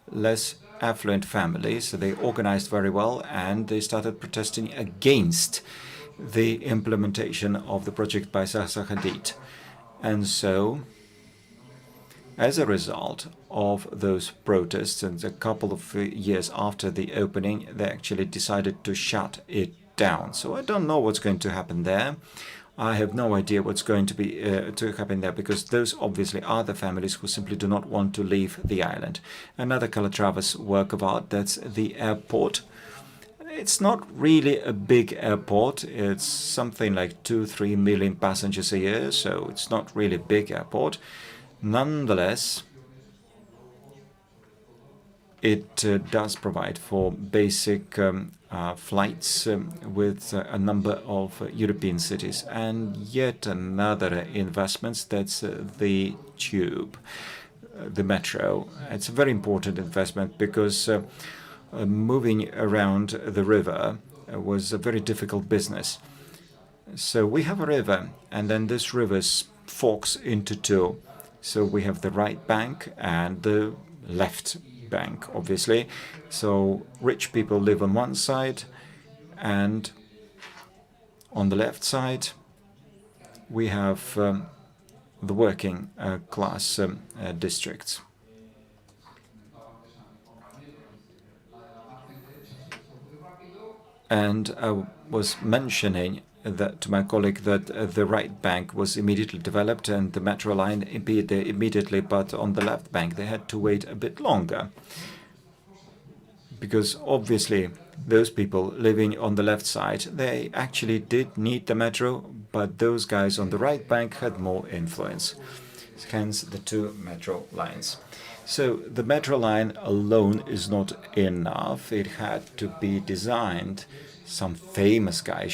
less affluent families, they organized very well, and they started protesting against the implementation of the project by Zaha Hadid. And so, as a result of those protests, and a couple of years after the opening, they actually decided to shut it down. So I don't know what's going to happen there. I have no idea what's going to be to happen there, because those obviously are the families who simply do not want to leave the island. Another Calatravas work of art, that's the airport. It's not really a big airport. It's something like 2-3 million passengers a year, so it's not really a big airport. Nonetheless, it does provide for basic flights with a number of European cities. And yet another investment, that's the tube, the metro. It's a very important investment because moving around the river was a very difficult business. So we have a river, and then this river forks into two. So we have the right bank and the left bank, obviously. So rich people live on one side, and on the left side we have the working class districts. And I was mentioning that to my colleague that the right bank was immediately developed and the metro line appeared immediately, but on the left bank they had to wait a bit longer, because obviously those people living on the left side, they actually did need the metro, but those guys on the right bank had more influence. Hence the two metro lines. So the metro line alone is not enough. It had to be designed. Some famous guy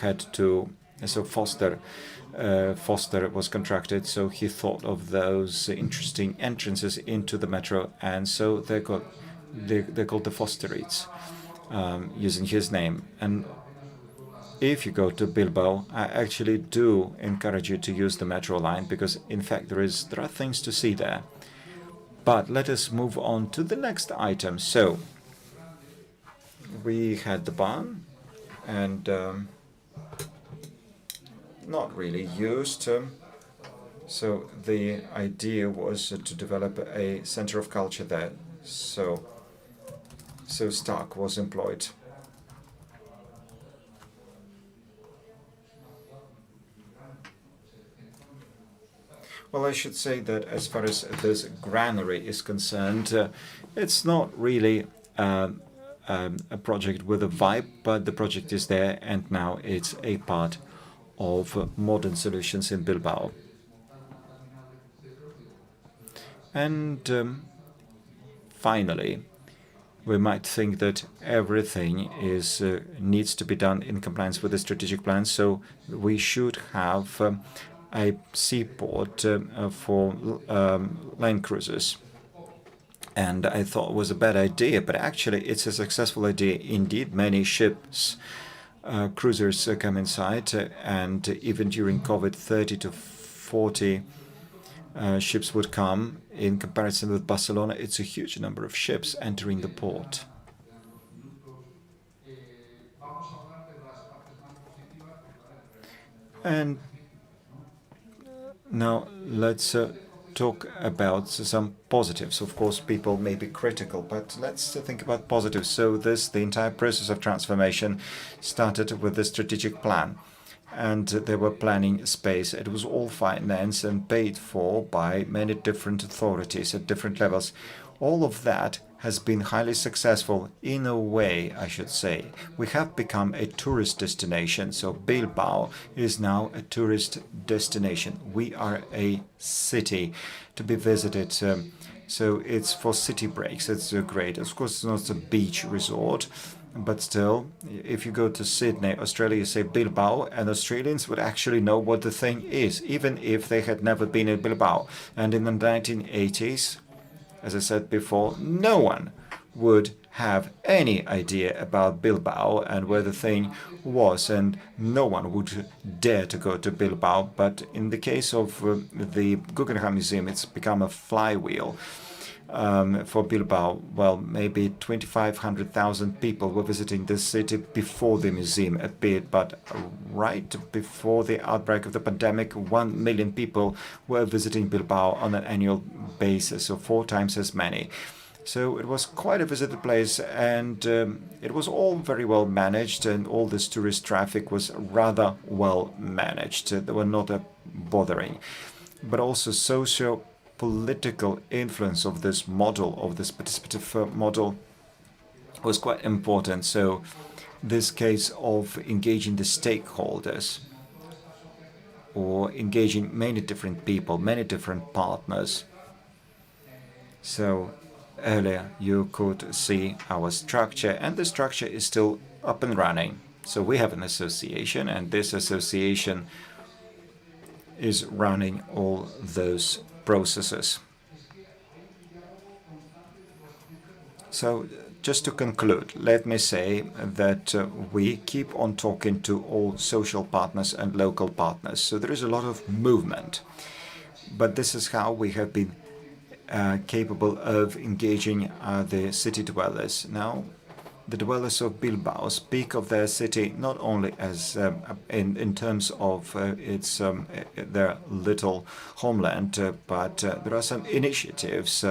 had to. So Foster was contracted. So he thought of those interesting entrances into the metro, and so they're called the Fosterites, using his name. And if you go to Bilbao, I actually do encourage you to use the metro line, because in fact there are things to see there. But let us move on to the next item. So we had the barn, and not really used. So the idea was to develop a center of culture there. So Stark was employed. Well, I should say that as far as this granary is concerned, it's not really a project with a vibe, but the project is there, and now it's a part of modern solutions in Bilbao. And finally, we might think that everything needs to be done in compliance with the strategic plan, so we should have a seaport for land cruisers. And I thought it was a bad idea, but actually it's a successful idea indeed. Many ships, cruisers come inside, and even during COVID, 30 to 40 ships would come. In comparison with Barcelona, it's a huge number of ships entering the port. And now let's talk about some positives. Of course, people may be critical, but let's think about positives. So the entire process of transformation started with the strategic plan, and they were planning space. It was all financed and paid for by many different authorities at different levels. All of that has been highly successful in a way, I should say. We have become a tourist destination, so Bilbao is now a tourist destination. We are a city to be visited, so it's for city breaks. It's great. Of course, it's not a beach resort, but still, if you go to Sydney, Australia, you say Bilbao, and Australians would actually know what the thing is, even if they had never been in Bilbao. And in the 1980s, as I said before, no one would have any idea about Bilbao and where the thing was, and no one would dare to go to Bilbao. But in the case of the Guggenheim Museum, it's become a flywheel. For Bilbao, well, maybe 2,500,000 people were visiting this city before the museum appeared, but right before the outbreak of the pandemic, 1 million people were visiting Bilbao on an annual basis, so 4 times as many. So it was quite a visited place, and it was all very well managed, and all this tourist traffic was rather well managed. They were not bothering, but also socio-political influence of this model, of this participative model, was quite important. So this case of engaging the stakeholders, or engaging many different people, many different partners. So earlier you could see our structure, and the structure is still up and running. So we have an association, and this association is running all those processes. So just to conclude, let me say that we keep on talking to all social partners and local partners. So there is a lot of movement, but this is how we have been capable of engaging the city dwellers. Now, the dwellers of Bilbao speak of their city not only as in terms of their little homeland, but there are some initiatives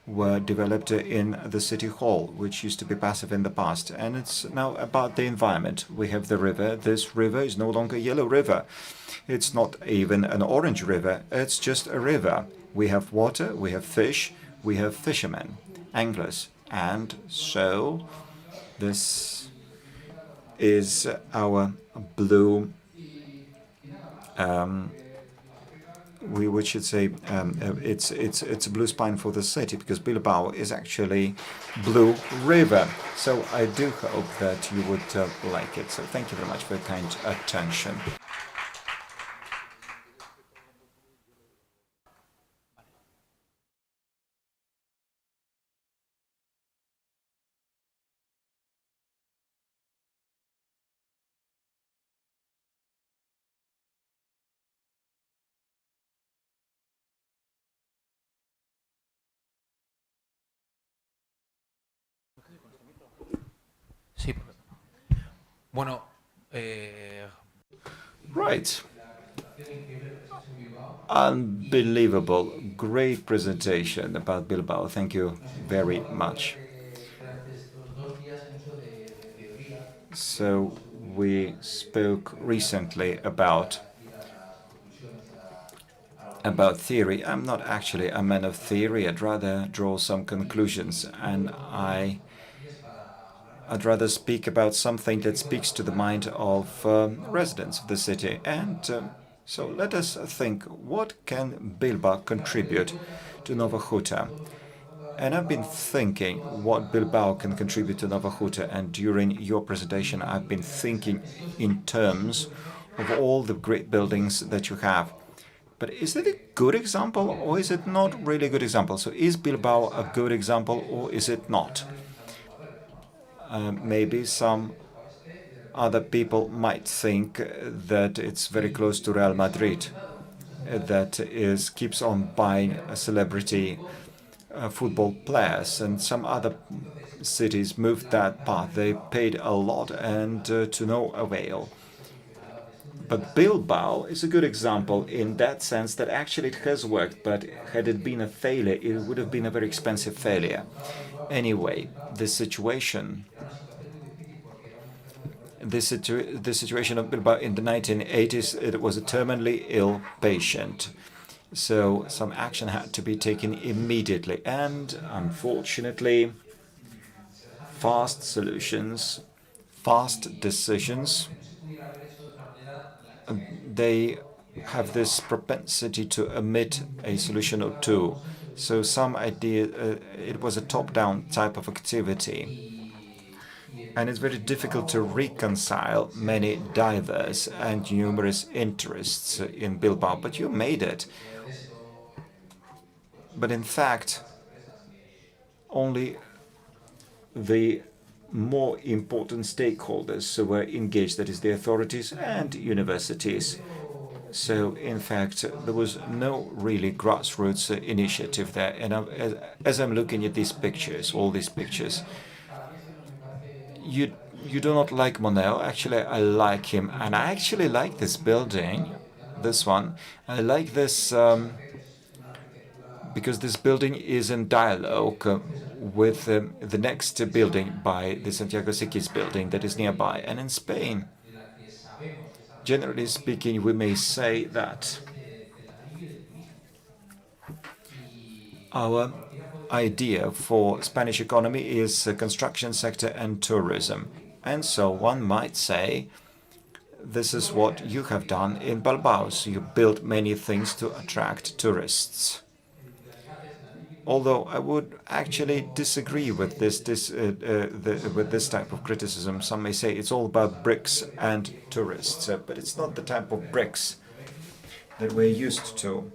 were developed in the city hall, which used to be passive in the past, and it's now about the environment. We have the river. This river is no longer a yellow river. It's not even an orange river. It's just a river. We have water, we have fish, we have fishermen, anglers, and so this is our blue, we should say it's a blue spine for the city, because Bilbao is actually blue river. So I do hope that you would like it. So thank you very much for your kind attention. Sí. Bueno, Right. Unbelievable. Great presentation about Bilbao. Thank you very much. So we spoke recently about theory. I'm not actually a man of theory. I'd rather draw some conclusions, and I'd rather speak about something that speaks to the mind of residents of the city. And so let us think, what can Bilbao contribute to Nowa Huta? And I've been thinking what Bilbao can contribute to Nowa Huta, and during your presentation I've been thinking in terms of all the great buildings that you have. But is it a good example, or is it not really a good example? So is Bilbao a good example, or is it not? Maybe some other people might think that it's very close to Real Madrid, that keeps on buying celebrity football players, and some other cities moved that path. They paid a lot and to no avail. But Bilbao is a good example in that sense that actually it has worked, but had it been a failure, it would have been a very expensive failure. Anyway, the situation of Bilbao in the 1980s, it was a terminally ill patient. So some action had to be taken immediately, and unfortunately fast solutions, fast decisions. They have this propensity to omit a solution or two. So some idea, it was a top-down type of activity. And it's very difficult to reconcile many diverse and numerous interests in Bilbao, but you made it. But in fact, only the more important stakeholders were engaged, that is the authorities and universities. So in fact, there was no really grassroots initiative there. And as I'm looking at these pictures, all these pictures, you do not like Monet. Actually, I like him, and I actually like this building, this one. I like this because this building is in dialogue with the next building by the Santiago Siquis building that is nearby. And in Spain, generally speaking, we may say that our idea for Spanish economy is the construction sector and tourism. And so one might say this is what you have done in Bilbao. So you built many things to attract tourists. Although I would actually disagree with with this type of criticism. Some may say it's all about bricks and tourists, but it's not the type of bricks that we're used to.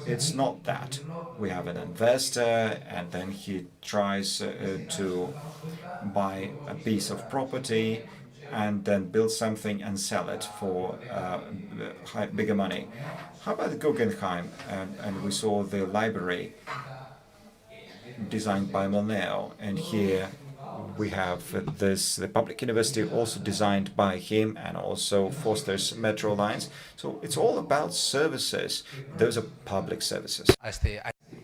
It's not that. We have an investor and then he tries to buy a piece of property and then build something and sell it for bigger money. How about the Guggenheim? And we saw the library designed by Monet, and here we have the public university also designed by him, and also Foster's metro lines. So it's all about services. Those are public services.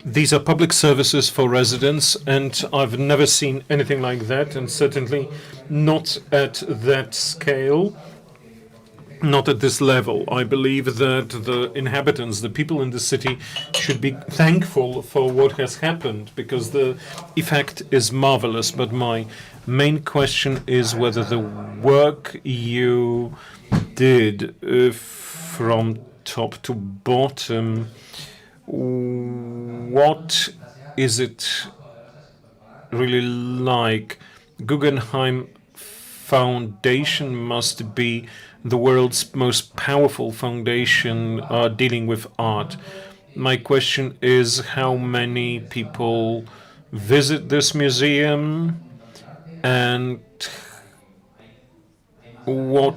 These are public services for residents, and I've never seen anything like that, and certainly not at that scale, not at this level. I believe that the inhabitants, the people in the city, should be thankful for what has happened, because the effect is marvelous. But my main question is whether the work you did from top to bottom, what is it really like? Guggenheim Foundation must be the world's most powerful foundation dealing with art. My question is, how many people visit this museum, and what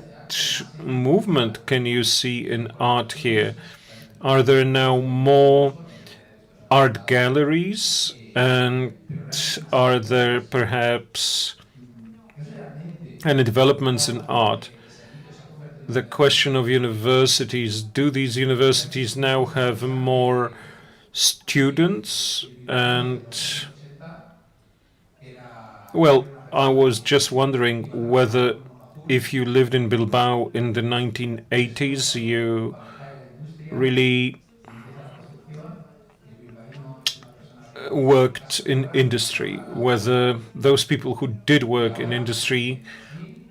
movement can you see in art here? Are there now more art galleries, and are there perhaps any developments in art? The question of universities, do these universities now have more students? And well, I was just wondering whether if you lived in Bilbao in the 1980s, you really worked in industry, whether those people who did work in industry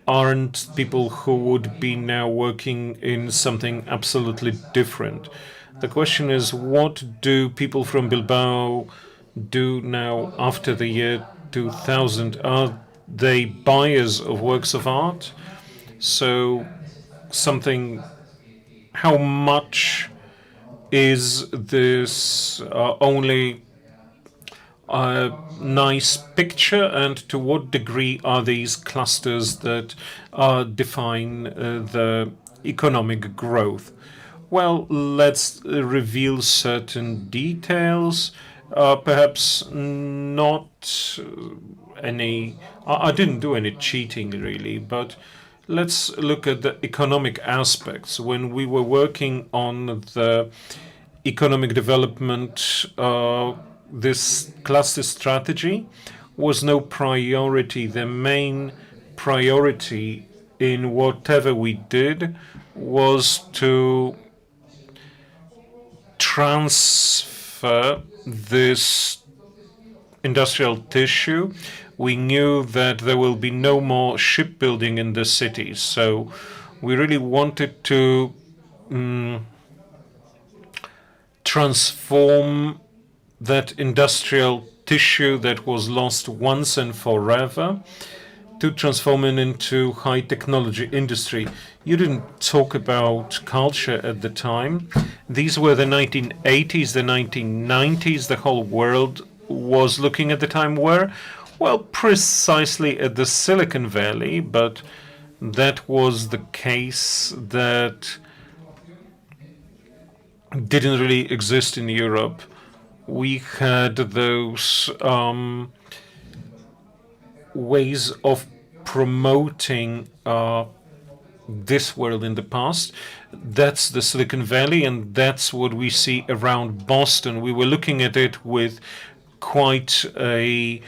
aren't people who would be now working in something absolutely different. The question is, what do people from Bilbao do now after the year 2000? Are they buyers of works of art? So something, how much is this only a nice picture, and to what degree are these clusters that define the economic growth? Well, let's reveal certain details. Perhaps not any. I didn't do any cheating really, but let's look at the economic aspects. When we were working on the economic development, this cluster strategy was no priority. The main priority in whatever we did was to transfer this industrial tissue We knew that there will be no more shipbuilding in the city, so we really wanted to transform that industrial tissue that was lost once and forever, to transform it into high technology industry. You didn't talk about culture at the time. These were the 1980s, the 1990s. The whole world was looking at the time where, well, precisely at the Silicon Valley, but that was the case that didn't really exist in Europe. We had those ways of promoting this world in the past. That's the Silicon Valley, and that's what we see around Boston. We were looking at it with quite a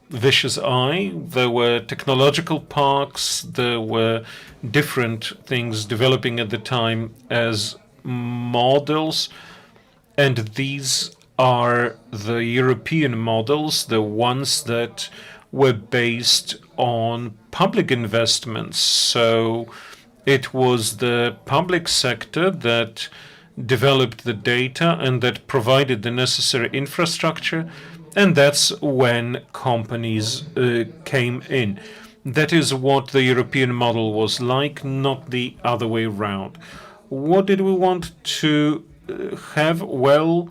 vicious eye. There were technological parks, there were different things developing at the time as models, and these are the European models, the ones that were based on public investments. So it was the public sector that developed the data and that provided the necessary infrastructure, and that's when companies came in. That is what the European model was like, not the other way around. What did we want to have? Well,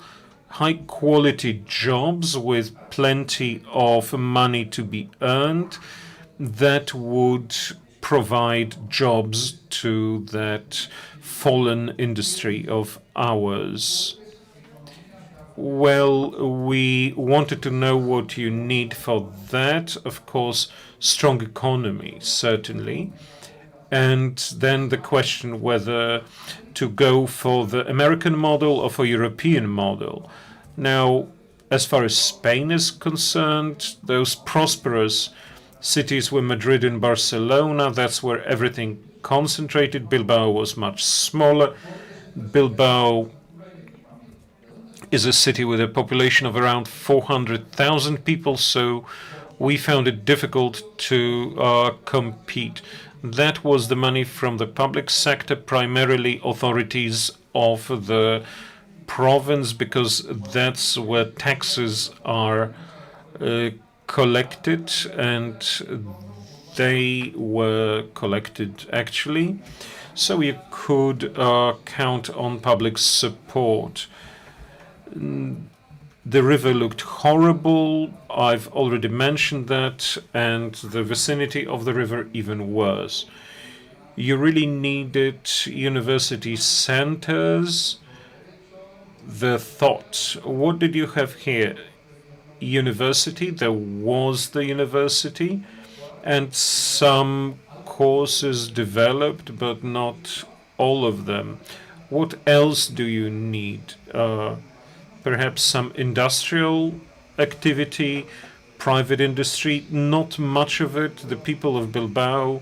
high quality jobs with plenty of money to be earned that would provide jobs to that fallen industry of ours. Well, we wanted to know what you need for that. Of course, strong economy, certainly. And then the question whether to go for the American model or for European model. Now, as far as Spain is concerned, those prosperous cities were Madrid and Barcelona. That's where everything concentrated. Bilbao was much smaller. Bilbao is a city with a population of around 400,000 people, so we found it difficult to compete. That was the money from the public sector, primarily authorities of the province, because that's where taxes are collected, and they were collected actually. So you could count on public support. The river looked horrible. I've already mentioned that, and the vicinity of the river even worse. You really needed university centers. The thought, what did you have here? University, there was the university, and some courses developed, but not all of them. What else do you need? Perhaps some industrial activity, private industry, not much of it. The people of Bilbao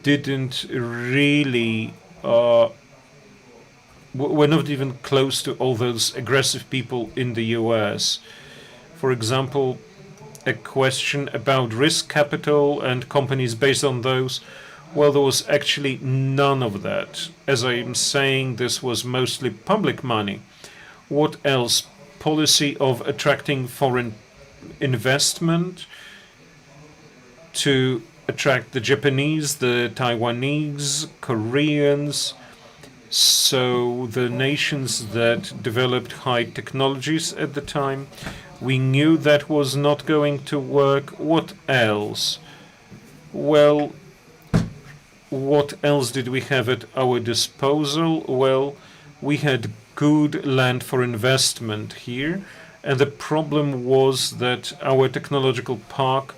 didn't really, were not even close to all those aggressive people in the US. For example, a question about risk capital and companies based on those. Well, there was actually none of that. As I'm saying, this was mostly public money. What else? Policy of attracting foreign investment to attract the Japanese, the Taiwanese, Koreans. So the nations that developed high technologies at the time. We knew that was not going to work. What else? Well, what else did we have at our disposal? Well, we had good land for investment here, and the problem was that our technological park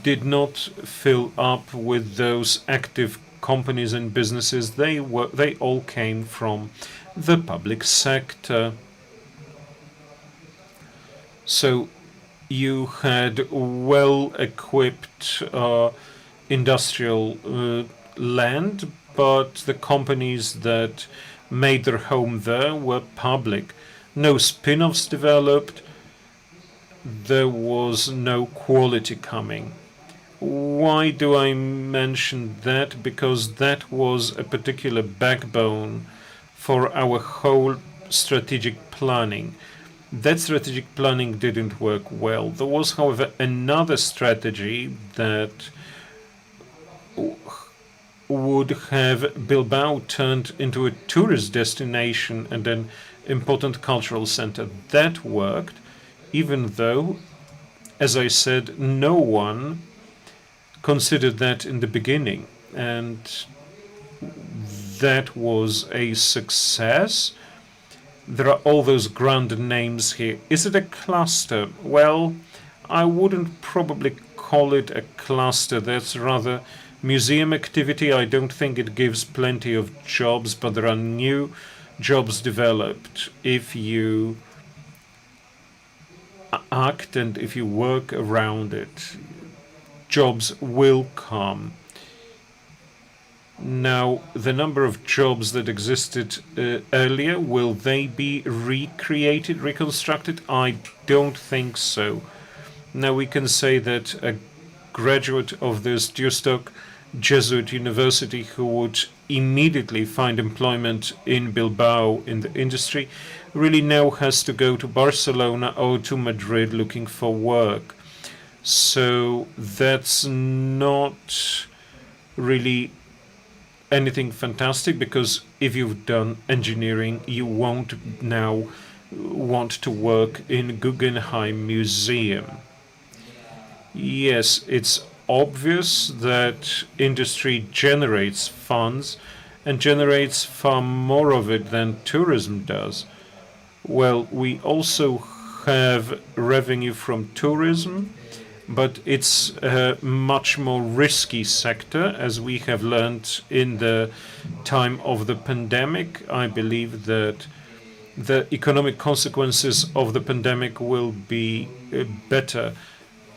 did not fill up with those active companies and businesses. They all came from the public sector. So you had well-equipped industrial land, but the companies that made their home there were public. No spin-offs developed. there was no quality coming. Why do I mention that? Because that was a particular backbone for our whole strategic planning. That strategic planning didn't work well. There was, however, another strategy that would have Bilbao turned into a tourist destination and an important cultural center. That worked, even though, as I said, no one considered that in the beginning. And that was a success. There are all those grand names here. Is it a cluster? Well, I wouldn't probably call it a cluster. That's rather museum activity. I don't think it gives plenty of jobs, but there are new jobs developed. If you act and if you work around it, jobs will come. Now, the number of jobs that existed earlier, will they be recreated, reconstructed? I don't think so. Now we can say that a graduate of this Dustock Jesuit University who would immediately find employment in Bilbao in the industry really now has to go to Barcelona or to Madrid looking for work. So that's not really anything fantastic, because if you've done engineering, you won't now want to work in Guggenheim Museum. Yes, it's obvious that industry generates funds and generates far more of it than tourism does. Well, we also have revenue from tourism, but it's a much more risky sector, as we have learned in the time of the pandemic. I believe that the economic consequences of the pandemic will be better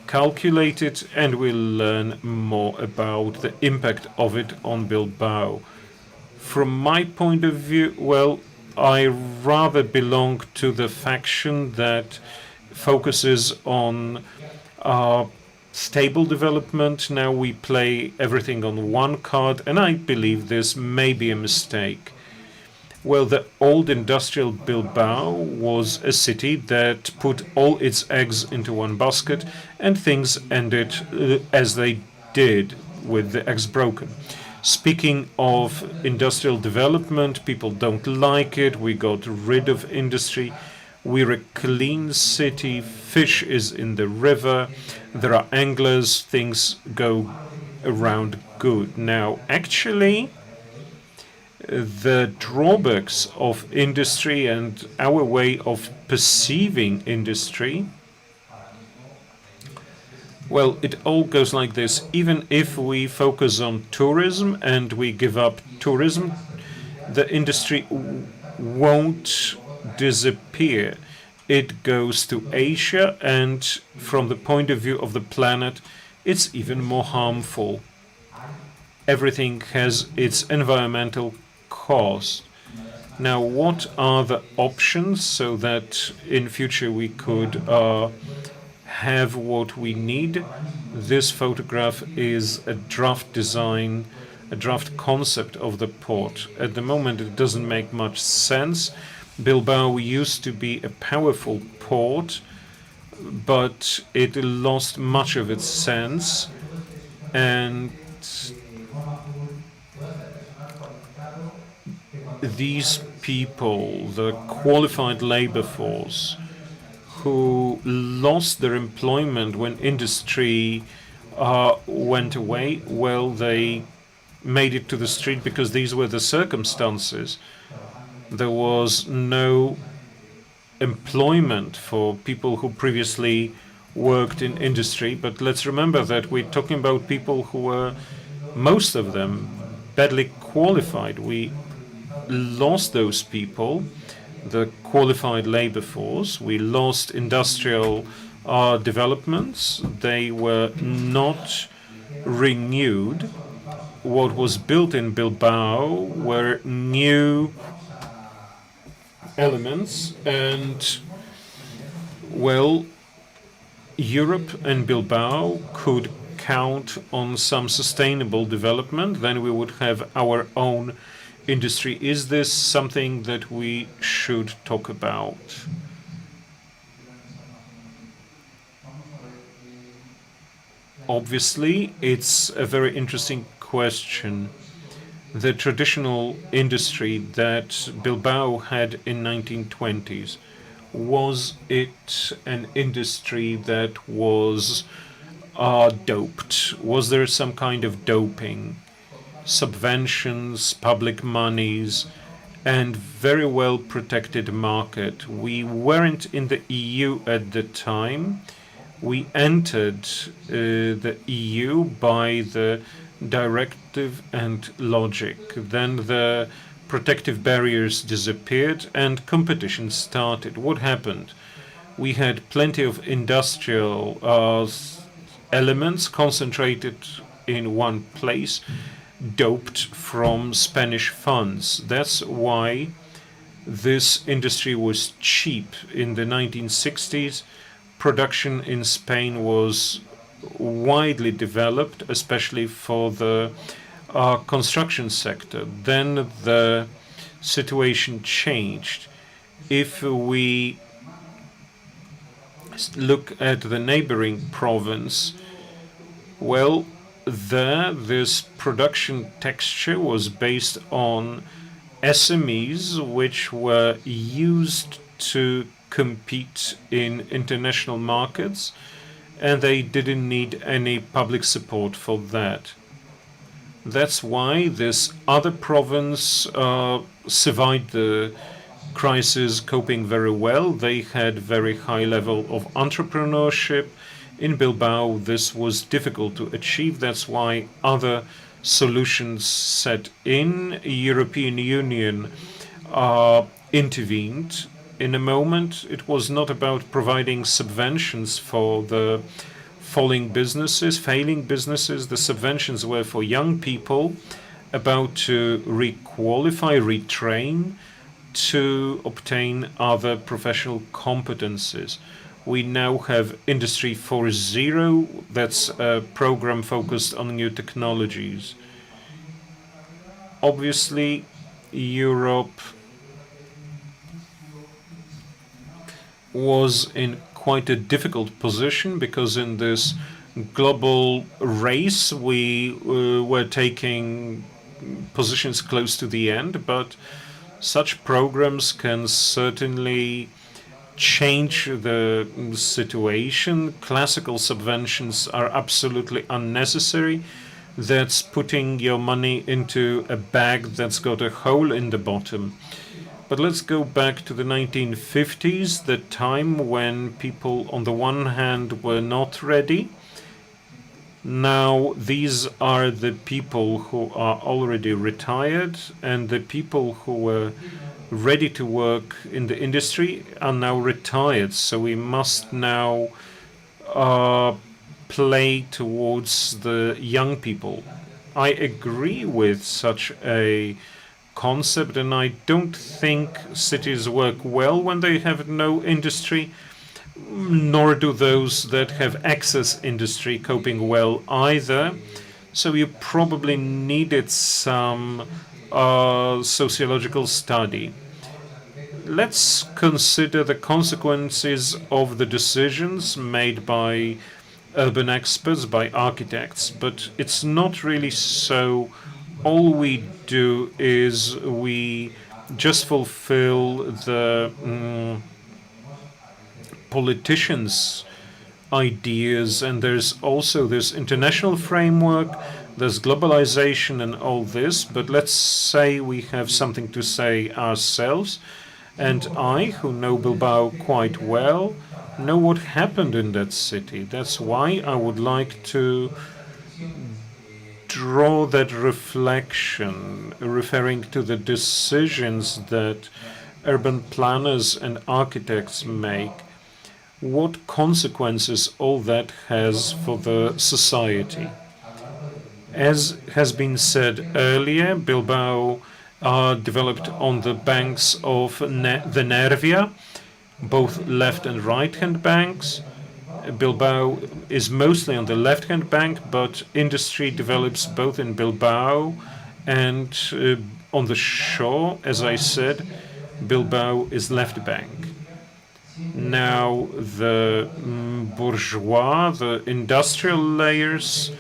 calculated, and we'll learn more about the impact of it on Bilbao. From my point of view, well, I rather belong to the faction that focuses on stable development. Now we play everything on one card, and I believe this may be a mistake. Well, the old industrial Bilbao was a city that put all its eggs into one basket, and things ended as they did, with the eggs broken. Speaking of industrial development, people don't like it. We got rid of industry. We're a clean city. Fish is in the river. There are anglers. Things go around good. Now, actually, the drawbacks of industry and our way of perceiving industry, well, it all goes like this. Even if we focus on tourism and we give up tourism, the industry won't disappear. It goes to Asia, and from the point of view of the planet, it's even more harmful. Everything has its environmental cost. Now, what are the options so that in future we could have what we need? This photograph is a draft design, a draft concept of the port. At the moment, it doesn't make much sense. Bilbao used to be a powerful port, but it lost much of its sense, and these people, the qualified labor force, who lost their employment when industry went away, well, they made it to the street because these were the circumstances. There was no employment for people who previously worked in industry, but let's remember that we're talking about people who were, most of them, badly qualified. We lost those people, the qualified labor force. We lost industrial developments. They were not renewed. What was built in Bilbao were new elements, and, well, Europe and Bilbao could count on some sustainable development, then we would have our own industry. Is this something that we should talk about? Obviously, it's a very interesting question. The traditional industry that Bilbao had in 1920s, was it an industry that was doped? Was there some kind of doping? Subventions, public monies, and very well protected market. We weren't in the EU at the time. We entered the EU by the directive and logic. Then the protective barriers disappeared and competition started. What happened? We had plenty of industrial elements concentrated in one place, doped from Spanish funds. That's why this industry was cheap in the 1960s. Production in Spain was widely developed, especially for the construction sector. Then the situation changed. If we look at the neighboring province, well, there this production texture was based on SMEs which were used to compete in international markets, and they didn't need any public support for that. That's why this other province survived the crisis, coping very well. They had very high level of entrepreneurship. In Bilbao, this was difficult to achieve. That's why other solutions set in. European Union intervened. In a moment, it was not about providing subventions for the failing businesses. The subventions were for young people about to requalify, retrain, to obtain other professional competencies. We now have Industry 4.0, that's a program focused on new technologies. Obviously, Europe was in quite a difficult position because in this global race we were taking positions close to the end, but such programs can certainly change the situation. Classical subventions are absolutely unnecessary. That's putting your money into a bag that's got a hole in the bottom. But let's go back to the 1950s, the time when people on the one hand were not ready. Now these are the people who are already retired, and the people who were ready to work in the industry are now retired. So we must now play towards the young people. I agree with such a concept, and I don't think cities work well when they have no industry, nor do those that have excess industry coping well either. So you probably needed some sociological study. Let's consider the consequences of the decisions made by urban experts, by architects, but it's not really so. All we do is we just fulfill the politicians' ideas, and there's also this international framework, there's globalization and all this, but let's say we have something to say ourselves, and I, who know Bilbao quite well, know what happened in that city. That's why I would like to draw that reflection, referring to the decisions that urban planners and architects make, what consequences all that has for the society. As has been said earlier, Bilbao developed on the banks of the Nervia, both left and right-hand banks, Bilbao is mostly on the left-hand bank, but industry develops both in Bilbao and on the shore. As I said, Bilbao is left bank. Now the bourgeois, the industrial layers,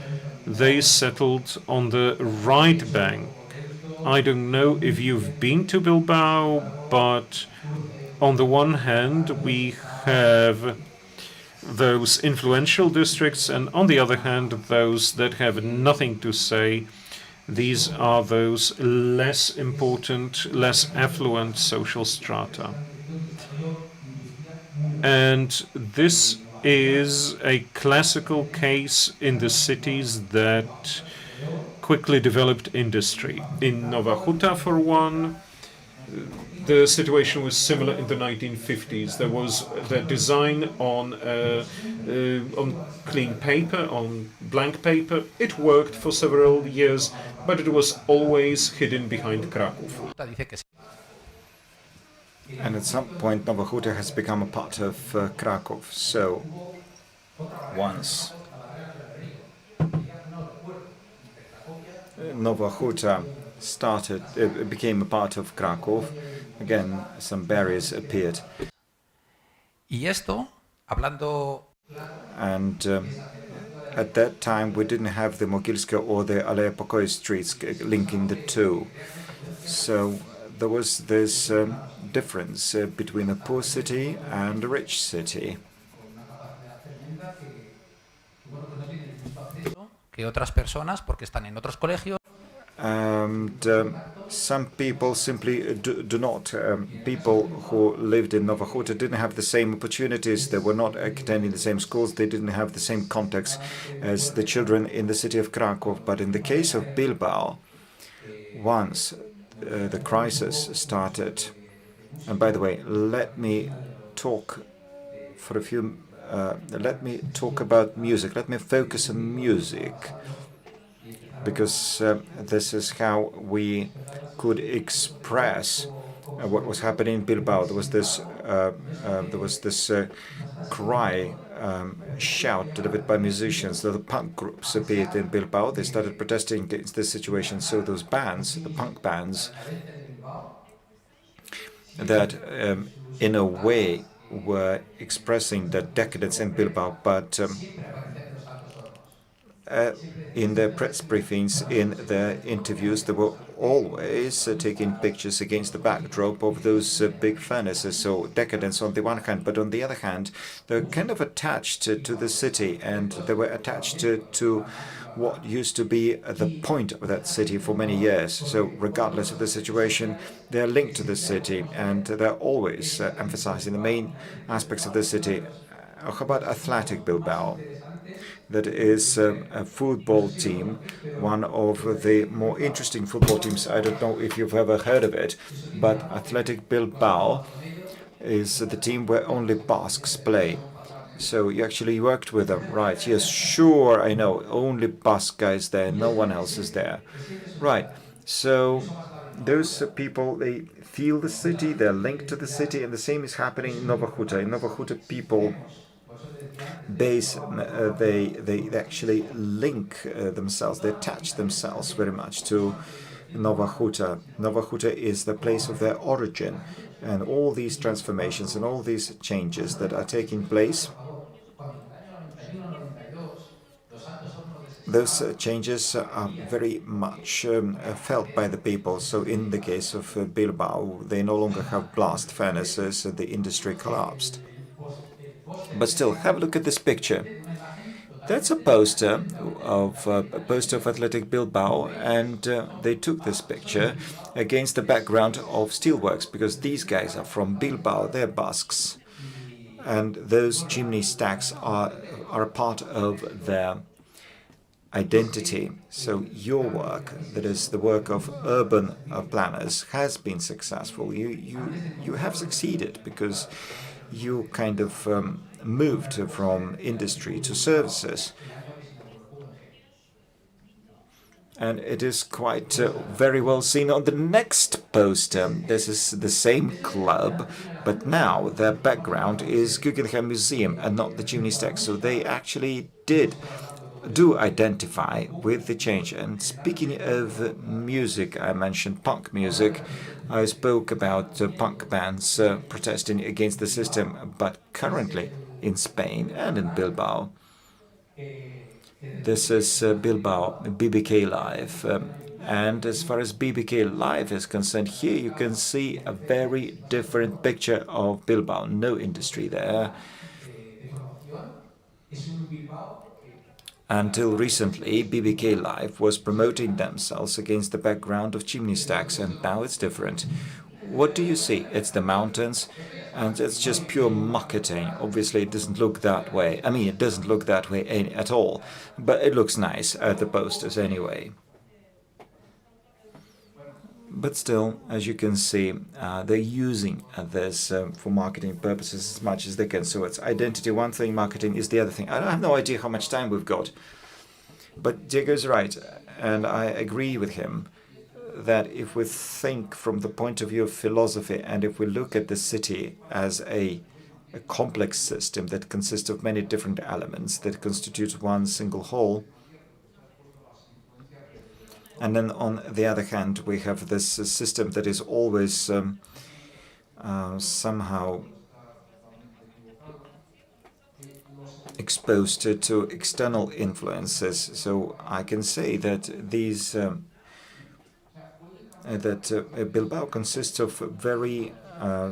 they settled on the right bank. I don't know if you've been to Bilbao, but on the one hand, we have those influential districts, and on the other hand, those that have nothing to say. These are those less important, less affluent social strata. And this is a classical case in the cities that quickly developed industry. In Nowa Huta, for one, the situation was similar in the 1950s. There was the design on clean paper, on blank paper. It worked for several years, but it was always hidden behind Krakow. And at some point, Nowa Huta has become a part of Krakow. So once Nowa Huta became a part of Krakow, again, some barriers appeared. Y esto, hablando. And at that time, we didn't have the Mogilska or the Aleja Pokoju streets linking the two. So there was this difference between a poor city and a rich city. Que otras personas, porque están en otros colegios. And some people simply do not. People who lived in Nowa Huta didn't have the same opportunities. They were not attending the same schools. They didn't have the same context as the children in the city of Krakow. But in the case of Bilbao, once the crisis started, and by the way, let me talk for a few. Let me talk about music. Let me focus on music, because this is how we could express what was happening in Bilbao. There was this cry, shout delivered by musicians. The punk groups appeared in Bilbao. They started protesting against this situation. So those bands, the punk bands, that in a way were expressing the decadence in Bilbao, but in their press briefings, in their interviews, they were always taking pictures against the backdrop of those big furnaces. So decadence on the one hand, but on the other hand, they're kind of attached to the city, and they were attached to what used to be the point of that city for many years. So regardless of the situation, they're linked to the city, and they're always emphasizing the main aspects of the city. How about Athletic Bilbao? That is a football team, one of the more interesting football teams. I don't know if you've ever heard of it, but Athletic Bilbao is the team where only Basques play. So you actually worked with them, right? Yes, sure, I know. Only Basque guys there, no one else is there. Right. So those people, they feel the city, they're linked to the city, and the same is happening in Nowa Huta. In Nowa Huta, people they actually link themselves, they attach themselves very much to Nowa Huta. Nowa Huta is the place of their origin, and all these transformations and all these changes that are taking place, those changes are very much felt by the people. So in the case of Bilbao, they no longer have blast furnaces, the industry collapsed. But still, have a look at this picture. That's a poster of Athletic Bilbao, and they took this picture against the background of steelworks, because these guys are from Bilbao, they're Basques, and those chimney stacks are a part of their identity. So your work, that is the work of urban planners, has been successful. You have succeeded because you kind of moved from industry to services. And it is quite very well seen on the next poster. This is the same club, but now their background is Guggenheim Museum and not the chimney stacks. So they actually do identify with the change. And speaking of music, I mentioned punk music. I spoke about punk bands protesting against the system, but currently in Spain and in Bilbao, this is Bilbao BBK Live. And as far as BBK Live is concerned, here you can see a very different picture of Bilbao. No industry there. Until recently, BBK Live was promoting themselves against the background of chimney stacks, and now it's different. What do you see? It's the mountains, and it's just pure marketing. Obviously, it doesn't look that way. I mean, it doesn't look that way at all, but it looks nice at the posters anyway. But still, as you can see, they're using this for marketing purposes as much as they can. So it's identity one thing, marketing is the other thing. I have no idea how much time we've got. But Diego's right, and I agree with him, that if we think from the point of view of philosophy, and if we look at the city as a complex system that consists of many different elements that constitute one single whole, and then on the other hand, we have this system that is always somehow exposed to external influences. So I can say that these Bilbao consists of very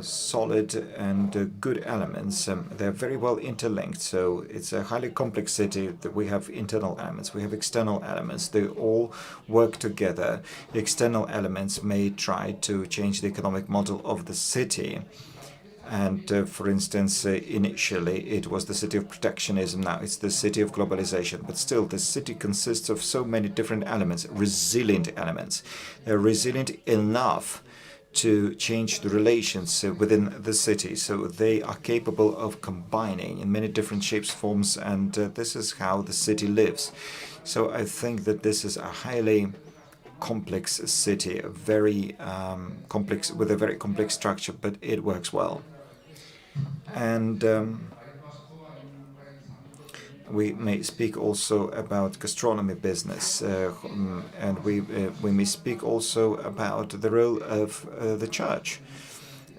solid and good elements. They're very well interlinked, so it's a highly complex city that we have internal elements, we have external elements. They all work together. The external elements may try to change the economic model of the city. And for instance, initially it was the city of protectionism, now it's the city of globalization. But still, the city consists of so many different elements, resilient elements. They're resilient enough to change the relations within the city. So they are capable of combining in many different shapes, forms, and this is how the city lives. So I think that this is a highly complex city, a very complex, with a very complex structure, but it works well. And we may speak also about gastronomy business, and we may speak also about the role of the church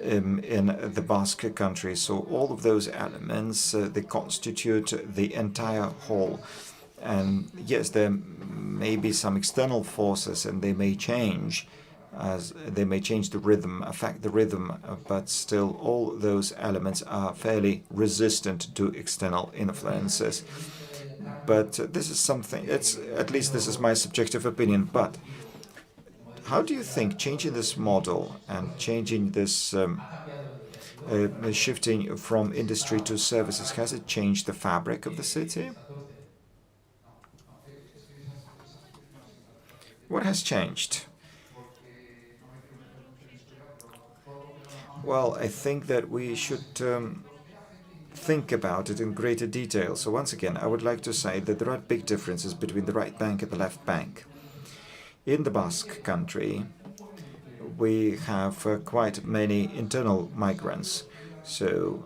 in the Basque country. So all of those elements, they constitute the entire whole. And yes, there may be some external forces, and they may change, as they may change the rhythm, affect the rhythm, but still all those elements are fairly resistant to external influences. But this is something, it's, at least this is my subjective opinion, but how do you think changing this model and changing this shifting from industry to services, has it changed the fabric of the city? What has changed? Well, I think that we should think about it in greater detail. So once again, I would like to say that there are big differences between the right bank and the left bank. In the Basque country, we have quite many internal migrants. So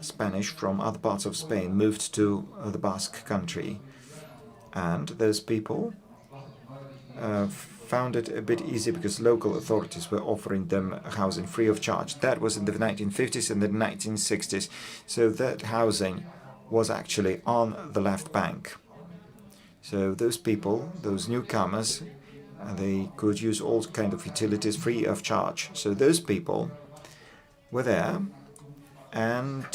Spanish from other parts of Spain moved to the Basque country. And those people found it a bit easy because local authorities were offering them housing free of charge. That was in the 1950s and the 1960s. So that housing was actually on the left bank. So those people, those newcomers, they could use all kinds of utilities free of charge. So those people were there, and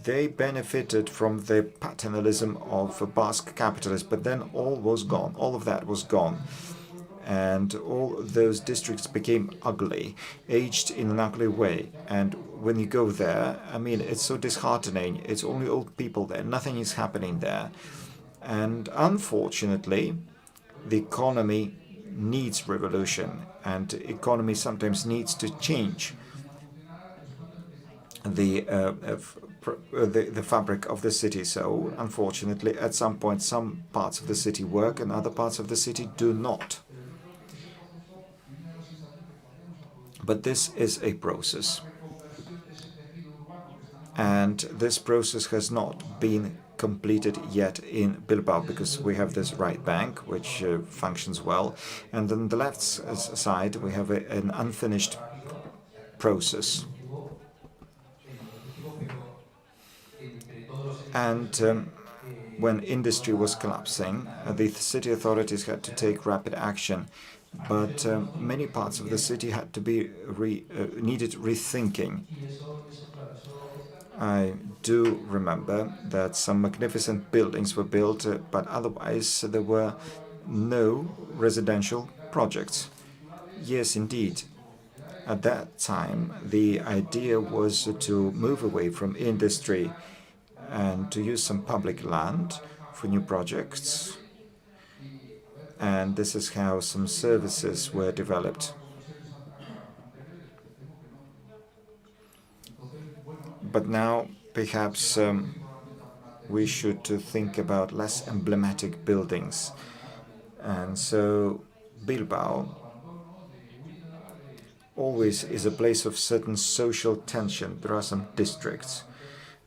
they benefited from the paternalism of Basque capitalists, but then all was gone. All of that was gone. And all those districts became ugly, aged in an ugly way. And when you go there, I mean, it's so disheartening. It's only old people there. Nothing is happening there. And unfortunately, the economy needs revolution, and economy sometimes needs to change. the fabric of the city. So, unfortunately, at some point, some parts of the city work and other parts of the city do not. But this is a process. And this process has not been completed yet in Bilbao, because we have this right bank, which functions well. And on the left side, we have an unfinished process. And when industry was collapsing, the city authorities had to take rapid action. But many parts of the city had to be needed rethinking. I do remember that some magnificent buildings were built, but otherwise there were no residential projects. Yes, indeed. At that time, the idea was to move away from industry and to use some public land for new projects. And this is how some services were developed. But now, perhaps we should think about less emblematic buildings. And so Bilbao always is a place of certain social tension. There are some districts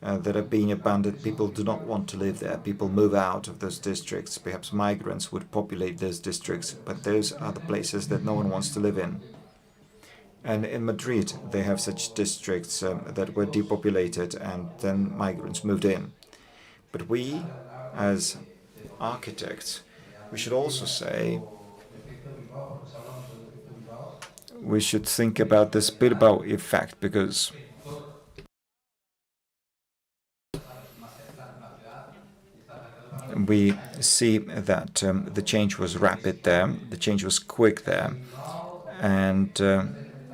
that are being abandoned. People do not want to live there. People move out of those districts. Perhaps migrants would populate those districts, but those are the places that no one wants to live in. And in Madrid, they have such districts that were depopulated, and then migrants moved in. But we, as architects, we should also say, we should think about this Bilbao effect, because we see that the change was rapid there, the change was quick there, and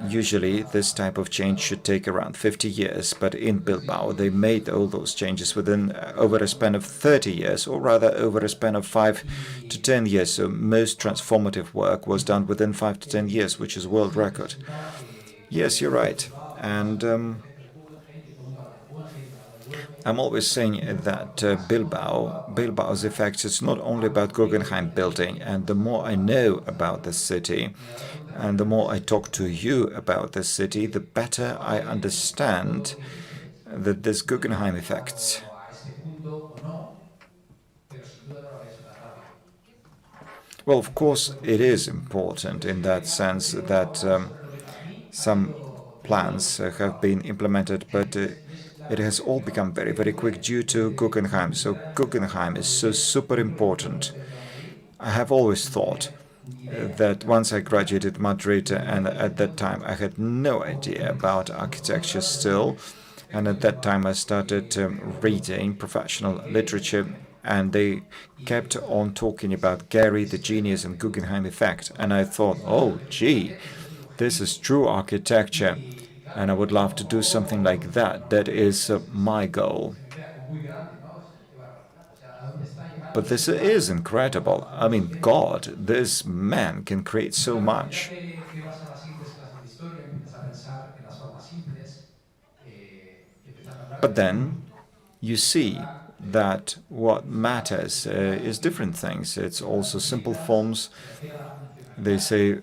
usually this type of change should take around 50 years, but in Bilbao they made all those changes within over a span of 30 years, or rather over a span of 5 to 10 years. So most transformative work was done within 5 to 10 years, which is a world record. Yes, you're right. And I'm always saying that Bilbao's effect is not only about Guggenheim building, and the more I know about the city, and the more I talk to you about the city, the better I understand that this Guggenheim effect well, of course, it is important in that sense that some plans have been implemented, but it has all become very, very quick due to Guggenheim. So Guggenheim is so super important. I have always thought that once I graduated Madrid, and at that time I had no idea about architecture still, and at that time I started reading professional literature, and they kept on talking about Gehry, the genius, and Guggenheim effect, and I thought, oh gee, this is true architecture, and I would love to do something like that. That is my goal. But this is incredible. I mean, God, this man can create so much. But then you see that what matters is different things. It's also simple forms. They say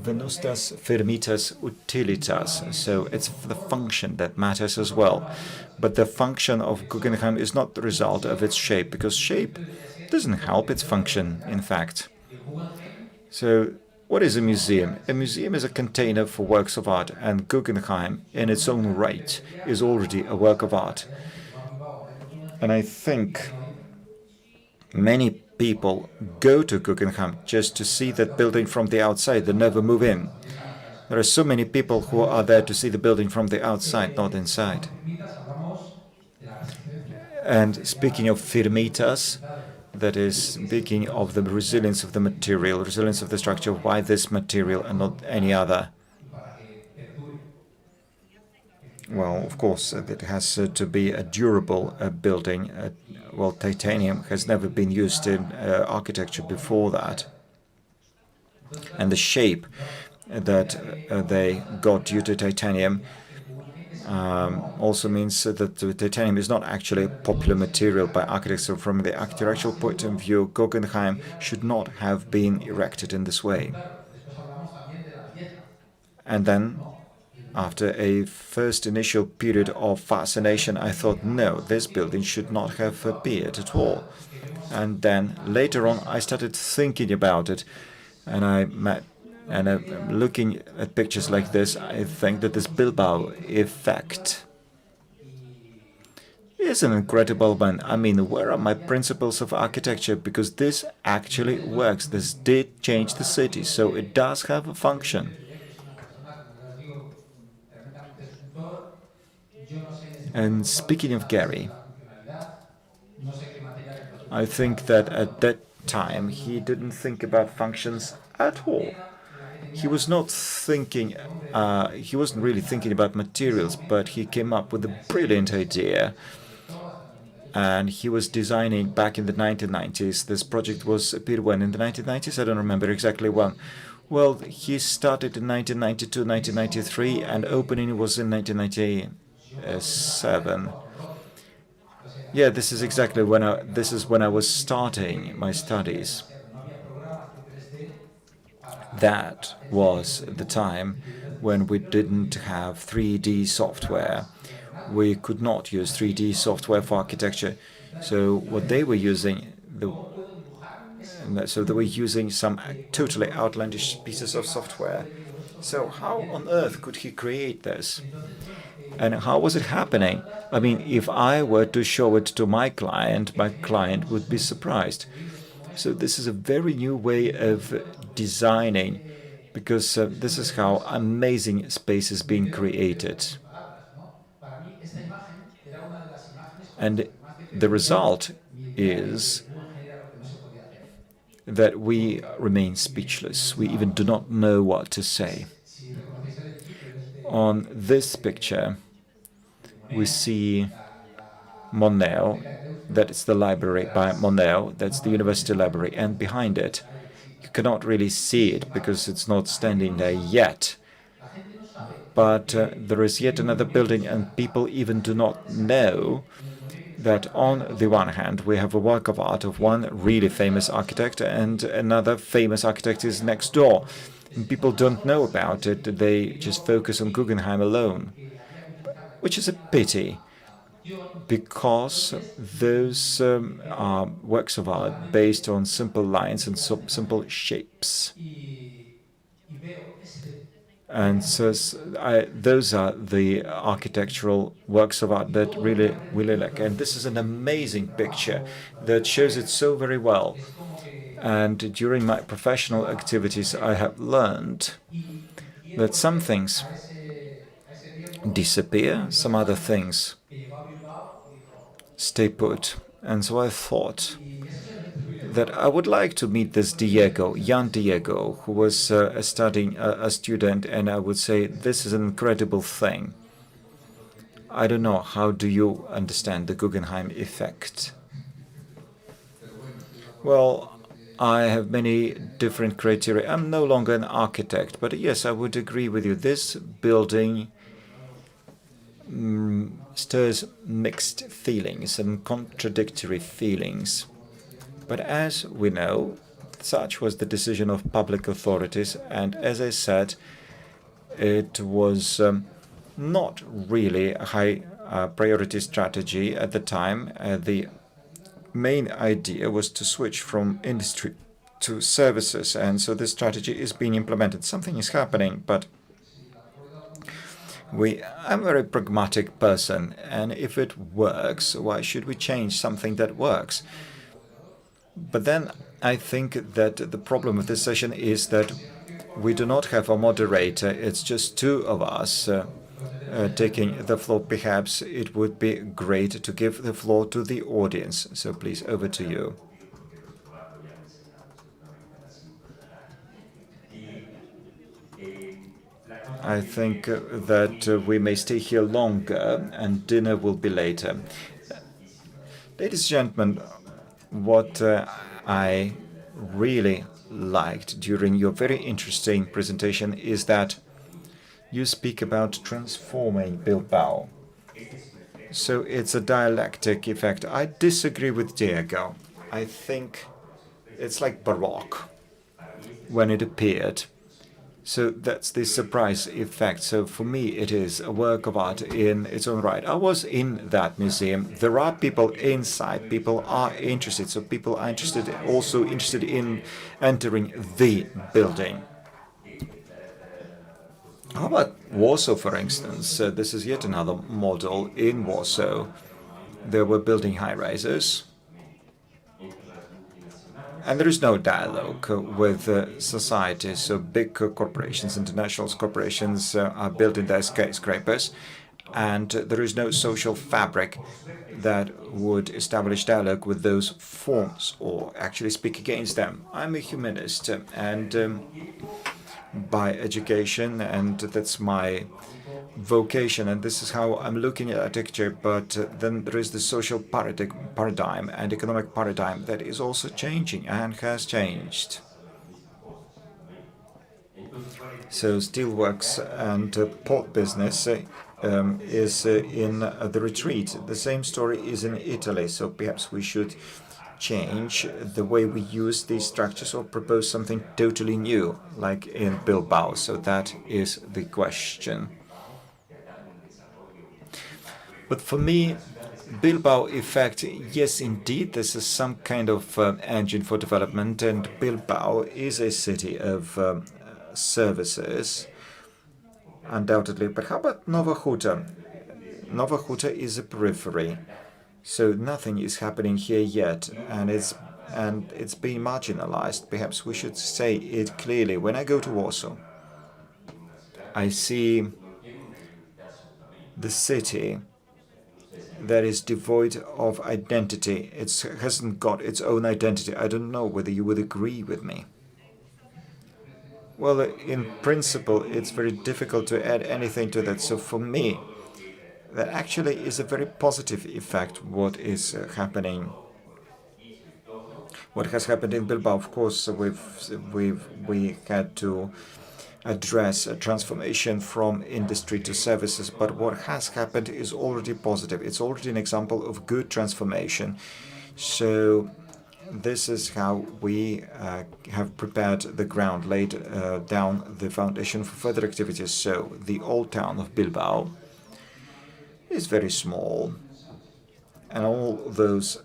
venustas firmitas utilitas, so it's the function that matters as well. But the function of Guggenheim is not the result of its shape, because shape doesn't help its function, in fact. So what is a museum? A museum is a container for works of art, and Guggenheim, in its own right, is already a work of art. And I think many people go to Guggenheim just to see that building from the outside. They never move in. There are so many people who are there to see the building from the outside, not inside. And speaking of firmitas, that is, speaking of the resilience of the material, resilience of the structure, why this material and not any other? Well, of course, it has to be a durable building. Well, titanium has never been used in architecture before that. And the shape that they got due to titanium also means that the titanium is not actually a popular material by architects. So from the architectural point of view, Guggenheim should not have been erected in this way. And then, after a first initial period of fascination, I thought, no, this building should not have appeared at all. And then later on, I started thinking about it, and looking at pictures like this, I think that this Bilbao Effect is an incredible one. I mean, where are my principles of architecture? Because this actually works. This did change the city, so it does have a function. And speaking of Gary, I think that at that time he didn't think about functions at all. He was not thinking, he wasn't really thinking about materials, but he came up with a brilliant idea. And he was designing back in the 1990s. This project was appeared when? In the 1990s? I don't remember exactly when. Well, he started in 1992, 1993, and opening was in 1997. Yeah, this is exactly when I was starting my studies. That was the time when we didn't have 3D software. We could not use 3D software for architecture. So what they were using, they were using some totally outlandish pieces of software. So how on earth could he create this? And how was it happening? I mean, if I were to show it to my client would be surprised. So this is a very new way of designing, because this is how amazing space is being created. And the result is that we remain speechless. We even do not know what to say. On this picture, we see Monet. That is the library by Monet. That's the university library. And behind it, you cannot really see it because it's not standing there yet. But there is yet another building, and people even do not know that on the one hand, we have a work of art of one really famous architect, and another famous architect is next door. And people don't know about it. They just focus on Guggenheim alone, which is a pity, because those are works of art based on simple lines and simple shapes. And so those are the architectural works of art that really like. And this is an amazing picture that shows it so very well. And during my professional activities, I have learned that some things disappear, some other things stay put. And so I thought that I would like to meet this Diego, young Diego, who was studying a student, and I would say, this is an incredible thing. I don't know, how do you understand the Guggenheim effect? Well, I have many different criteria. I'm no longer an architect, but yes, I would agree with you. This building stirs mixed feelings and contradictory feelings. But as we know, such was the decision of public authorities, and as I said, it was not really a high priority strategy at the time. The main idea was to switch from industry to services, and so this strategy is being implemented. Something is happening, but I'm a very pragmatic person, and if it works, why should we change something that works? But then I think that the problem with this session is that we do not have a moderator. It's just two of us taking the floor. Perhaps it would be great to give the floor to the audience. So please, over to you. I think that we may stay here longer and dinner will be later. Ladies and gentlemen, what I really liked during your very interesting presentation is that you speak about transforming Bilbao. So it's a dialectic effect. I disagree with Diego. I think it's like Baroque when it appeared. So that's the surprise effect. So for me, it is a work of art in its own right. I was in that museum. There are people inside. People are interested. So people are also interested in entering the building. How about Warsaw, for instance? This is yet another model in Warsaw. They were building high-rises. And there is no dialogue with society. So big corporations, international corporations are building their skyscrapers, and there is no social fabric that would establish dialogue with those forms or actually speak against them. I'm a humanist, and by education, and that's my vocation, and this is how I'm looking at architecture. But then there is the social paradigm and economic paradigm that is also changing and has changed. So steelworks and port business is in the retreat. The same story is in Italy, so perhaps we should change the way we use these structures or propose something totally new, like in Bilbao. So that is the question. But for me, Bilbao Effect, yes, indeed, this is some kind of engine for development, and Bilbao is a city of services, undoubtedly. But how about Nowa Huta? Nowa Huta is a periphery, so nothing is happening here yet, and it's being marginalized. Perhaps we should say it clearly. When I go to Warsaw, I see the city that is devoid of identity. It hasn't got its own identity. I don't know whether you would agree with me. Well, in principle, it's very difficult to add anything to that. So for me, that actually is a very positive effect, what is happening. What has happened in Bilbao, of course, we had to address a transformation from industry to services, but what has happened is already positive. It's already an example of good transformation. So this is how we have prepared the ground, laid down the foundation for further activities. So the old town of Bilbao is very small, and all those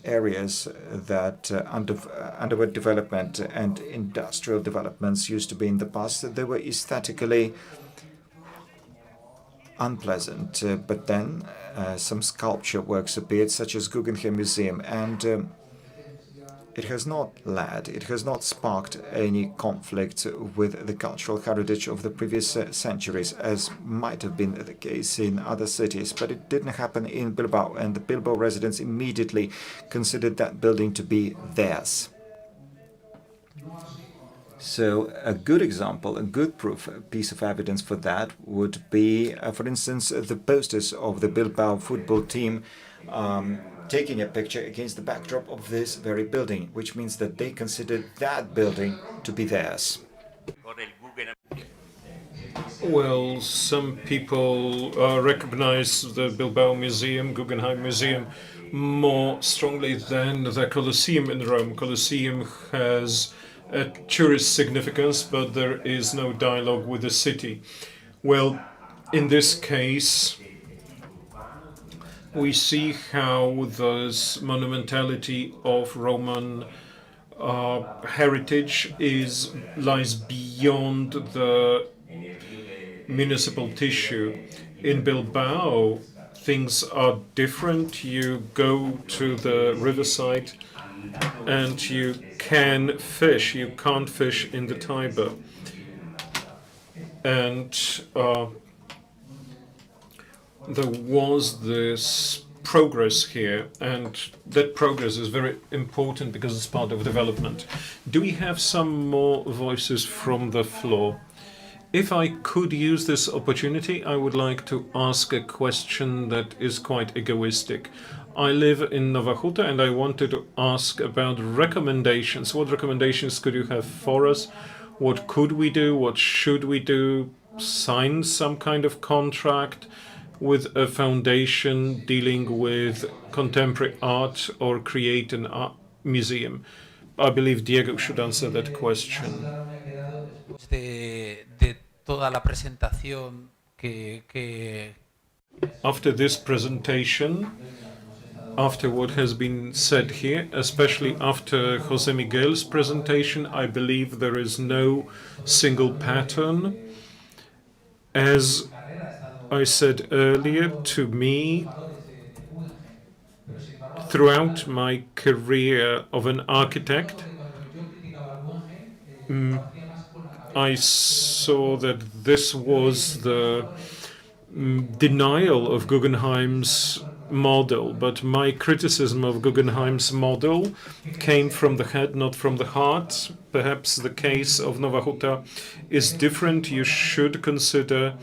areas that underwent development and industrial developments used to be in the past, they were aesthetically unpleasant. But then some sculpture works appeared, such as Guggenheim Museum, and it has not sparked any conflict with the cultural heritage of the previous centuries, as might have been the case in other cities. But it didn't happen in Bilbao, and the Bilbao residents immediately considered that building to be theirs. So a good example, a good proof, a piece of evidence for that would be, for instance, the posters of the Bilbao football team taking a picture against the backdrop of this very building, which means that they considered that building to be theirs. Well, some people recognize the Bilbao Museum, Guggenheim Museum, more strongly than the Colosseum in Rome. Colosseum has a tourist significance, but there is no dialogue with the city. Well, in this case, we see how this monumentality of Roman heritage lies beyond the municipal tissue. In Bilbao, things are different. You go to the riverside and you can fish. You can't fish in the Tiber. And there was this progress here, and that progress is very important because it's part of development. Do we have some more voices from the floor? If I could use this opportunity, I would like to ask a question that is quite egoistic. I live in Nowa Huta and I wanted to ask about recommendations. What recommendations could you have for us? What could we do? What should we do? Sign some kind of contract with a foundation dealing with contemporary art or create an art museum? I believe Diego should answer that question. De toda la presentación que After this presentation, after what has been said here, especially after Jose Miguel's presentation, I believe there is no single pattern. As I said earlier, to me, throughout my career of an architect, I saw that this was the denial of Guggenheim's model, but my criticism of Guggenheim's model came from the head, not from the heart. Perhaps the case of Nowa Huta is different. You should consider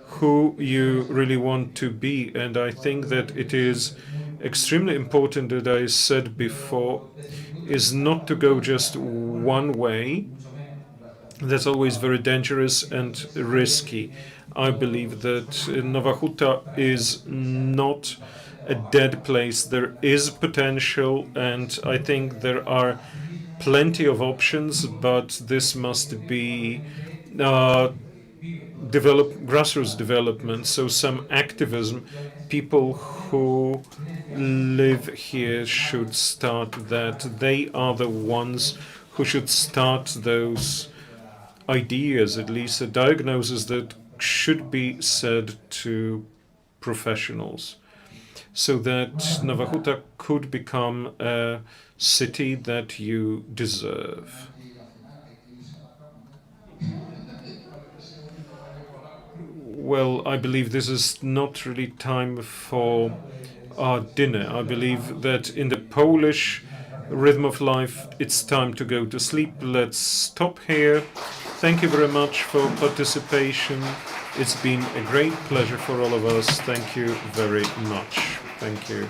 who you really want to be, and I think that it is extremely important, that I said before, is not to go just one way. That's always very dangerous and risky. I believe that Nowa Huta is not a dead place. There is potential, and I think there are plenty of options, but this must be grassroots development, so some activism. People who live here should start that. They are the ones who should start those ideas, at least a diagnosis that should be said to professionals, so that Nowa Huta could become a city that you deserve. Well, I believe this is not really time for our dinner. I believe that in the Polish rhythm of life, it's time to go to sleep. Let's stop here. Thank you very much for participation. It's been a great pleasure for all of us. Thank you very much. Thank you.